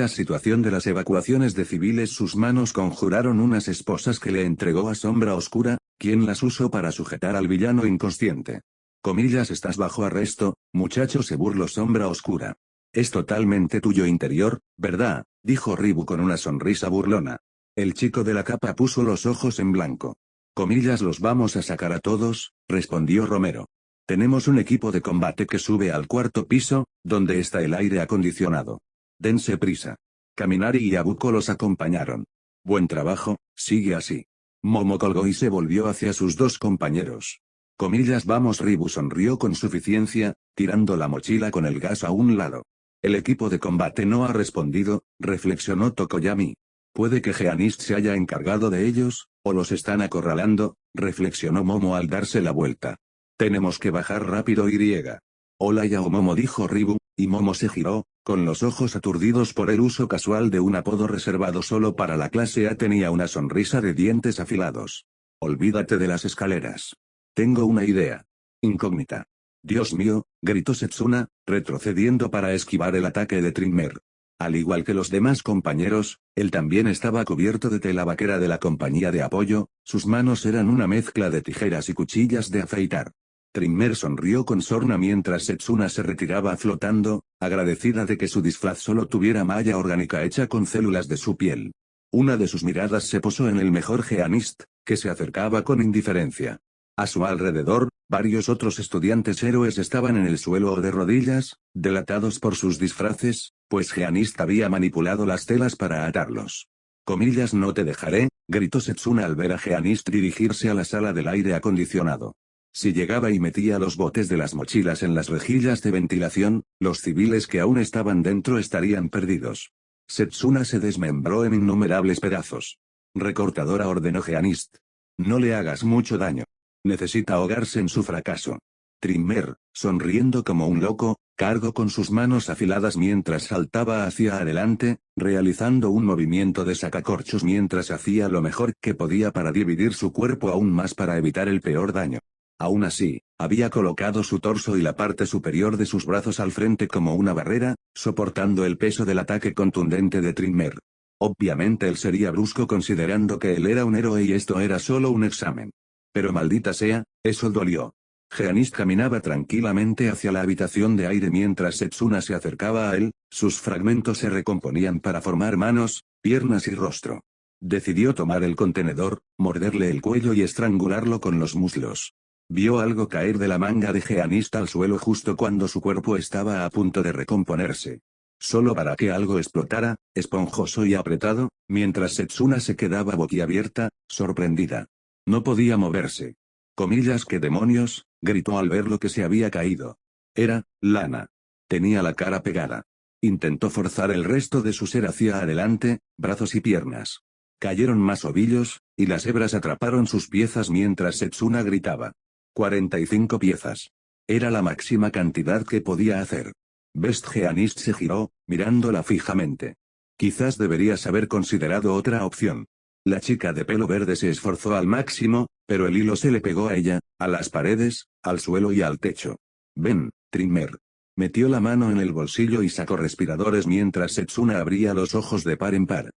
Situación de las evacuaciones de civiles. Sus manos conjuraron unas esposas que le entregó a Sombra Oscura, quien las usó para sujetar al villano inconsciente. Estás bajo arresto, muchacho, se burló Sombra Oscura. Es totalmente tuyo interior, ¿verdad? Dijo Ribu con una sonrisa burlona. El chico de la capa puso los ojos en blanco. Los vamos a sacar a todos, respondió Romero. Tenemos un equipo de combate que sube al cuarto piso, donde está el aire acondicionado. Dense prisa. Kaminari y Abuko los acompañaron. Buen trabajo, sigue así. Momo colgó y se volvió hacia sus dos compañeros. Vamos, Ribu sonrió con suficiencia, tirando la mochila con el gas a un lado. El equipo de combate no ha respondido, reflexionó Tokoyami. Puede que Geanist se haya encargado de ellos, o los están acorralando, reflexionó Momo al darse la vuelta. Tenemos que bajar rápido. Hola Yao Momo, dijo Ribu, y Momo se giró, con los ojos aturdidos por el uso casual de un apodo reservado solo para la clase A. Tenía una sonrisa de dientes afilados. Olvídate de las escaleras. Tengo una idea. Incógnita. Dios mío, gritó Setsuna, retrocediendo para esquivar el ataque de Trimmer. Al igual que los demás compañeros, él también estaba cubierto de tela vaquera de la compañía de apoyo, sus manos eran una mezcla de tijeras y cuchillas de afeitar. Trimmer sonrió con sorna mientras Setsuna se retiraba flotando, agradecida de que su disfraz solo tuviera malla orgánica hecha con células de su piel. Una de sus miradas se posó en el mejor Geanist, que se acercaba con indiferencia. A su alrededor, varios otros estudiantes héroes estaban en el suelo o de rodillas, delatados por sus disfraces, pues Geanist había manipulado las telas para atarlos. No te dejaré, gritó Setsuna al ver a Geanist dirigirse a la sala del aire acondicionado. Si llegaba y metía los botes de las mochilas en las rejillas de ventilación, los civiles que aún estaban dentro estarían perdidos. Setsuna se desmembró en innumerables pedazos. Recortadora, ordenó Geanist. No le hagas mucho daño. Necesita ahogarse en su fracaso. Trimmer, sonriendo como un loco, cargó con sus manos afiladas mientras saltaba hacia adelante, realizando un movimiento de sacacorchos mientras hacía lo mejor que podía para dividir su cuerpo aún más para evitar el peor daño. Aún así, había colocado su torso y la parte superior de sus brazos al frente como una barrera, soportando el peso del ataque contundente de Trimmer. Obviamente él sería brusco considerando que él era un héroe y esto era solo un examen. Pero maldita sea, eso dolió. Geanist caminaba tranquilamente hacia la habitación de aire mientras Setsuna se acercaba a él, sus fragmentos se recomponían para formar manos, piernas y rostro. Decidió tomar el contenedor, morderle el cuello y estrangularlo con los muslos. Vio algo caer de la manga de Geanist al suelo justo cuando su cuerpo estaba a punto de recomponerse. Solo para que algo explotara, esponjoso y apretado, mientras Setsuna se quedaba boquiabierta, sorprendida. No podía moverse. ¿Qué demonios? Gritó al ver lo que se había caído. Era lana. Tenía la cara pegada. Intentó forzar el resto de su ser hacia adelante, brazos y piernas. Cayeron más ovillos, y las hebras atraparon sus piezas mientras Setsuna gritaba. 45 piezas. Era la máxima cantidad que podía hacer. Best Geanist se giró, mirándola fijamente. Quizás deberías haber considerado otra opción. La chica de pelo verde se esforzó al máximo, pero el hilo se le pegó a ella, a las paredes, al suelo y al techo. Ven, Trimmer. Metió la mano en el bolsillo y sacó respiradores mientras Setsuna abría los ojos de par en par.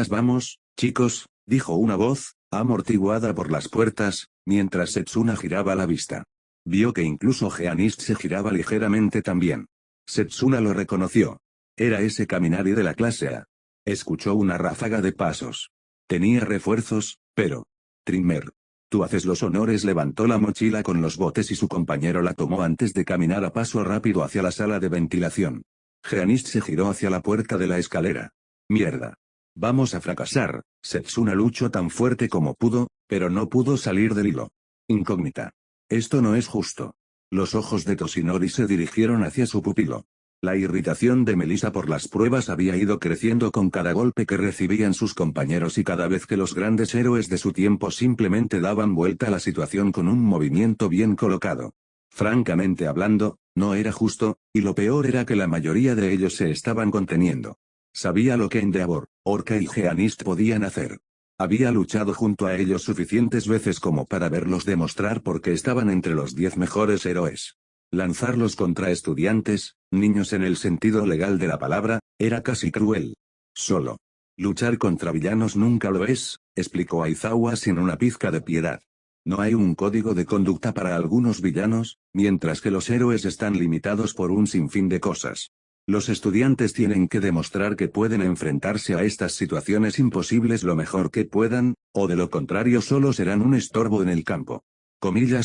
Vamos, chicos, dijo una voz, amortiguada por las puertas, mientras Setsuna giraba la vista. Vio que incluso Geanist se giraba ligeramente también. Setsuna lo reconoció. Era ese Kaminari de la clase A. Escuchó una ráfaga de pasos. Tenía refuerzos, pero... Trimmer. Tú haces los honores. Levantó la mochila con los botes y su compañero la tomó antes de caminar a paso rápido hacia la sala de ventilación. Geanist se giró hacia la puerta de la escalera. Mierda. Vamos a fracasar. Setsuna luchó tan fuerte como pudo, pero no pudo salir del hilo. Incógnita. Esto no es justo. Los ojos de Toshinori se dirigieron hacia su pupilo. La irritación de Melissa por las pruebas había ido creciendo con cada golpe que recibían sus compañeros y cada vez que los grandes héroes de su tiempo simplemente daban vuelta a la situación con un movimiento bien colocado. Francamente hablando, no era justo, y lo peor era que la mayoría de ellos se estaban conteniendo. Sabía lo que Endeavor, Orca y Geanist podían hacer. Había luchado junto a ellos suficientes veces como para verlos demostrar por qué estaban entre los 10 mejores héroes. Lanzarlos contra estudiantes, niños en el sentido legal de la palabra, era casi cruel. Solo. Luchar contra villanos nunca lo es, explicó Aizawa sin una pizca de piedad. No hay un código de conducta para algunos villanos, mientras que los héroes están limitados por un sinfín de cosas. Los estudiantes tienen que demostrar que pueden enfrentarse a estas situaciones imposibles lo mejor que puedan, o de lo contrario solo serán un estorbo en el campo.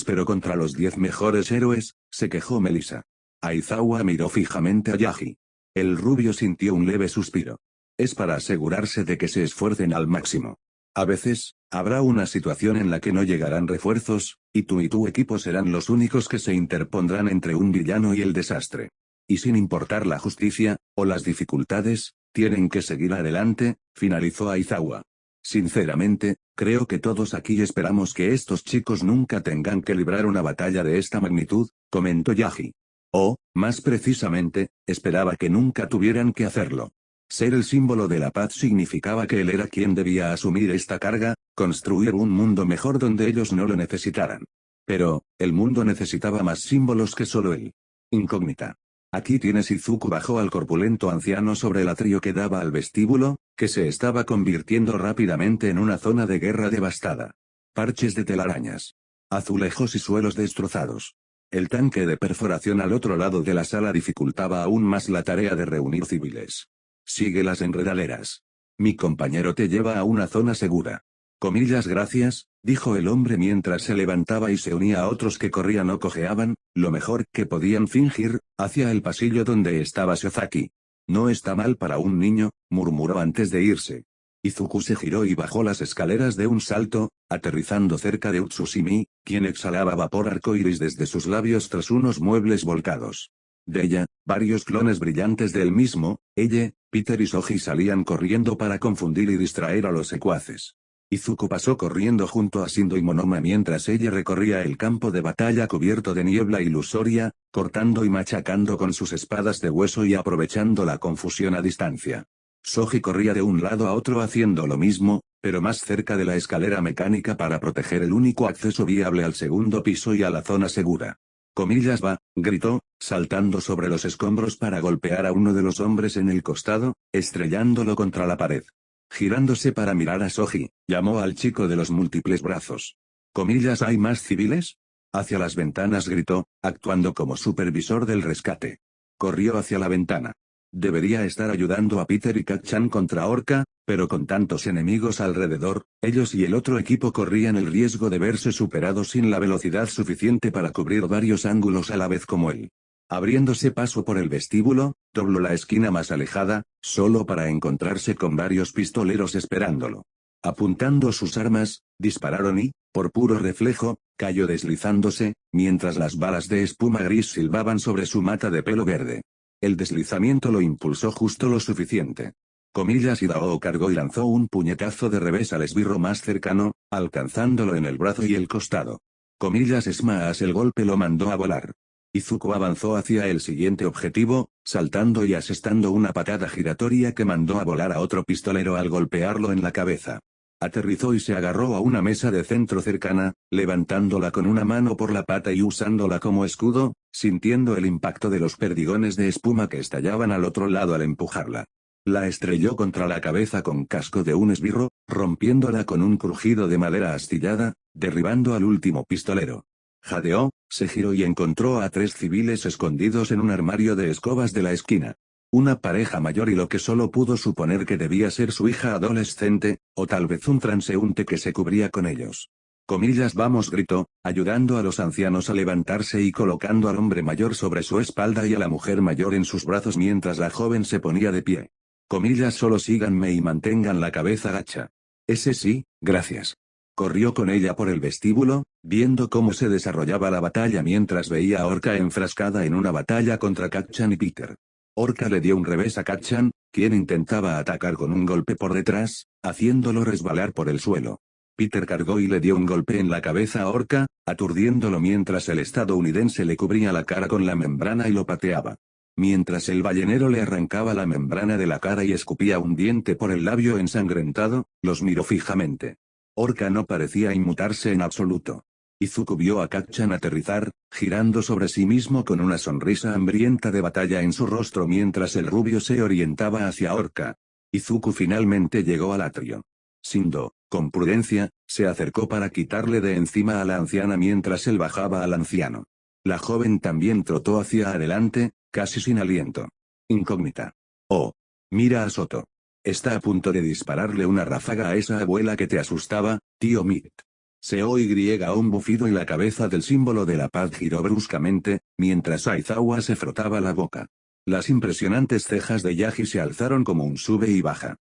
Pero contra los 10 mejores héroes, se quejó Melissa. Aizawa miró fijamente a Yagi. El rubio sintió un leve suspiro. Es para asegurarse de que se esfuercen al máximo. A veces, habrá una situación en la que no llegarán refuerzos, y tu equipo serán los únicos que se interpondrán entre un villano y el desastre. Y sin importar la justicia, o las dificultades, tienen que seguir adelante, finalizó Aizawa. Sinceramente, creo que todos aquí esperamos que estos chicos nunca tengan que librar una batalla de esta magnitud, comentó Yagi. O, más precisamente, esperaba que nunca tuvieran que hacerlo. Ser el símbolo de la paz significaba que él era quien debía asumir esta carga, construir un mundo mejor donde ellos no lo necesitaran. Pero, el mundo necesitaba más símbolos que solo él. Incógnita. Aquí tienes. Izuku bajó al corpulento anciano sobre el atrio que daba al vestíbulo, que se estaba convirtiendo rápidamente en una zona de guerra devastada. Parches de telarañas. Azulejos y suelos destrozados. El tanque de perforación al otro lado de la sala dificultaba aún más la tarea de reunir civiles. Sigue las enredaderas. Mi compañero te lleva a una zona segura. Gracias, dijo el hombre mientras se levantaba y se unía a otros que corrían o cojeaban, lo mejor que podían fingir, hacia el pasillo donde estaba Shiozaki. No está mal para un niño, murmuró antes de irse. Izuku se giró y bajó las escaleras de un salto, aterrizando cerca de Utsushimi, quien exhalaba vapor arcoíris desde sus labios tras unos muebles volcados. De ella, varios clones brillantes del mismo, ella, Peter y Soji salían corriendo para confundir y distraer a los secuaces. Izuku pasó corriendo junto a Shindo y Monoma mientras ella recorría el campo de batalla cubierto de niebla ilusoria, cortando y machacando con sus espadas de hueso y aprovechando la confusión a distancia. Soji corría de un lado a otro haciendo lo mismo, pero más cerca de la escalera mecánica para proteger el único acceso viable al segundo piso y a la zona segura. Gritó, saltando sobre los escombros para golpear a uno de los hombres en el costado, estrellándolo contra la pared. Girándose para mirar a Soji, llamó al chico de los múltiples brazos. ¿Hay más civiles? Hacia las ventanas gritó, actuando como supervisor del rescate. Corrió hacia la ventana. Debería estar ayudando a Peter y Kat-chan contra Orca, pero con tantos enemigos alrededor, ellos y el otro equipo corrían el riesgo de verse superados sin la velocidad suficiente para cubrir varios ángulos a la vez como él. Abriéndose paso por el vestíbulo, dobló la esquina más alejada, solo para encontrarse con varios pistoleros esperándolo. Apuntando sus armas, dispararon y, por puro reflejo, cayó deslizándose, mientras las balas de espuma gris silbaban sobre su mata de pelo verde. El deslizamiento lo impulsó justo lo suficiente. Hidao cargó y lanzó un puñetazo de revés al esbirro más cercano, alcanzándolo en el brazo y el costado. Smash el golpe lo mandó a volar. Izuku avanzó hacia el siguiente objetivo, saltando y asestando una patada giratoria que mandó a volar a otro pistolero al golpearlo en la cabeza. Aterrizó y se agarró a una mesa de centro cercana, levantándola con una mano por la pata y usándola como escudo, sintiendo el impacto de los perdigones de espuma que estallaban al otro lado al empujarla. La estrelló contra la cabeza con casco de un esbirro, rompiéndola con un crujido de madera astillada, derribando al último pistolero. Jadeó, se giró y encontró a 3 civiles escondidos en un armario de escobas de la esquina. Una pareja mayor y lo que solo pudo suponer que debía ser su hija adolescente, o tal vez un transeúnte que se cubría con ellos. Vamos, gritó, ayudando a los ancianos a levantarse y colocando al hombre mayor sobre su espalda y a la mujer mayor en sus brazos mientras la joven se ponía de pie. Solo síganme y mantengan la cabeza gacha. Ese sí, gracias. Corrió con ella por el vestíbulo, viendo cómo se desarrollaba la batalla mientras veía a Orca enfrascada en una batalla contra Kacchan y Peter. Orca le dio un revés a Kacchan, quien intentaba atacar con un golpe por detrás, haciéndolo resbalar por el suelo. Peter cargó y le dio un golpe en la cabeza a Orca, aturdiéndolo mientras el estadounidense le cubría la cara con la membrana y lo pateaba. Mientras el ballenero le arrancaba la membrana de la cara y escupía un diente por el labio ensangrentado, los miró fijamente. Orca no parecía inmutarse en absoluto. Izuku vio a Kacchan aterrizar, girando sobre sí mismo con una sonrisa hambrienta de batalla en su rostro mientras el rubio se orientaba hacia Orca. Izuku finalmente llegó al atrio. Shindo, con prudencia, se acercó para quitarle de encima a la anciana mientras él bajaba al anciano. La joven también trotó hacia adelante, casi sin aliento. Incógnita. Oh. Mira a Soto. Está a punto de dispararle una ráfaga a esa abuela que te asustaba, tío Mitt. Se oyó un bufido y la cabeza del símbolo de la paz giró bruscamente, mientras Aizawa se frotaba la boca. Las impresionantes cejas de Yagi se alzaron como un sube y baja.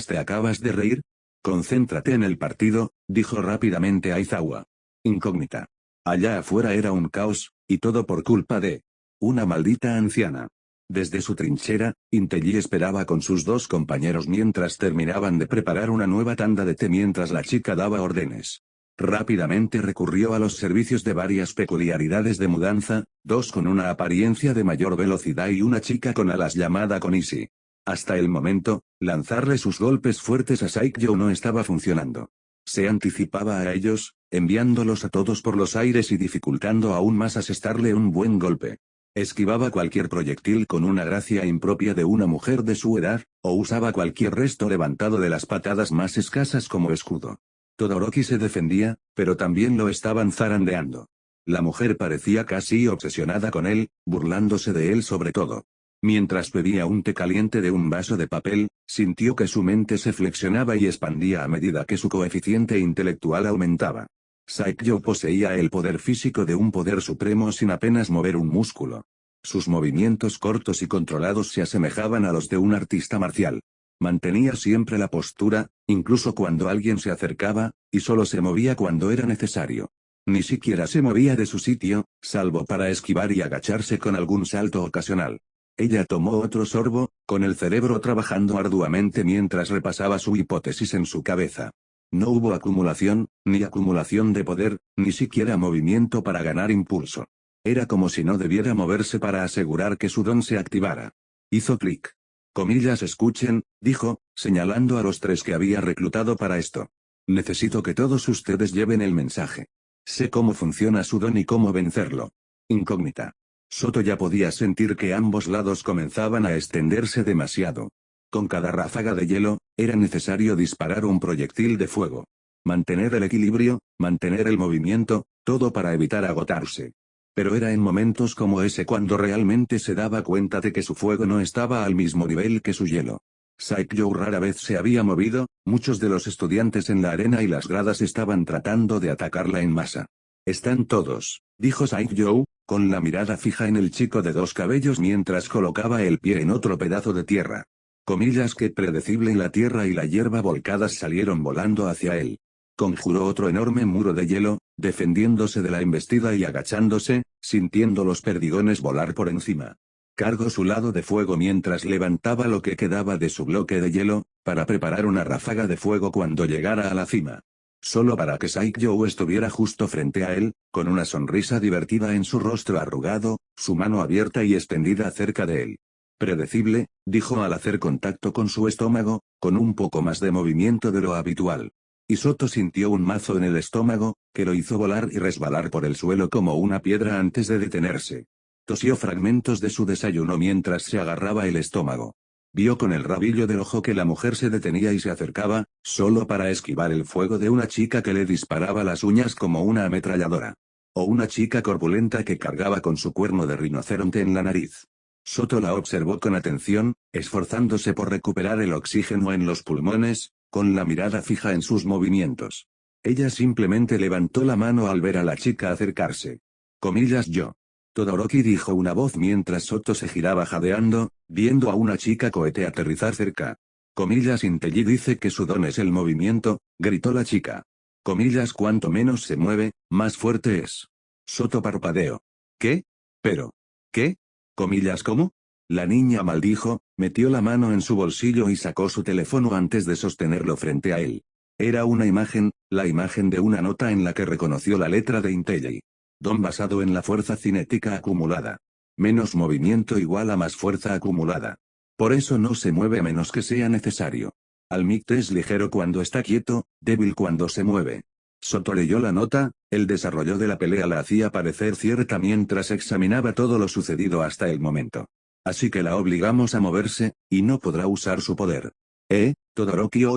¿Te acabas de reír? Concéntrate en el partido, dijo rápidamente Aizawa. Incógnita. Allá afuera era un caos, y todo por culpa de una maldita anciana. Desde su trinchera, Intelli esperaba con sus 2 compañeros mientras terminaban de preparar una nueva tanda de té mientras la chica daba órdenes. Rápidamente recurrió a los servicios de varias peculiaridades de mudanza, 2 con una apariencia de mayor velocidad y una chica con alas llamada Konishi. Hasta el momento, lanzarle sus golpes fuertes a Saikyo no estaba funcionando. Se anticipaba a ellos, enviándolos a todos por los aires y dificultando aún más asestarle un buen golpe. Esquivaba cualquier proyectil con una gracia impropia de una mujer de su edad, o usaba cualquier resto levantado de las patadas más escasas como escudo. Todoroki se defendía, pero también lo estaban zarandeando. La mujer parecía casi obsesionada con él, burlándose de él sobre todo. Mientras bebía un té caliente de un vaso de papel, sintió que su mente se flexionaba y expandía a medida que su coeficiente intelectual aumentaba. Saikyo poseía el poder físico de un poder supremo sin apenas mover un músculo. Sus movimientos cortos y controlados se asemejaban a los de un artista marcial. Mantenía siempre la postura, incluso cuando alguien se acercaba, y solo se movía cuando era necesario. Ni siquiera se movía de su sitio, salvo para esquivar y agacharse con algún salto ocasional. Ella tomó otro sorbo, con el cerebro trabajando arduamente mientras repasaba su hipótesis en su cabeza. No hubo acumulación, ni acumulación de poder, ni siquiera movimiento para ganar impulso. Era como si no debiera moverse para asegurar que su don se activara. Hizo clic. Escuchen, dijo, señalando a los 3 que había reclutado para esto. Necesito que todos ustedes lleven el mensaje. Sé cómo funciona su don y cómo vencerlo. Incógnita. Soto ya podía sentir que ambos lados comenzaban a extenderse demasiado. Con cada ráfaga de hielo, era necesario disparar un proyectil de fuego. Mantener el equilibrio, mantener el movimiento, todo para evitar agotarse. Pero era en momentos como ese cuando realmente se daba cuenta de que su fuego no estaba al mismo nivel que su hielo. Saikyo rara vez se había movido, muchos de los estudiantes en la arena y las gradas estaban tratando de atacarla en masa. Están todos, dijo Saikyo, con la mirada fija en el chico de 2 cabellos mientras colocaba el pie en otro pedazo de tierra. Que predecible y la tierra y la hierba volcadas salieron volando hacia él. Conjuró otro enorme muro de hielo, defendiéndose de la embestida y agachándose, sintiendo los perdigones volar por encima. Cargó su lado de fuego mientras levantaba lo que quedaba de su bloque de hielo, para preparar una ráfaga de fuego cuando llegara a la cima. Solo para que Saikyo estuviera justo frente a él, con una sonrisa divertida en su rostro arrugado, su mano abierta y extendida cerca de él. Predecible, dijo al hacer contacto con su estómago, con un poco más de movimiento de lo habitual. y Soto sintió un mazo en el estómago, que lo hizo volar y resbalar por el suelo como una piedra antes de detenerse. Tosió fragmentos de su desayuno mientras se agarraba el estómago. Vio con el rabillo del ojo que la mujer se detenía y se acercaba, solo para esquivar el fuego de una chica que le disparaba las uñas como una ametralladora. O una chica corpulenta que cargaba con su cuerno de rinoceronte en la nariz. Soto la observó con atención, esforzándose por recuperar el oxígeno en los pulmones, con la mirada fija en sus movimientos. Ella simplemente levantó la mano al ver a la chica acercarse. Comillas yo. Todoroki dijo una voz mientras Soto se giraba jadeando, viendo a una chica cohete aterrizar cerca. Comillas Inteji dice que su don es el movimiento, gritó la chica. Comillas cuanto menos se mueve, más fuerte es. Soto parpadeó. ¿Qué? Pero. ¿Qué? Comillas ¿cómo? La niña maldijo, metió la mano en su bolsillo y sacó su teléfono antes de sostenerlo frente a él. Era una imagen, la imagen de una nota en la que reconoció la letra de Inteji. Don basado en la fuerza cinética acumulada. Menos movimiento igual a más fuerza acumulada. Por eso no se mueve a menos que sea necesario. Almicte es ligero cuando está quieto, débil cuando se mueve. Soto leyó la nota, el desarrollo de la pelea la hacía parecer cierta mientras examinaba todo lo sucedido hasta el momento. Así que la obligamos a moverse, y no podrá usar su poder. Todoroki o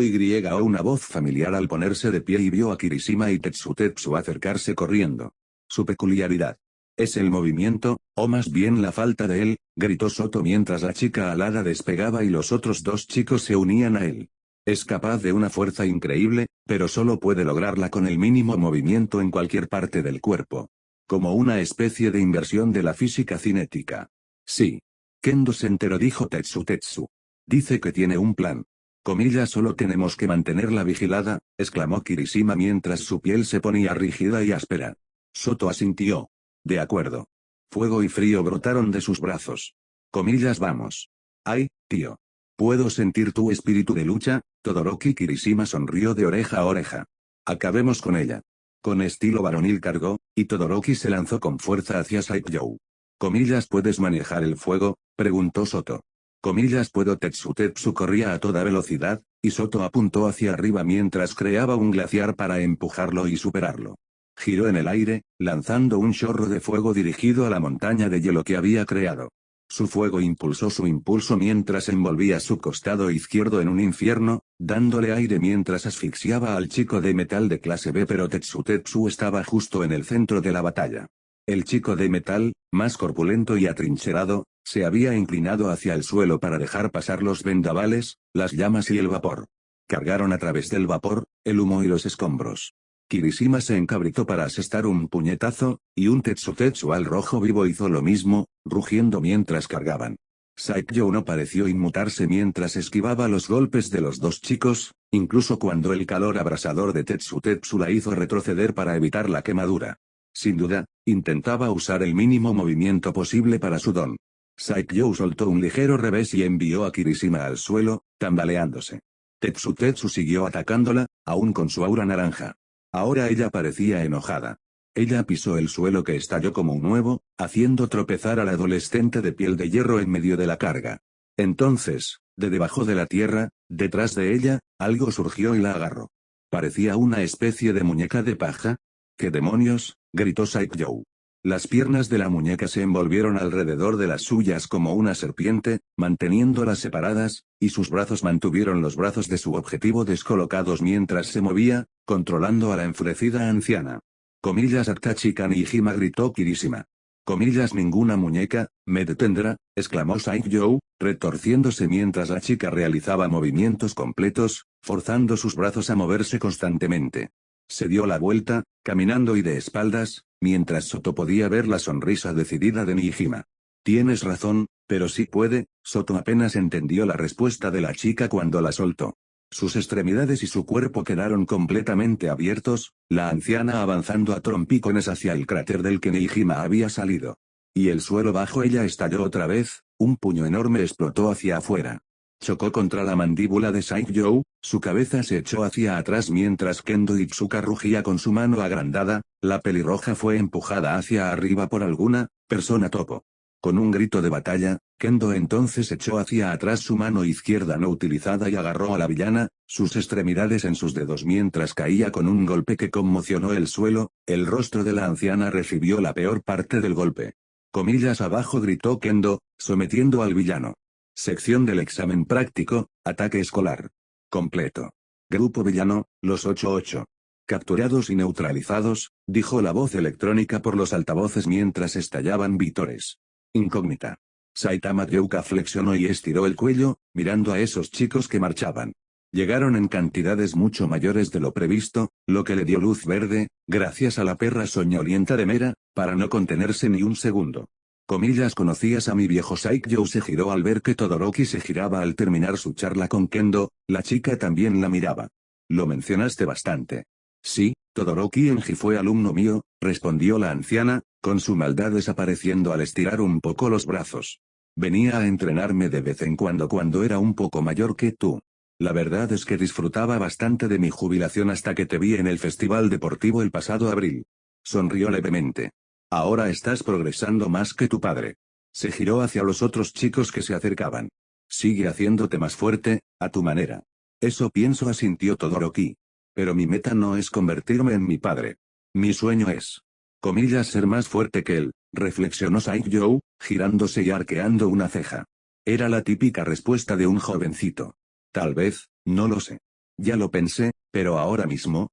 una voz familiar al ponerse de pie y vio a Kirishima y Tetsu acercarse corriendo. Su peculiaridad. Es el movimiento, o más bien la falta de él, gritó Soto mientras la chica alada despegaba y los otros dos chicos se unían a él. Es capaz de una fuerza increíble, pero solo puede lograrla con el mínimo movimiento en cualquier parte del cuerpo. Como una especie de inversión de la física cinética. Sí. Kendo se enteró, dijo Tetsu. Dice que tiene un plan. Comillas solo tenemos que mantenerla vigilada, exclamó Kirishima mientras su piel se ponía rígida y áspera. Soto asintió. De acuerdo. Fuego y frío brotaron de sus brazos. Comillas vamos. Ay, tío. Puedo sentir tu espíritu de lucha, Todoroki. Kirishima sonrió de oreja a oreja. Acabemos con ella. Con estilo varonil cargó, y Todoroki se lanzó con fuerza hacia Saikyo. Comillas ¿puedes manejar el fuego? Preguntó Soto. Comillas puedo. Tetsu corría a toda velocidad, y Soto apuntó hacia arriba mientras creaba un glaciar para empujarlo y superarlo. Giró en el aire, lanzando un chorro de fuego dirigido a la montaña de hielo que había creado. Su fuego impulsó su impulso mientras envolvía su costado izquierdo en un infierno, dándole aire mientras asfixiaba al chico de metal de clase B, pero Tetsu estaba justo en el centro de la batalla. El chico de metal, más corpulento y atrincherado, se había inclinado hacia el suelo para dejar pasar los vendavales, las llamas y el vapor. Cargaron a través del vapor, el humo y los escombros. Kirishima se encabritó para asestar un puñetazo, y un Tetsu al rojo vivo hizo lo mismo, rugiendo mientras cargaban. Saikyo no pareció inmutarse mientras esquivaba los golpes de los dos chicos, incluso cuando el calor abrasador de Tetsu la hizo retroceder para evitar la quemadura. Sin duda, intentaba usar el mínimo movimiento posible para su don. Saikyo soltó un ligero revés y envió a Kirishima al suelo, tambaleándose. Tetsu siguió atacándola, aún con su aura naranja. Ahora ella parecía enojada. Ella pisó el suelo que estalló como un huevo, haciendo tropezar al adolescente de piel de hierro en medio de la carga. Entonces, de debajo de la tierra, detrás de ella, algo surgió y la agarró. Parecía una especie de muñeca de paja. ¿Qué demonios? Gritó Saikyo. Las piernas de la muñeca se envolvieron alrededor de las suyas como una serpiente, manteniéndolas separadas, y sus brazos mantuvieron los brazos de su objetivo descolocados mientras se movía, controlando a la enfurecida anciana. Comillas Atachi Kanijima, gritó Kirishima. Comillas ninguna muñeca, me detendrá, exclamó Saikyo, retorciéndose mientras la chica realizaba movimientos completos, forzando sus brazos a moverse constantemente. Se dio la vuelta, caminando y de espaldas, mientras Soto podía ver la sonrisa decidida de Nijima. Tienes razón, pero sí puede. Soto apenas entendió la respuesta de la chica cuando la soltó. Sus extremidades y su cuerpo quedaron completamente abiertos, la anciana avanzando a trompicones hacia el cráter del que Nijima había salido. Y el suelo bajo ella estalló otra vez, un puño enorme explotó hacia afuera. Chocó contra la mandíbula de Saikyo, su cabeza se echó hacia atrás mientras Kendo Itsuka rugía con su mano agrandada, la pelirroja fue empujada hacia arriba por alguna persona topo. Con un grito de batalla, Kendo entonces echó hacia atrás su mano izquierda no utilizada y agarró a la villana, sus extremidades en sus dedos mientras caía con un golpe que conmocionó el suelo. El rostro de la anciana recibió la peor parte del golpe. Comillas abajo, gritó Kendo, sometiendo al villano. Sección del examen práctico, ataque escolar. Completo. Grupo villano, los 88. Capturados y neutralizados, dijo la voz electrónica por los altavoces mientras estallaban vítores. Incógnita. Saitama Ryuka flexionó y estiró el cuello, mirando a esos chicos que marchaban. Llegaron en cantidades mucho mayores de lo previsto, lo que le dio luz verde, gracias a la perra soñolienta de Mera, para no contenerse ni un segundo. Comillas, ¿conocías a mi viejo Saikyo? Se giró al ver que Todoroki se giraba al terminar su charla con Kendo, la chica también la miraba. Lo mencionaste bastante. Sí, Todoroki Enji fue alumno mío, respondió la anciana, con su maldad desapareciendo al estirar un poco los brazos. Venía a entrenarme de vez en cuando era un poco mayor que tú. La verdad es que disfrutaba bastante de mi jubilación hasta que te vi en el festival deportivo el pasado abril. Sonrió levemente. Ahora estás progresando más que tu padre. Se giró hacia los otros chicos que se acercaban. Sigue haciéndote más fuerte, a tu manera. Eso pienso, asintió Todoroki. Pero mi meta no es convertirme en mi padre. Mi sueño es, comillas, ser más fuerte que él, reflexionó Saikyo, girándose y arqueando una ceja. Era la típica respuesta de un jovencito. Tal vez, no lo sé. Ya lo pensé, pero ahora mismo,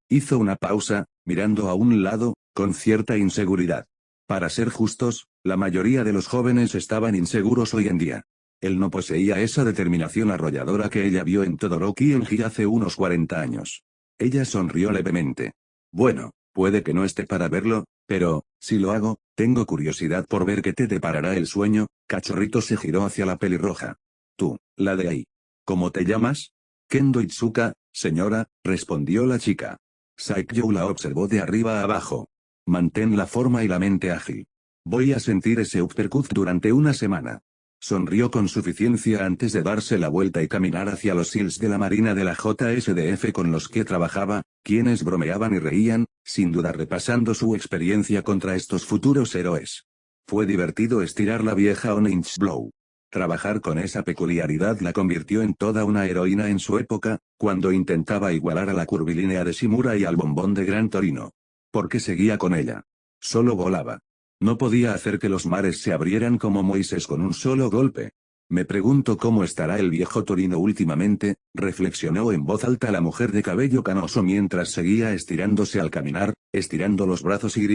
hizo una pausa, mirando a un lado, con cierta inseguridad. Para ser justos, la mayoría de los jóvenes estaban inseguros hoy en día. Él no poseía esa determinación arrolladora que ella vio en Todoroki Enji hace unos 40 años. Ella sonrió levemente. Bueno, puede que no esté para verlo, pero, si lo hago, tengo curiosidad por ver qué te deparará el sueño. Cachorrito se giró hacia la pelirroja. Tú, la de ahí. ¿Cómo te llamas? Kendo Itsuka, señora, respondió la chica. Saikyo la observó de arriba a abajo. Mantén la forma y la mente ágil. Voy a sentir ese uppercut durante una semana. Sonrió con suficiencia antes de darse la vuelta y caminar hacia los SEALs de la Marina de la JSDF con los que trabajaba, quienes bromeaban y reían, sin duda repasando su experiencia contra estos futuros héroes. Fue divertido estirar la vieja Orange Blow. Trabajar con esa peculiaridad la convirtió en toda una heroína en su época, cuando intentaba igualar a la curvilínea de Shimura y al bombón de Gran Torino. ¿Por qué seguía con ella? Solo volaba. No podía hacer que los mares se abrieran como Moisés con un solo golpe. Me pregunto cómo estará el viejo Torino últimamente, reflexionó en voz alta la mujer de cabello canoso mientras seguía estirándose al caminar, estirando los brazos y.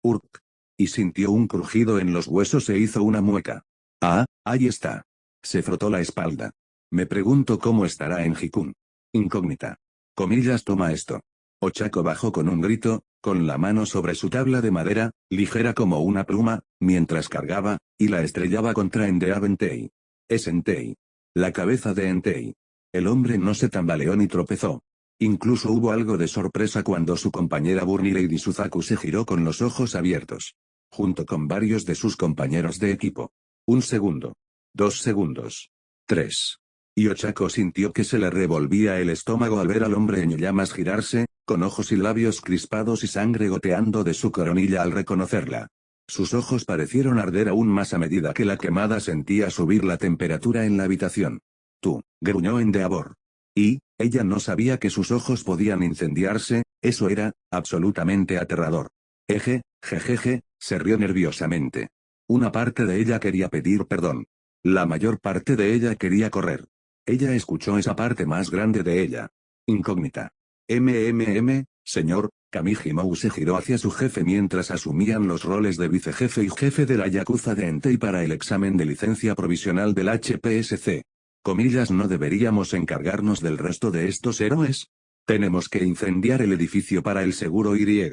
Urk. Y sintió un crujido en los huesos e hizo una mueca. Ah, ahí está. Se frotó la espalda. Me pregunto cómo estará en Hikun. Incógnita. Comillas, toma esto. Ochako bajó con un grito, con la mano sobre su tabla de madera, ligera como una pluma, mientras cargaba, y la estrellaba contra Endeavor Entei. Es Entei. La cabeza de Entei. El hombre no se tambaleó ni tropezó. Incluso hubo algo de sorpresa cuando su compañera Burnie Lady Suzaku se giró con los ojos abiertos. Junto con varios de sus compañeros de equipo. 1 segundo. 2 segundos. 3. Y Ochako sintió que se le revolvía el estómago al ver al hombre en llamas girarse, con ojos y labios crispados y sangre goteando de su coronilla al reconocerla. Sus ojos parecieron arder aún más a medida que la quemada sentía subir la temperatura en la habitación. Tú, gruñó Endeavor. Y, ella no sabía que sus ojos podían incendiarse, eso era, absolutamente aterrador. Jejeje, se rió nerviosamente. Una parte de ella quería pedir perdón. La mayor parte de ella quería correr. Ella escuchó esa parte más grande de ella. Incógnita. Señor, Kamijimou se giró hacia su jefe mientras asumían los roles de vicejefe y jefe de la Yakuza de Entei para el examen de licencia provisional del HPSC. Comillas, ¿no deberíamos encargarnos del resto de estos héroes? Tenemos que incendiar el edificio para el seguro Y.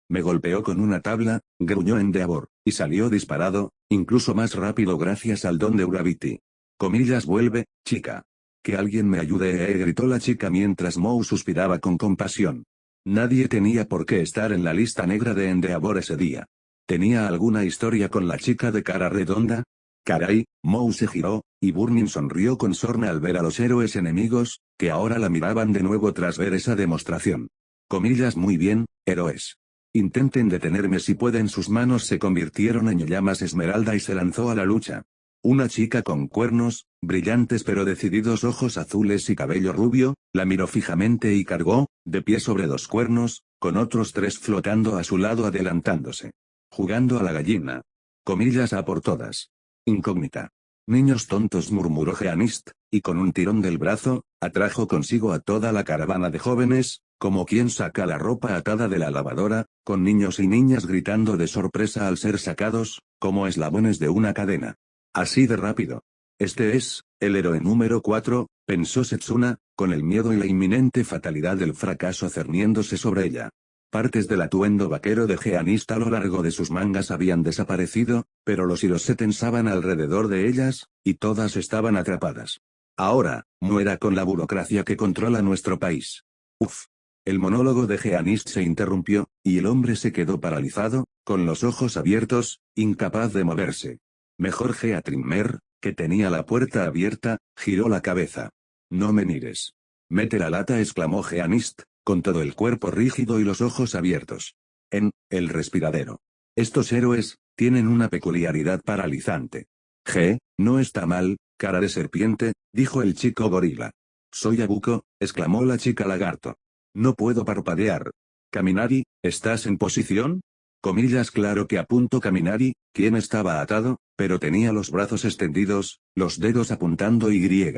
Me golpeó con una tabla, gruñó Endeavor, y salió disparado, incluso más rápido gracias al don de Urabiti. Comillas, vuelve, chica. Que alguien me ayude, gritó la chica mientras Mou suspiraba con compasión. Nadie tenía por qué estar en la lista negra de Endeavor ese día. ¿Tenía alguna historia con la chica de cara redonda? Caray, Mou se giró, y Burning sonrió con sorna al ver a los héroes enemigos, que ahora la miraban de nuevo tras ver esa demostración. Comillas, muy bien, héroes. Intenten detenerme si pueden. Sus manos se convirtieron en llamas esmeralda y se lanzó a la lucha. Una chica con cuernos, brillantes pero decididos ojos azules y cabello rubio, la miró fijamente y cargó, de pie sobre dos cuernos, con otros tres flotando a su lado adelantándose. Jugando a la gallina. Comillas a por todas. Incógnita. Niños tontos, murmuró Geanist, y con un tirón del brazo, atrajo consigo a toda la caravana de jóvenes, como quien saca la ropa atada de la lavadora, con niños y niñas gritando de sorpresa al ser sacados, como eslabones de una cadena. Así de rápido. Este es, el héroe número 4, pensó Setsuna, con el miedo y la inminente fatalidad del fracaso cerniéndose sobre ella. Partes del atuendo vaquero de Geanist a lo largo de sus mangas habían desaparecido, pero los hilos se tensaban alrededor de ellas, y todas estaban atrapadas. Ahora, muera con la burocracia que controla nuestro país. Uf. El monólogo de Geanist se interrumpió, y el hombre se quedó paralizado, con los ojos abiertos, incapaz de moverse. Mejor Gea Trimmer, que tenía la puerta abierta, giró la cabeza. No me mires. Mete la lata, exclamó Geanist, con todo el cuerpo rígido y los ojos abiertos. El respiradero. Estos héroes, tienen una peculiaridad paralizante. No está mal, cara de serpiente, dijo el chico gorila. Soy Abuko, exclamó la chica lagarto. No puedo parpadear. Kaminari, ¿estás en posición? Comillas, claro que apuntó Kaminari, quien estaba atado, pero tenía los brazos extendidos, los dedos apuntando y.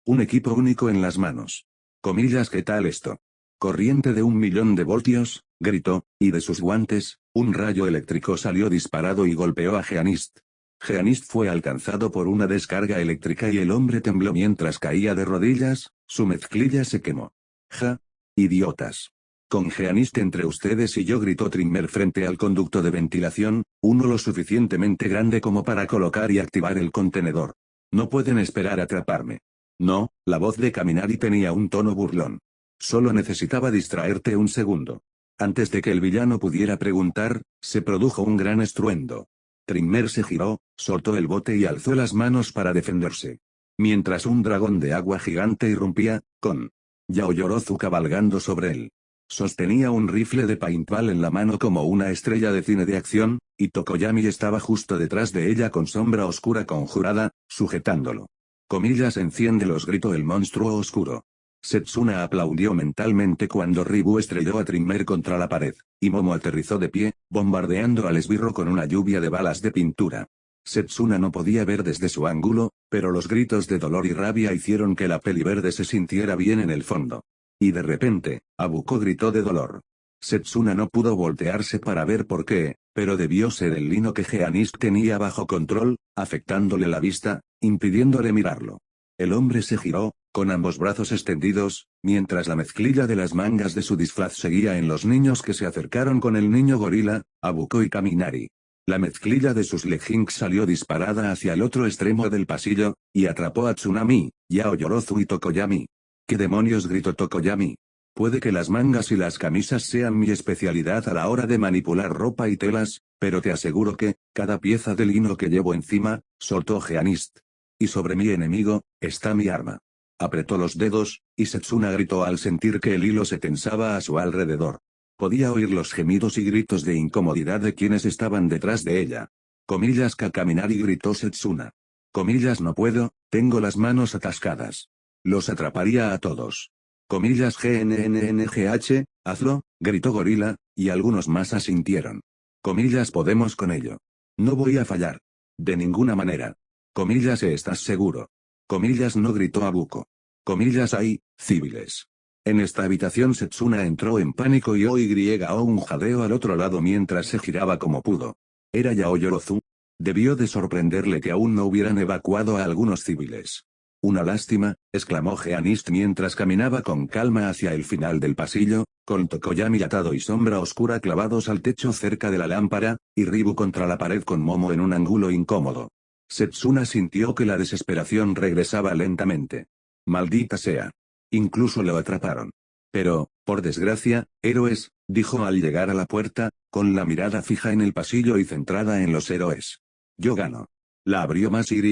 Un equipo único en las manos. Comillas, ¿qué tal esto? Corriente de 1.000.000 de voltios, gritó, y de sus guantes, un rayo eléctrico salió disparado y golpeó a Geanist. Geanist fue alcanzado por una descarga eléctrica y el hombre tembló mientras caía de rodillas, su mezclilla se quemó. Ja. Idiotas. Con Geanist entre ustedes y yo, gritó Trimmer frente al conducto de ventilación, uno lo suficientemente grande como para colocar y activar el contenedor. No pueden esperar a atraparme. No, la voz de Kaminari tenía un tono burlón. Solo necesitaba distraerte un segundo. Antes de que el villano pudiera preguntar, se produjo un gran estruendo. Trimmer se giró, soltó el bote y alzó las manos para defenderse. Mientras un dragón de agua gigante irrumpía, con Yaoyorozu cabalgando sobre él. Sostenía un rifle de paintball en la mano como una estrella de cine de acción, y Tokoyami estaba justo detrás de ella con sombra oscura conjurada, sujetándolo. Comillas, enciéndelos, gritó el monstruo oscuro. Setsuna aplaudió mentalmente cuando Ribu estrelló a Trimmer contra la pared, y Momo aterrizó de pie, bombardeando al esbirro con una lluvia de balas de pintura. Setsuna no podía ver desde su ángulo, pero los gritos de dolor y rabia hicieron que la peli verde se sintiera bien en el fondo. Y de repente, Abuko gritó de dolor. Setsuna no pudo voltearse para ver por qué, pero debió ser el lino que Geanist tenía bajo control, afectándole la vista, impidiéndole mirarlo. El hombre se giró, con ambos brazos extendidos, mientras la mezclilla de las mangas de su disfraz seguía en los niños que se acercaron con el niño gorila, Abuko y Kaminari. La mezclilla de sus leggings salió disparada hacia el otro extremo del pasillo, y atrapó a Tsunami, Yaoyorozu y Tokoyami. ¿Qué demonios?, gritó Tokoyami. Puede que las mangas y las camisas sean mi especialidad a la hora de manipular ropa y telas, pero te aseguro que, cada pieza de lino que llevo encima, soltó Geanist. Y sobre mi enemigo, está mi arma. Apretó los dedos, y Setsuna gritó al sentir que el hilo se tensaba a su alrededor. Podía oír los gemidos y gritos de incomodidad de quienes estaban detrás de ella. Comillas, Kaminari, gritó Setsuna. Comillas, no puedo, tengo las manos atascadas. Los atraparía a todos. Comillas, GNNNGH, hazlo, gritó Gorila, y algunos más asintieron. Comillas, podemos con ello. No voy a fallar. De ninguna manera. Comillas, ¿estás seguro? Comillas, no, gritó Abuko. Comillas, hay civiles. En esta habitación Setsuna entró en pánico y oyó un jadeo al otro lado mientras se giraba como pudo. ¿Era Yaoyorozu? Debió de sorprenderle que aún no hubieran evacuado a algunos civiles. Una lástima, exclamó Geanist mientras caminaba con calma hacia el final del pasillo, con Tokoyami atado y sombra oscura clavados al techo cerca de la lámpara, y Ribu contra la pared con Momo en un ángulo incómodo. Setsuna sintió que la desesperación regresaba lentamente. Maldita sea. Incluso lo atraparon. Pero, por desgracia, héroes, dijo al llegar a la puerta, con la mirada fija en el pasillo y centrada en los héroes. Yo gano. La abrió más y.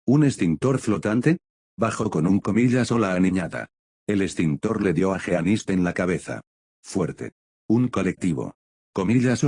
¿Un extintor flotante? Bajó con un comillas o la aniñada. El extintor le dio a Geanist en la cabeza. Fuerte. Un colectivo. Comillas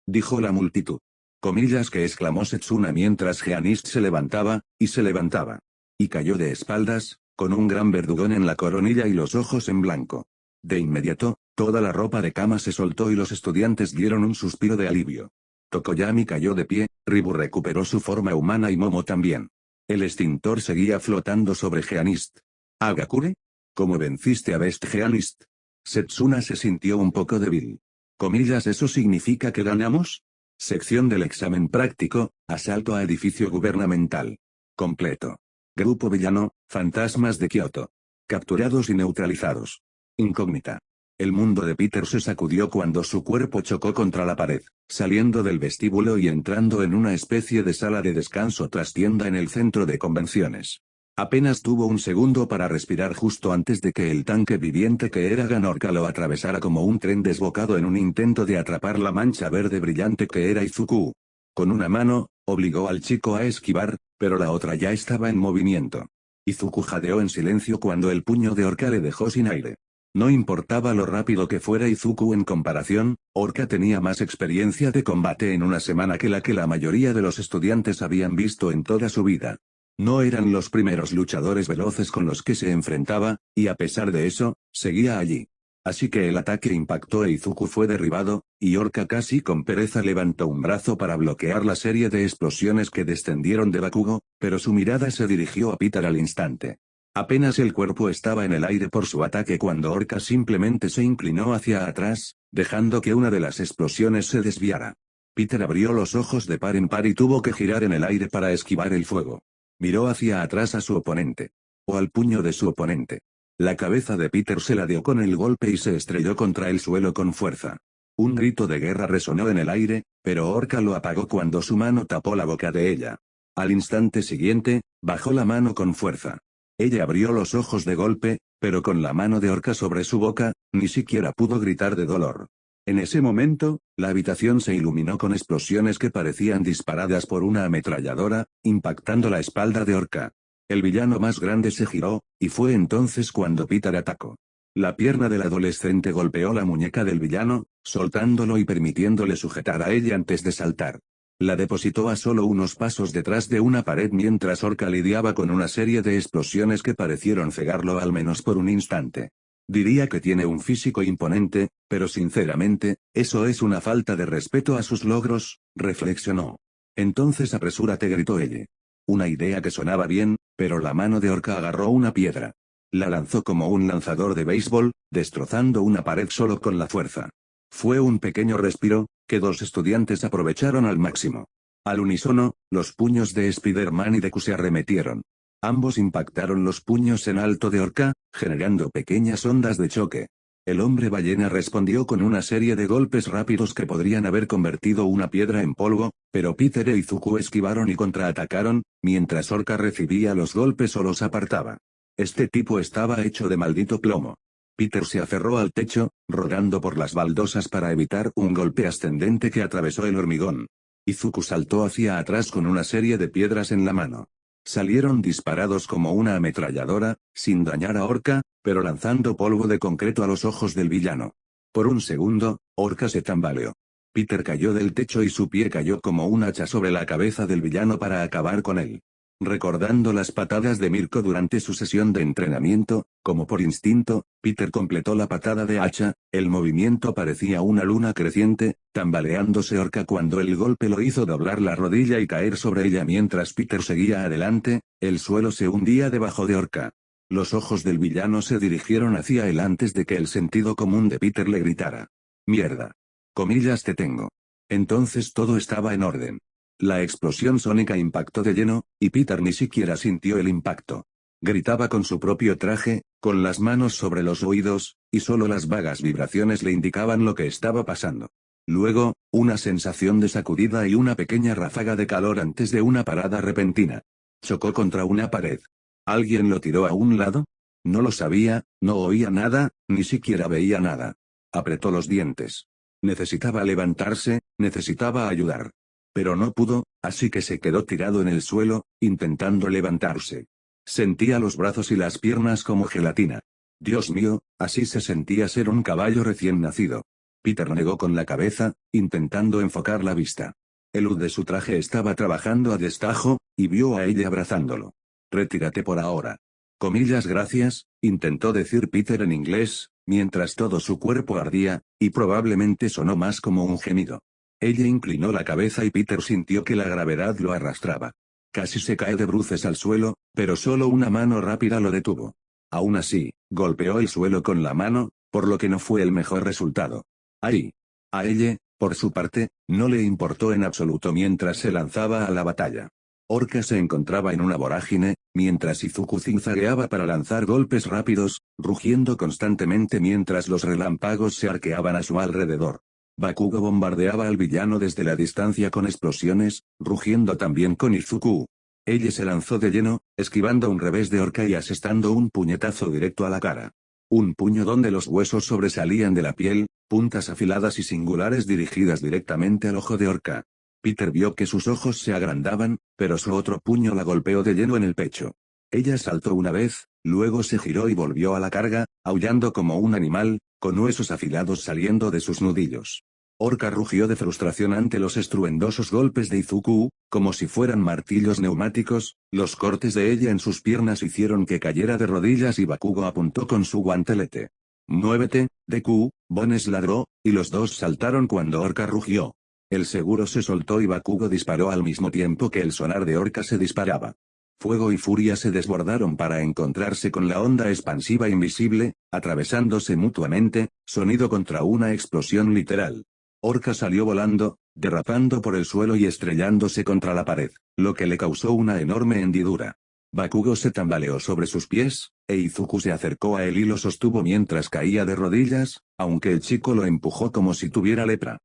dijo la multitud. Comillas que exclamó Setsuna mientras Geanist se levantaba, y se levantaba. Y cayó de espaldas, con un gran verdugón en la coronilla y los ojos en blanco. De inmediato, toda la ropa de cama se soltó y los estudiantes dieron un suspiro de alivio. Tokoyami cayó de pie, Ribu recuperó su forma humana y Momo también. El extintor seguía flotando sobre Geanist. ¿Hagakure? ¿Cómo venciste a Best Geanist? Setsuna se sintió un poco débil. Comillas, ¿eso significa que ganamos? Sección del examen práctico, asalto a edificio gubernamental. Completo. Grupo villano, fantasmas de Kioto. Capturados y neutralizados. Incógnita. El mundo de Peter se sacudió cuando su cuerpo chocó contra la pared, saliendo del vestíbulo y entrando en una especie de sala de descanso trastienda en el centro de convenciones. Apenas tuvo un segundo para respirar justo antes de que el tanque viviente que era Ganorka lo atravesara como un tren desbocado en un intento de atrapar la mancha verde brillante que era Izuku. Con una mano, obligó al chico a esquivar, pero la otra ya estaba en movimiento. Izuku jadeó en silencio cuando el puño de Orca le dejó sin aire. No importaba lo rápido que fuera Izuku en comparación, Orca tenía más experiencia de combate en una semana que la mayoría de los estudiantes habían visto en toda su vida. No eran los primeros luchadores veloces con los que se enfrentaba, y a pesar de eso, seguía allí. Así que el ataque impactó e Izuku fue derribado, y Orca casi con pereza levantó un brazo para bloquear la serie de explosiones que descendieron de Bakugo, pero su mirada se dirigió a Peter al instante. Apenas el cuerpo estaba en el aire por su ataque cuando Orca simplemente se inclinó hacia atrás, dejando que una de las explosiones se desviara. Peter abrió los ojos de par en par y tuvo que girar en el aire para esquivar el fuego. Miró hacia atrás a su oponente. O al puño de su oponente. La cabeza de Peter se ladeó con el golpe y se estrelló contra el suelo con fuerza. Un grito de guerra resonó en el aire, pero Orca lo apagó cuando su mano tapó la boca de ella. Al instante siguiente, bajó la mano con fuerza. Ella abrió los ojos de golpe, pero con la mano de Orca sobre su boca, ni siquiera pudo gritar de dolor. En ese momento, la habitación se iluminó con explosiones que parecían disparadas por una ametralladora, impactando la espalda de Orca. El villano más grande se giró, y fue entonces cuando Peter atacó. La pierna del adolescente golpeó la muñeca del villano, soltándolo y permitiéndole sujetar a ella antes de saltar. La depositó a solo unos pasos detrás de una pared mientras Orca lidiaba con una serie de explosiones que parecieron cegarlo al menos por un instante. Diría que tiene un físico imponente, pero sinceramente, eso es una falta de respeto a sus logros, reflexionó. Entonces apresúrate, gritó ella. Una idea que sonaba bien, pero la mano de Orca agarró una piedra. La lanzó como un lanzador de béisbol, destrozando una pared solo con la fuerza. Fue un pequeño respiro, que dos estudiantes aprovecharon al máximo. Al unísono, los puños de Spider-Man y Deku se arremetieron. Ambos impactaron los puños en alto de Orca, generando pequeñas ondas de choque. El hombre ballena respondió con una serie de golpes rápidos que podrían haber convertido una piedra en polvo, pero Peter e Izuku esquivaron y contraatacaron, mientras Orca recibía los golpes o los apartaba. Este tipo estaba hecho de maldito plomo. Peter se aferró al techo, rodando por las baldosas para evitar un golpe ascendente que atravesó el hormigón. Izuku saltó hacia atrás con una serie de piedras en la mano. Salieron disparados como una ametralladora, sin dañar a Orca, pero lanzando polvo de concreto a los ojos del villano. Por un segundo, Orca se tambaleó. Peter cayó del techo y su pie cayó como un hacha sobre la cabeza del villano para acabar con él. Recordando las patadas de Mirko durante su sesión de entrenamiento, como por instinto, Peter completó la patada de hacha, el movimiento parecía una luna creciente, tambaleándose Orca cuando el golpe lo hizo doblar la rodilla y caer sobre ella mientras Peter seguía adelante, el suelo se hundía debajo de Orca. Los ojos del villano se dirigieron hacia él antes de que el sentido común de Peter le gritara. «Mierda. Comillas te tengo». Entonces todo estaba en orden. La explosión sónica impactó de lleno, y Peter ni siquiera sintió el impacto. Gritaba con su propio traje, con las manos sobre los oídos, y solo las vagas vibraciones le indicaban lo que estaba pasando. Luego, una sensación de sacudida y una pequeña ráfaga de calor antes de una parada repentina. Chocó contra una pared. ¿Alguien lo tiró a un lado? No lo sabía, no oía nada, ni siquiera veía nada. Apretó los dientes. Necesitaba levantarse, necesitaba ayudar. Pero no pudo, así que se quedó tirado en el suelo, intentando levantarse. Sentía los brazos y las piernas como gelatina. Dios mío, así se sentía ser un caballo recién nacido. Peter negó con la cabeza, intentando enfocar la vista. El hud de su traje estaba trabajando a destajo, y vio a ella abrazándolo. Retírate por ahora. Gracias, intentó decir Peter en inglés, mientras todo su cuerpo ardía, y probablemente sonó más como un gemido. Ella inclinó la cabeza y Peter sintió que la gravedad lo arrastraba. Casi se cae de bruces al suelo, pero solo una mano rápida lo detuvo. Aún así, golpeó el suelo con la mano, por lo que no fue el mejor resultado. ¡Ay! A ella, por su parte, no le importó en absoluto mientras se lanzaba a la batalla. Orca se encontraba en una vorágine, mientras Izuku zigzagueaba para lanzar golpes rápidos, rugiendo constantemente mientras los relámpagos se arqueaban a su alrededor. Bakugo bombardeaba al villano desde la distancia con explosiones, rugiendo también con Izuku. Ella se lanzó de lleno, esquivando un revés de Orca y asestando un puñetazo directo a la cara. Un puño donde los huesos sobresalían de la piel, puntas afiladas y singulares dirigidas directamente al ojo de Orca. Peter vio que sus ojos se agrandaban, pero su otro puño la golpeó de lleno en el pecho. Ella saltó una vez, luego se giró y volvió a la carga, aullando como un animal, con huesos afilados saliendo de sus nudillos. Orca rugió de frustración ante los estruendosos golpes de Izuku, como si fueran martillos neumáticos. Los cortes de ella en sus piernas hicieron que cayera de rodillas y Bakugo apuntó con su guantelete. «Muévete, Deku», Bones ladró, y los dos saltaron cuando Orca rugió. El seguro se soltó y Bakugo disparó al mismo tiempo que el sonar de Orca se disparaba. Fuego y furia se desbordaron para encontrarse con la onda expansiva invisible, atravesándose mutuamente, sonido contra una explosión literal. Orca salió volando, derrapando por el suelo y estrellándose contra la pared, lo que le causó una enorme hendidura. Bakugo se tambaleó sobre sus pies, e Izuku se acercó a él y lo sostuvo mientras caía de rodillas, aunque el chico lo empujó como si tuviera lepra.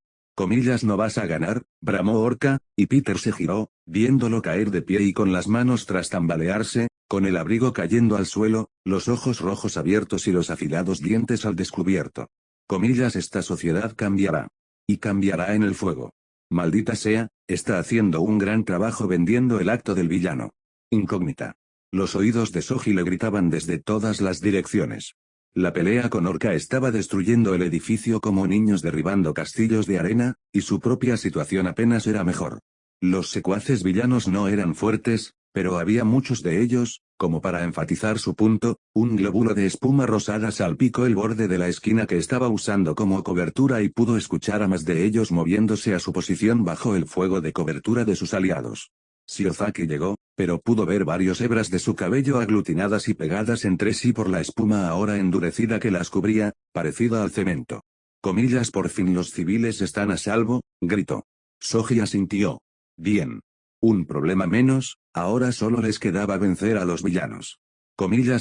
«No vas a ganar», bramó Orca, y Peter se giró, viéndolo caer de pie y con las manos tras tambalearse, con el abrigo cayendo al suelo, los ojos rojos abiertos y los afilados dientes al descubierto. «Esta sociedad cambiará. Y cambiará en el fuego. Maldita sea, está haciendo un gran trabajo vendiendo el acto del villano». Incógnita. Los oídos de Soji le gritaban desde todas las direcciones. La pelea con Orca estaba destruyendo el edificio como niños derribando castillos de arena, y su propia situación apenas era mejor. Los secuaces villanos no eran fuertes, pero había muchos de ellos, como para enfatizar su punto, un glóbulo de espuma rosada salpicó el borde de la esquina que estaba usando como cobertura y pudo escuchar a más de ellos moviéndose a su posición bajo el fuego de cobertura de sus aliados. Shiozaki llegó, pero pudo ver varios hebras de su cabello aglutinadas y pegadas entre sí por la espuma ahora endurecida que las cubría, parecida al cemento. «Por fin los civiles están a salvo», gritó. Soji asintió. «Bien. Un problema menos, ahora solo les quedaba vencer a los villanos.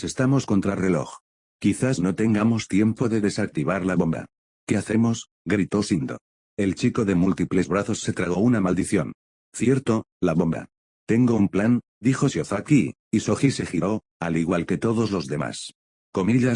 Estamos contra reloj. Quizás no tengamos tiempo de desactivar la bomba». «¿Qué hacemos?», gritó Shindo. El chico de múltiples brazos se tragó una maldición. «Cierto, la bomba. Tengo un plan», dijo Shiozaki, y Soji se giró, al igual que todos los demás.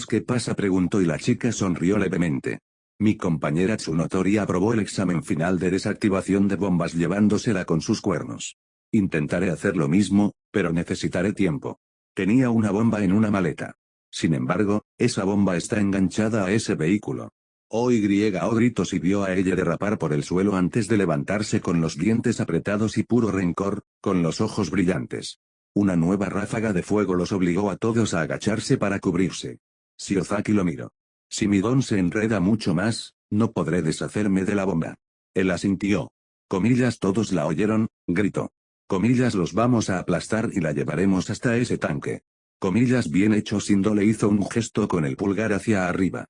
«¿Qué pasa?», preguntó y la chica sonrió levemente. «Mi compañera Tsunotori aprobó el examen final de desactivación de bombas llevándosela con sus cuernos. Intentaré hacer lo mismo, pero necesitaré tiempo. Tenía una bomba en una maleta. Sin embargo, esa bomba está enganchada a ese vehículo». «Oh, gritos y vio a ella derrapar por el suelo antes de levantarse con los dientes apretados y puro rencor, con los ojos brillantes. Una nueva ráfaga de fuego los obligó a todos a agacharse para cubrirse. Shiozaki lo miró. «Si mi don se enreda mucho más, no podré deshacerme de la bomba». Él asintió. «Todos la oyeron», gritó. «Los vamos a aplastar y la llevaremos hasta ese tanque». «Bien hecho», Shindo le hizo un gesto con el pulgar hacia arriba.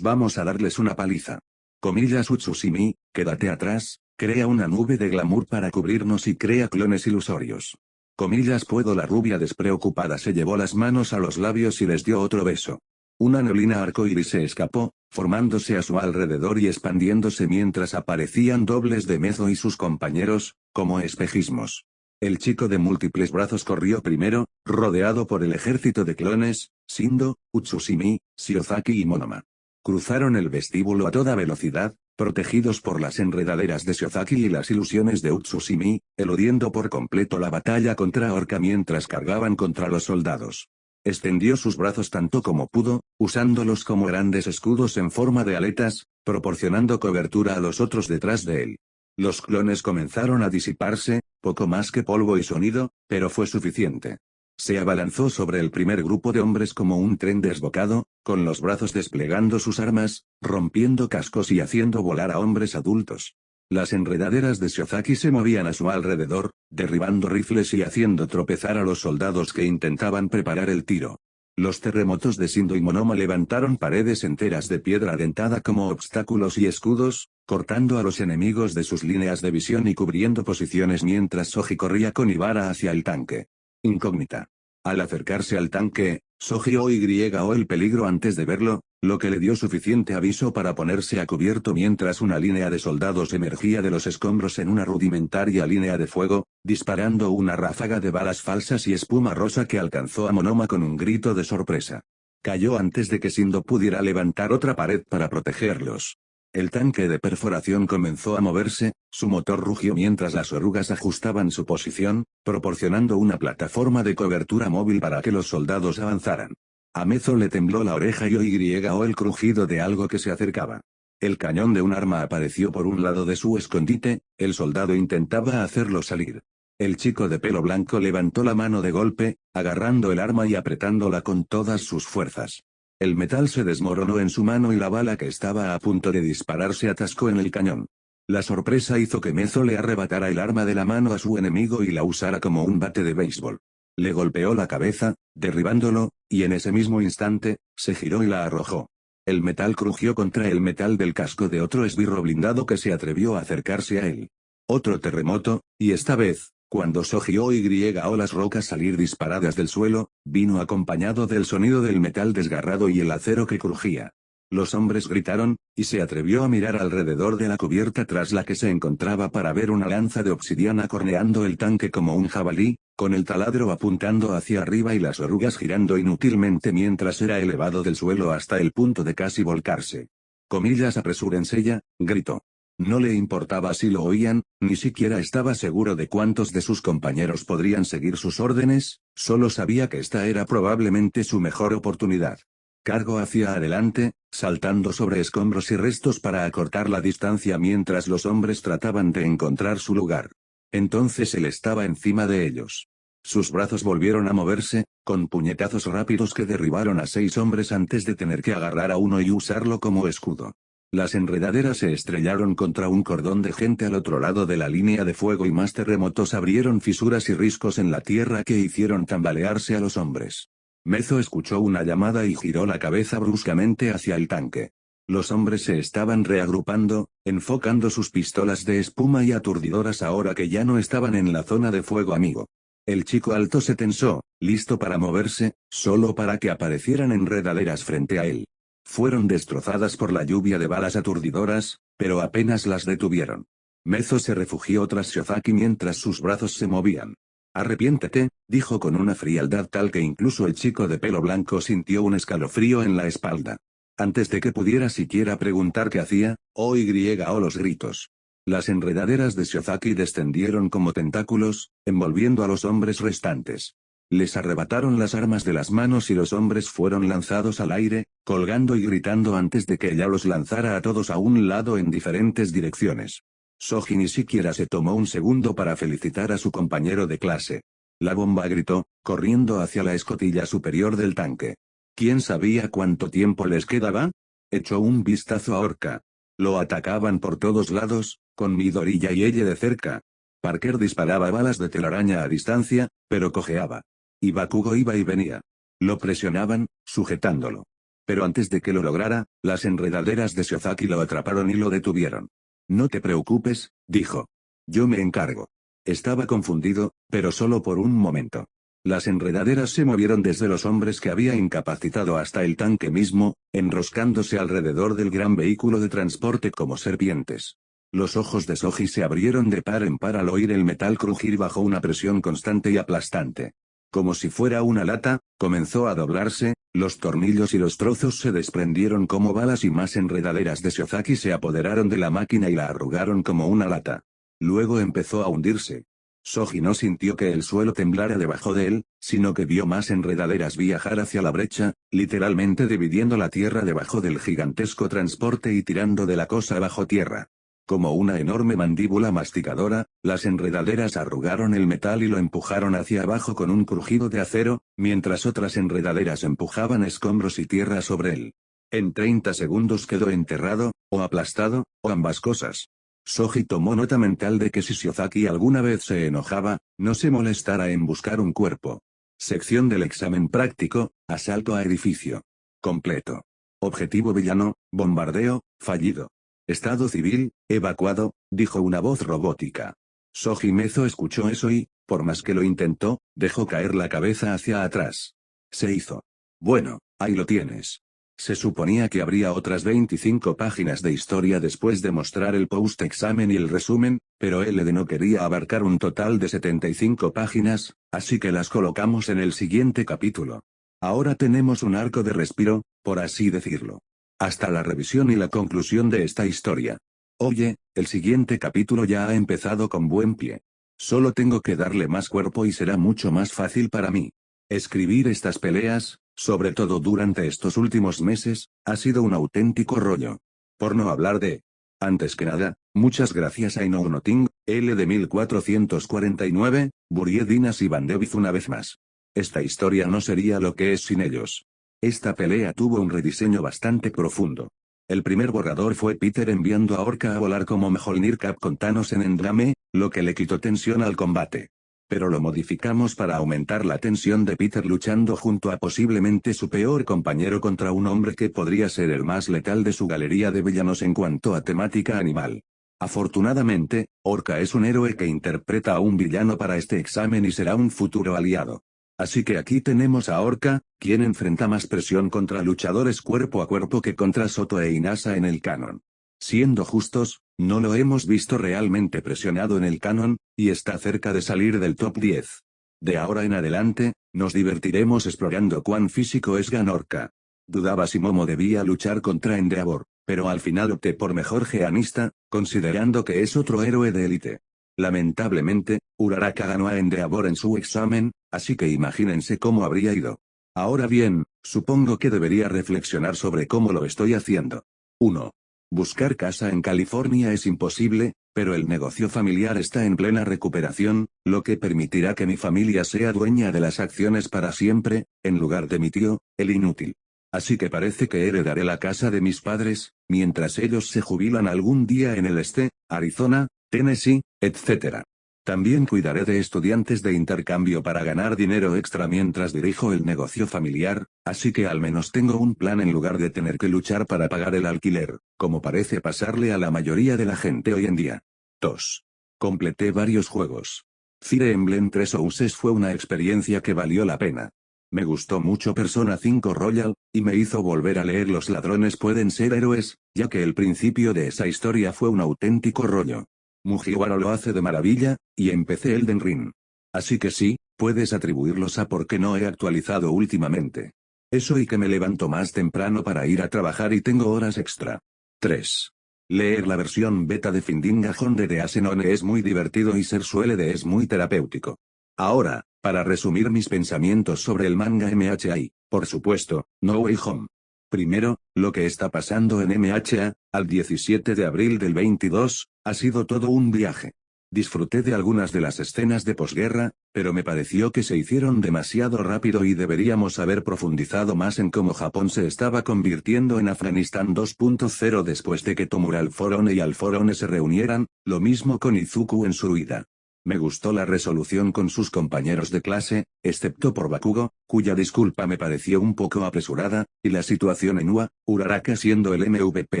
«Vamos a darles una paliza». «Utsushimi, quédate atrás, crea una nube de glamour para cubrirnos y crea clones ilusorios». «Puedo». La rubia despreocupada se llevó las manos a los labios y les dio otro beso. Una neblina arcoíris se escapó, formándose a su alrededor y expandiéndose mientras aparecían dobles de Mezo y sus compañeros, como espejismos. El chico de múltiples brazos corrió primero, rodeado por el ejército de clones, Shindo, Utsushimi, Shiozaki y Monoma. Cruzaron el vestíbulo a toda velocidad, protegidos por las enredaderas de Shiozaki y las ilusiones de Utsushimi, eludiendo por completo la batalla contra Orca mientras cargaban contra los soldados. Extendió sus brazos tanto como pudo, usándolos como grandes escudos en forma de aletas, proporcionando cobertura a los otros detrás de él. Los clones comenzaron a disiparse, poco más que polvo y sonido, pero fue suficiente. Se abalanzó sobre el primer grupo de hombres como un tren desbocado, con los brazos desplegando sus armas, rompiendo cascos y haciendo volar a hombres adultos. Las enredaderas de Shiozaki se movían a su alrededor, derribando rifles y haciendo tropezar a los soldados que intentaban preparar el tiro. Los terremotos de Shindo y Monoma levantaron paredes enteras de piedra dentada como obstáculos y escudos, cortando a los enemigos de sus líneas de visión y cubriendo posiciones mientras Soji corría con Ibara hacia el tanque. Incógnita. Al acercarse al tanque, Soji oyó el peligro antes de verlo, lo que le dio suficiente aviso para ponerse a cubierto mientras una línea de soldados emergía de los escombros en una rudimentaria línea de fuego, disparando una ráfaga de balas falsas y espuma rosa que alcanzó a Monoma con un grito de sorpresa. Cayó antes de que Shindo pudiera levantar otra pared para protegerlos. El tanque de perforación comenzó a moverse, su motor rugió mientras las orugas ajustaban su posición, proporcionando una plataforma de cobertura móvil para que los soldados avanzaran. A Mezo le tembló la oreja y oyó el crujido de algo que se acercaba. El cañón de un arma apareció por un lado de su escondite, el soldado intentaba hacerlo salir. El chico de pelo blanco levantó la mano de golpe, agarrando el arma y apretándola con todas sus fuerzas. El metal se desmoronó en su mano y la bala que estaba a punto de disparar se atascó en el cañón. La sorpresa hizo que Mezo le arrebatara el arma de la mano a su enemigo y la usara como un bate de béisbol. Le golpeó la cabeza, derribándolo, y en ese mismo instante, se giró y la arrojó. El metal crujió contra el metal del casco de otro esbirro blindado que se atrevió a acercarse a él. Otro terremoto, y esta vez, cuando Soji oyó las rocas salir disparadas del suelo, vino acompañado del sonido del metal desgarrado y el acero que crujía. Los hombres gritaron, y se atrevió a mirar alrededor de la cubierta tras la que se encontraba para ver una lanza de obsidiana corneando el tanque como un jabalí, con el taladro apuntando hacia arriba y las orugas girando inútilmente mientras era elevado del suelo hasta el punto de casi volcarse. Comillas, apresúrense ya, gritó. No le importaba si lo oían, ni siquiera estaba seguro de cuántos de sus compañeros podrían seguir sus órdenes, solo sabía que esta era probablemente su mejor oportunidad. Cargó hacia adelante, saltando sobre escombros y restos para acortar la distancia mientras los hombres trataban de encontrar su lugar. Entonces él estaba encima de ellos. Sus brazos volvieron a moverse, con puñetazos rápidos que derribaron a 6 hombres antes de tener que agarrar a uno y usarlo como escudo. Las enredaderas se estrellaron contra un cordón de gente al otro lado de la línea de fuego y más terremotos abrieron fisuras y riscos en la tierra que hicieron tambalearse a los hombres. Mezo escuchó una llamada y giró la cabeza bruscamente hacia el tanque. Los hombres se estaban reagrupando, enfocando sus pistolas de espuma y aturdidoras ahora que ya no estaban en la zona de fuego amigo. El chico alto se tensó, listo para moverse, solo para que aparecieran enredaderas frente a él. Fueron destrozadas por la lluvia de balas aturdidoras, pero apenas las detuvieron. Mezo se refugió tras Shiozaki mientras sus brazos se movían. Arrepiéntete, dijo con una frialdad tal que incluso el chico de pelo blanco sintió un escalofrío en la espalda. Antes de que pudiera siquiera preguntar qué hacía, oyó los gritos. Las enredaderas de Shiozaki descendieron como tentáculos, envolviendo a los hombres restantes. Les arrebataron las armas de las manos y los hombres fueron lanzados al aire, colgando y gritando antes de que ella los lanzara a todos a un lado en diferentes direcciones. Soji ni siquiera se tomó un segundo para felicitar a su compañero de clase. La bomba gritó, corriendo hacia la escotilla superior del tanque. ¿Quién sabía cuánto tiempo les quedaba? Echó un vistazo a Orca. Lo atacaban por todos lados, con Midoriya y ella de cerca. Parker disparaba balas de telaraña a distancia, pero cojeaba. Y Bakugo iba y venía. Lo presionaban, sujetándolo. Pero antes de que lo lograra, las enredaderas de Shiozaki lo atraparon y lo detuvieron. No te preocupes, dijo. Yo me encargo. Estaba confundido, pero solo por un momento. Las enredaderas se movieron desde los hombres que había incapacitado hasta el tanque mismo, enroscándose alrededor del gran vehículo de transporte como serpientes. Los ojos de Soji se abrieron de par en par al oír el metal crujir bajo una presión constante y aplastante. Como si fuera una lata, comenzó a doblarse, los tornillos y los trozos se desprendieron como balas y más enredaderas de Shiozaki se apoderaron de la máquina y la arrugaron como una lata. Luego empezó a hundirse. Soji no sintió que el suelo temblara debajo de él, sino que vio más enredaderas viajar hacia la brecha, literalmente dividiendo la tierra debajo del gigantesco transporte y tirando de la cosa bajo tierra. Como una enorme mandíbula masticadora, las enredaderas arrugaron el metal y lo empujaron hacia abajo con un crujido de acero, mientras otras enredaderas empujaban escombros y tierra sobre él. En 30 segundos quedó enterrado, o aplastado, o ambas cosas. Soji tomó nota mental de que si Shiozaki alguna vez se enojaba, no se molestara en buscar un cuerpo. Sección del examen práctico, asalto a edificio. Completo. Objetivo villano, bombardeo, fallido. Estado civil, evacuado, dijo una voz robótica. Soji Mezo escuchó eso y, por más que lo intentó, dejó caer la cabeza hacia atrás. Se hizo. Bueno, ahí lo tienes. Se suponía que habría otras 25 páginas de historia después de mostrar el post-examen y el resumen, pero LD no quería abarcar un total de 75 páginas, así que las colocamos en el siguiente capítulo. Ahora tenemos un arco de respiro, por así decirlo. Hasta la revisión y la conclusión de esta historia. Oye, el siguiente capítulo ya ha empezado con buen pie. Solo tengo que darle más cuerpo y será mucho más fácil para mí. Escribir estas peleas, sobre todo durante estos últimos meses, ha sido un auténtico rollo. Por no hablar de... Antes que nada, muchas gracias a Inou Nothing, L de 1449, Burie Dinas y Van Deviz una vez más. Esta historia no sería lo que es sin ellos. Esta pelea tuvo un rediseño bastante profundo. El primer borrador fue Peter enviando a Orca a volar como Mjolnir Cap con Thanos en Endgame, lo que le quitó tensión al combate. Pero lo modificamos para aumentar la tensión de Peter luchando junto a posiblemente su peor compañero contra un hombre que podría ser el más letal de su galería de villanos en cuanto a temática animal. Afortunadamente, Orca es un héroe que interpreta a un villano para este examen y será un futuro aliado. Así que aquí tenemos a Orca, quien enfrenta más presión contra luchadores cuerpo a cuerpo que contra Soto e Inasa en el canon. Siendo justos, no lo hemos visto realmente presionado en el canon, y está cerca de salir del top 10. De ahora en adelante, nos divertiremos explorando cuán físico es Ganorca. Dudaba si Momo debía luchar contra Endeavor, pero al final opté por mejor Geanista, considerando que es otro héroe de élite. Lamentablemente, Uraraka ganó a Endeavor en su examen, así que imagínense cómo habría ido. Ahora bien, supongo que debería reflexionar sobre cómo lo estoy haciendo. 1. Buscar casa en California es imposible, pero el negocio familiar está en plena recuperación, lo que permitirá que mi familia sea dueña de las acciones para siempre, en lugar de mi tío, el inútil. Así que parece que heredaré la casa de mis padres, mientras ellos se jubilan algún día en el este, Arizona, Tennessee, etc. También cuidaré de estudiantes de intercambio para ganar dinero extra mientras dirijo el negocio familiar, así que al menos tengo un plan en lugar de tener que luchar para pagar el alquiler, como parece pasarle a la mayoría de la gente hoy en día. 2. Completé varios juegos. Fire Emblem 3 Houses fue una experiencia que valió la pena. Me gustó mucho Persona 5 Royal, y me hizo volver a leer Los ladrones pueden ser héroes, ya que el principio de esa historia fue un auténtico rollo. Mugiwara lo hace de maravilla, y empecé Elden Ring. Así que sí, puedes atribuirlos a por qué no he actualizado últimamente. Eso y que me levanto más temprano para ir a trabajar y tengo horas extra. 3. Leer la versión beta de Finding a Honde de Asenone es muy divertido y ser suele de es muy terapéutico. Ahora, para resumir mis pensamientos sobre el manga MHA, por supuesto, No Way Home. Primero, lo que está pasando en MHA, al 17 de abril del 22, ha sido todo un viaje. Disfruté de algunas de las escenas de posguerra, pero me pareció que se hicieron demasiado rápido y deberíamos haber profundizado más en cómo Japón se estaba convirtiendo en Afganistán 2.0 después de que Tomura Alforone y Alforone se reunieran, lo mismo con Izuku en su huida. Me gustó la resolución con sus compañeros de clase, excepto por Bakugo, cuya disculpa me pareció un poco apresurada, y la situación en Ua, Uraraka siendo el MVP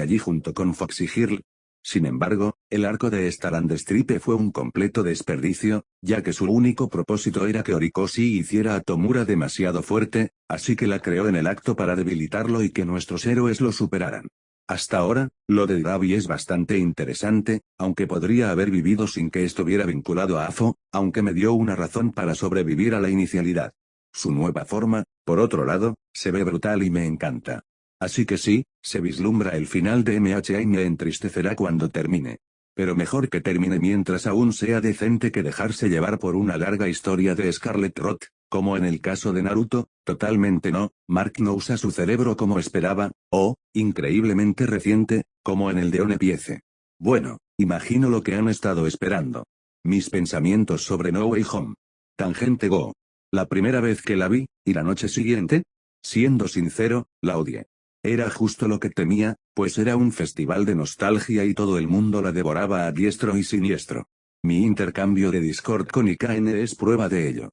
allí junto con Foxy Girl. Sin embargo, el arco de Star and Stripe fue un completo desperdicio, ya que su único propósito era que Horikoshi hiciera a Tomura demasiado fuerte, así que la creó en el acto para debilitarlo y que nuestros héroes lo superaran. Hasta ahora, lo de Dabi es bastante interesante, aunque podría haber vivido sin que estuviera vinculado a AFO, aunque me dio una razón para sobrevivir a la inicialidad. Su nueva forma, por otro lado, se ve brutal y me encanta. Así que sí, se vislumbra el final de MHA y me entristecerá cuando termine. Pero mejor que termine mientras aún sea decente que dejarse llevar por una larga historia de Scarlet Rot, como en el caso de Naruto. Totalmente no, Mark no usa su cerebro como esperaba, o, increíblemente reciente, como en el de One Piece. Bueno, imagino lo que han estado esperando. Mis pensamientos sobre No Way Home. Tangente Go. La primera vez que la vi, y la noche siguiente, siendo sincero, la odié. Era justo lo que temía, pues era un festival de nostalgia y todo el mundo la devoraba a diestro y siniestro. Mi intercambio de Discord con IKN es prueba de ello.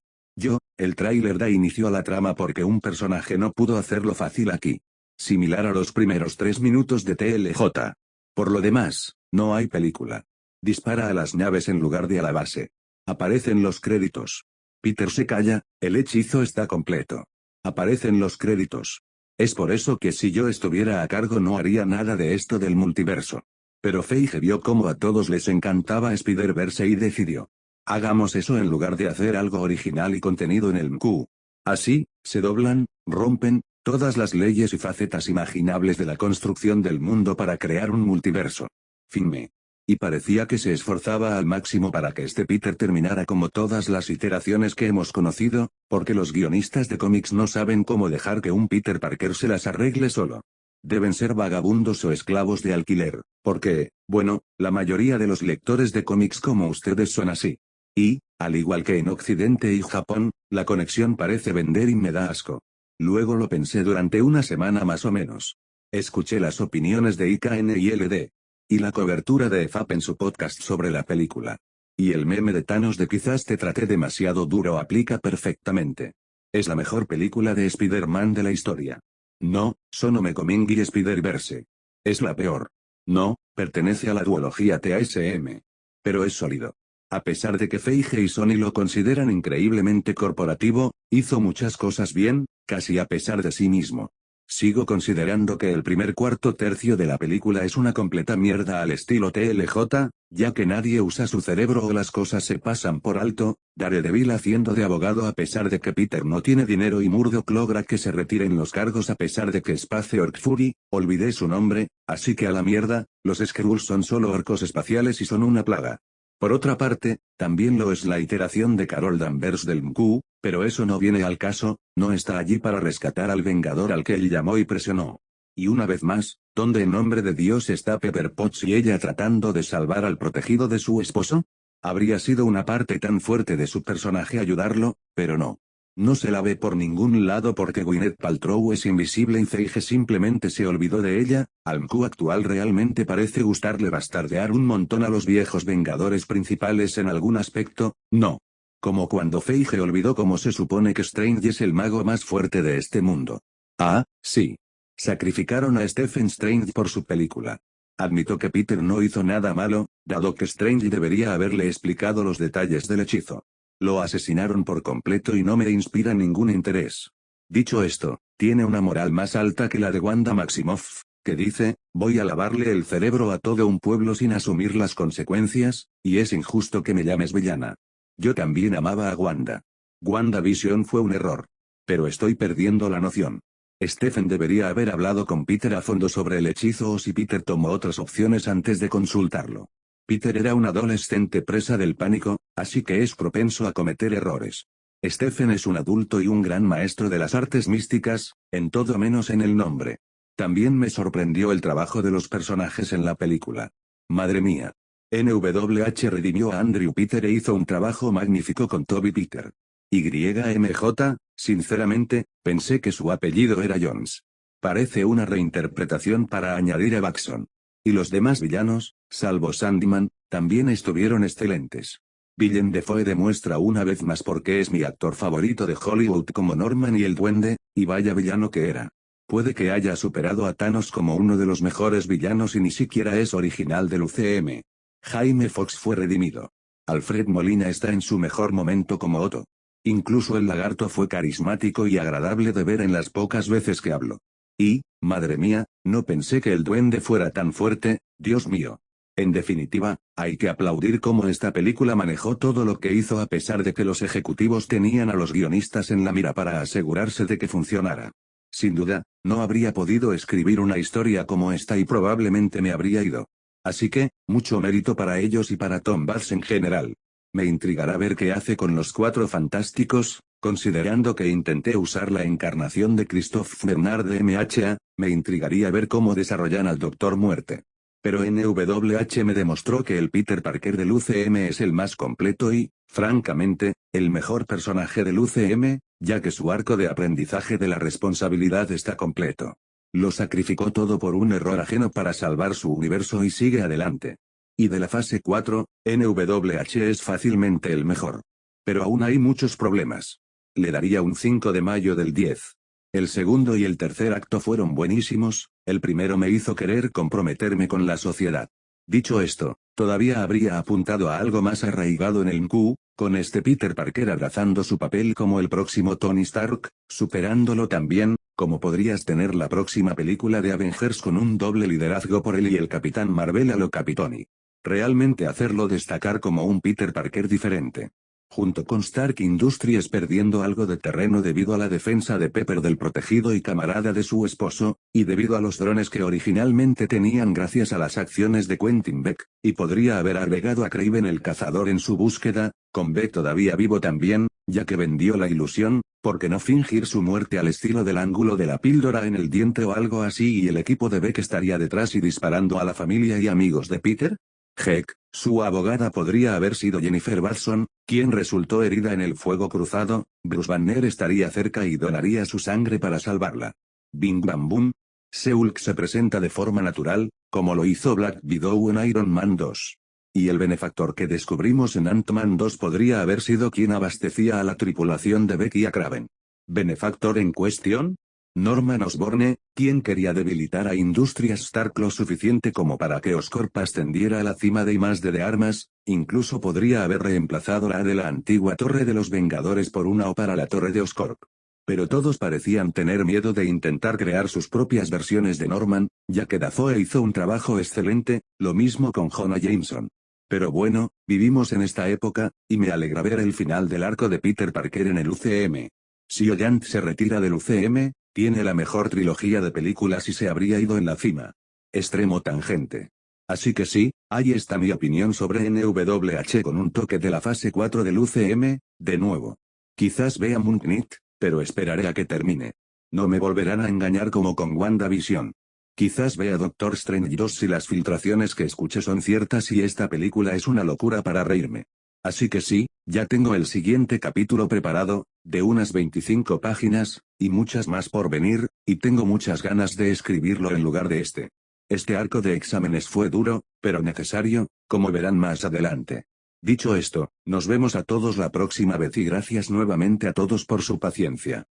El tráiler da inicio a la trama porque un personaje no pudo hacerlo fácil aquí. Similar a los primeros 3 minutos de TLJ. Por lo demás, no hay película. Dispara a las naves en lugar de a la base. Aparecen los créditos. Peter se calla, el hechizo está completo. Aparecen los créditos. Es por eso que si yo estuviera a cargo no haría nada de esto del multiverso. Pero Feige vio cómo a todos les encantaba Spider-Verse y decidió. Hagamos eso en lugar de hacer algo original y contenido en el MCU. Así, se doblan, rompen, todas las leyes y facetas imaginables de la construcción del mundo para crear un multiverso. Finme. Y parecía que se esforzaba al máximo para que este Peter terminara como todas las iteraciones que hemos conocido, porque los guionistas de cómics no saben cómo dejar que un Peter Parker se las arregle solo. Deben ser vagabundos o esclavos de alquiler, porque, bueno, la mayoría de los lectores de cómics como ustedes son así. Y, al igual que en Occidente y Japón, la conexión parece vender y me da asco. Luego lo pensé durante una semana más o menos. Escuché las opiniones de IKN y LD. Y la cobertura de EFAP en su podcast sobre la película. Y el meme de Thanos de quizás te traté demasiado duro aplica perfectamente. Es la mejor película de Spider-Man de la historia. No, Sonome Comingi y Spider-Verse. Es la peor. No, pertenece a la duología TASM. Pero es sólido. A pesar de que Feige y Sony lo consideran increíblemente corporativo, hizo muchas cosas bien, casi a pesar de sí mismo. Sigo considerando que el primer cuarto tercio de la película es una completa mierda al estilo TLJ, ya que nadie usa su cerebro o las cosas se pasan por alto, Daredevil haciendo de abogado a pesar de que Peter no tiene dinero y Murdock logra que se retiren los cargos a pesar de que Space Orc Fury, olvidé su nombre, así que a la mierda, los Skrulls son solo orcos espaciales y son una plaga. Por otra parte, también lo es la iteración de Carol Danvers del MCU, pero eso no viene al caso, no está allí para rescatar al Vengador al que él llamó y presionó. Y una vez más, ¿dónde en nombre de Dios está Pepper Potts y ella tratando de salvar al protegido de su esposo? Habría sido una parte tan fuerte de su personaje ayudarlo, pero no. No se la ve por ningún lado porque Gwyneth Paltrow es invisible y Feige simplemente se olvidó de ella. Al MCU actual realmente parece gustarle bastardear un montón a los viejos Vengadores principales en algún aspecto, ¿no? Como cuando Feige olvidó cómo se supone que Strange es el mago más fuerte de este mundo. Ah, sí. Sacrificaron a Stephen Strange por su película. Admito que Peter no hizo nada malo, dado que Strange debería haberle explicado los detalles del hechizo. Lo asesinaron por completo y no me inspira ningún interés. Dicho esto, tiene una moral más alta que la de Wanda Maximoff, que dice, voy a lavarle el cerebro a todo un pueblo sin asumir las consecuencias, y es injusto que me llames villana. Yo también amaba a Wanda. WandaVision fue un error. Pero estoy perdiendo la noción. Stephen debería haber hablado con Peter a fondo sobre el hechizo o si Peter tomó otras opciones antes de consultarlo. Peter era un adolescente presa del pánico, así que es propenso a cometer errores. Stephen es un adulto y un gran maestro de las artes místicas, en todo menos en el nombre. También me sorprendió el trabajo de los personajes en la película. Madre mía. NWH redimió a Andrew Peter e hizo un trabajo magnífico con Toby Peter. YMJ, sinceramente, pensé que su apellido era Jones. Parece una reinterpretación para añadir a Baxon. Y los demás villanos, salvo Sandman, también estuvieron excelentes. Willem Dafoe demuestra una vez más por qué es mi actor favorito de Hollywood como Norman y el Duende, y vaya villano que era. Puede que haya superado a Thanos como uno de los mejores villanos y ni siquiera es original del UCM. Jaime Fox fue redimido. Alfred Molina está en su mejor momento como Otto. Incluso el lagarto fue carismático y agradable de ver en las pocas veces que habló. Y, madre mía, no pensé que el duende fuera tan fuerte, Dios mío. En definitiva, hay que aplaudir cómo esta película manejó todo lo que hizo a pesar de que los ejecutivos tenían a los guionistas en la mira para asegurarse de que funcionara. Sin duda, no habría podido escribir una historia como esta y probablemente me habría ido. Así que, mucho mérito para ellos y para Tom Batts en general. Me intrigará ver qué hace con los Cuatro Fantásticos, considerando que intenté usar la encarnación de Christophe Bernard de MHA, me intrigaría ver cómo desarrollan al Doctor Muerte. Pero NWH me demostró que el Peter Parker del UCM es el más completo y, francamente, el mejor personaje del UCM, ya que su arco de aprendizaje de la responsabilidad está completo. Lo sacrificó todo por un error ajeno para salvar su universo y sigue adelante. Y de la fase 4, NWH es fácilmente el mejor. Pero aún hay muchos problemas. Le daría un 5 de mayo del 10. El segundo y el tercer acto fueron buenísimos, el primero me hizo querer comprometerme con la sociedad. Dicho esto, todavía habría apuntado a algo más arraigado en el MCU, con este Peter Parker abrazando su papel como el próximo Tony Stark, superándolo también, como podrías tener la próxima película de Avengers con un doble liderazgo por él y el Capitán Marvel a lo Capitoni. Realmente hacerlo destacar como un Peter Parker diferente. Junto con Stark Industries perdiendo algo de terreno debido a la defensa de Pepper del protegido y camarada de su esposo, y debido a los drones que originalmente tenían gracias a las acciones de Quentin Beck, y podría haber agregado a Kraven el cazador en su búsqueda, con Beck todavía vivo también, ya que vendió la ilusión, ¿por qué no fingir su muerte al estilo del ángulo de la píldora en el diente o algo así y el equipo de Beck estaría detrás y disparando a la familia y amigos de Peter? Heck, su abogada podría haber sido Jennifer Watson, quien resultó herida en el fuego cruzado, Bruce Banner estaría cerca y donaría su sangre para salvarla. Bing Bam Boom. She-Hulk se presenta de forma natural, como lo hizo Black Widow en Iron Man 2. Y el benefactor que descubrimos en Ant-Man 2 podría haber sido quien abastecía a la tripulación de Beck y a Kraven. ¿Benefactor en cuestión? Norman Osborn, quien quería debilitar a Industrias Stark lo suficiente como para que Oscorp ascendiera a la cima de I+D de armas, incluso podría haber reemplazado la de la antigua Torre de los Vengadores por una O para la Torre de Oscorp. Pero todos parecían tener miedo de intentar crear sus propias versiones de Norman, ya que Dafoe hizo un trabajo excelente, lo mismo con Jonah Jameson. Pero bueno, vivimos en esta época, y me alegra ver el final del arco de Peter Parker en el UCM. Si Holland se retira del UCM, tiene la mejor trilogía de películas y se habría ido en la cima. Extremo tangente. Así que sí, ahí está mi opinión sobre NWH con un toque de la fase 4 del UCM, de nuevo. Quizás vea Moon Knight, pero esperaré a que termine. No me volverán a engañar como con WandaVision. Quizás vea Doctor Strange 2 si las filtraciones que escuché son ciertas y esta película es una locura para reírme. Así que sí, ya tengo el siguiente capítulo preparado, de unas 25 páginas, y muchas más por venir, y tengo muchas ganas de escribirlo en lugar de este. Este arco de exámenes fue duro, pero necesario, como verán más adelante. Dicho esto, nos vemos a todos la próxima vez y gracias nuevamente a todos por su paciencia.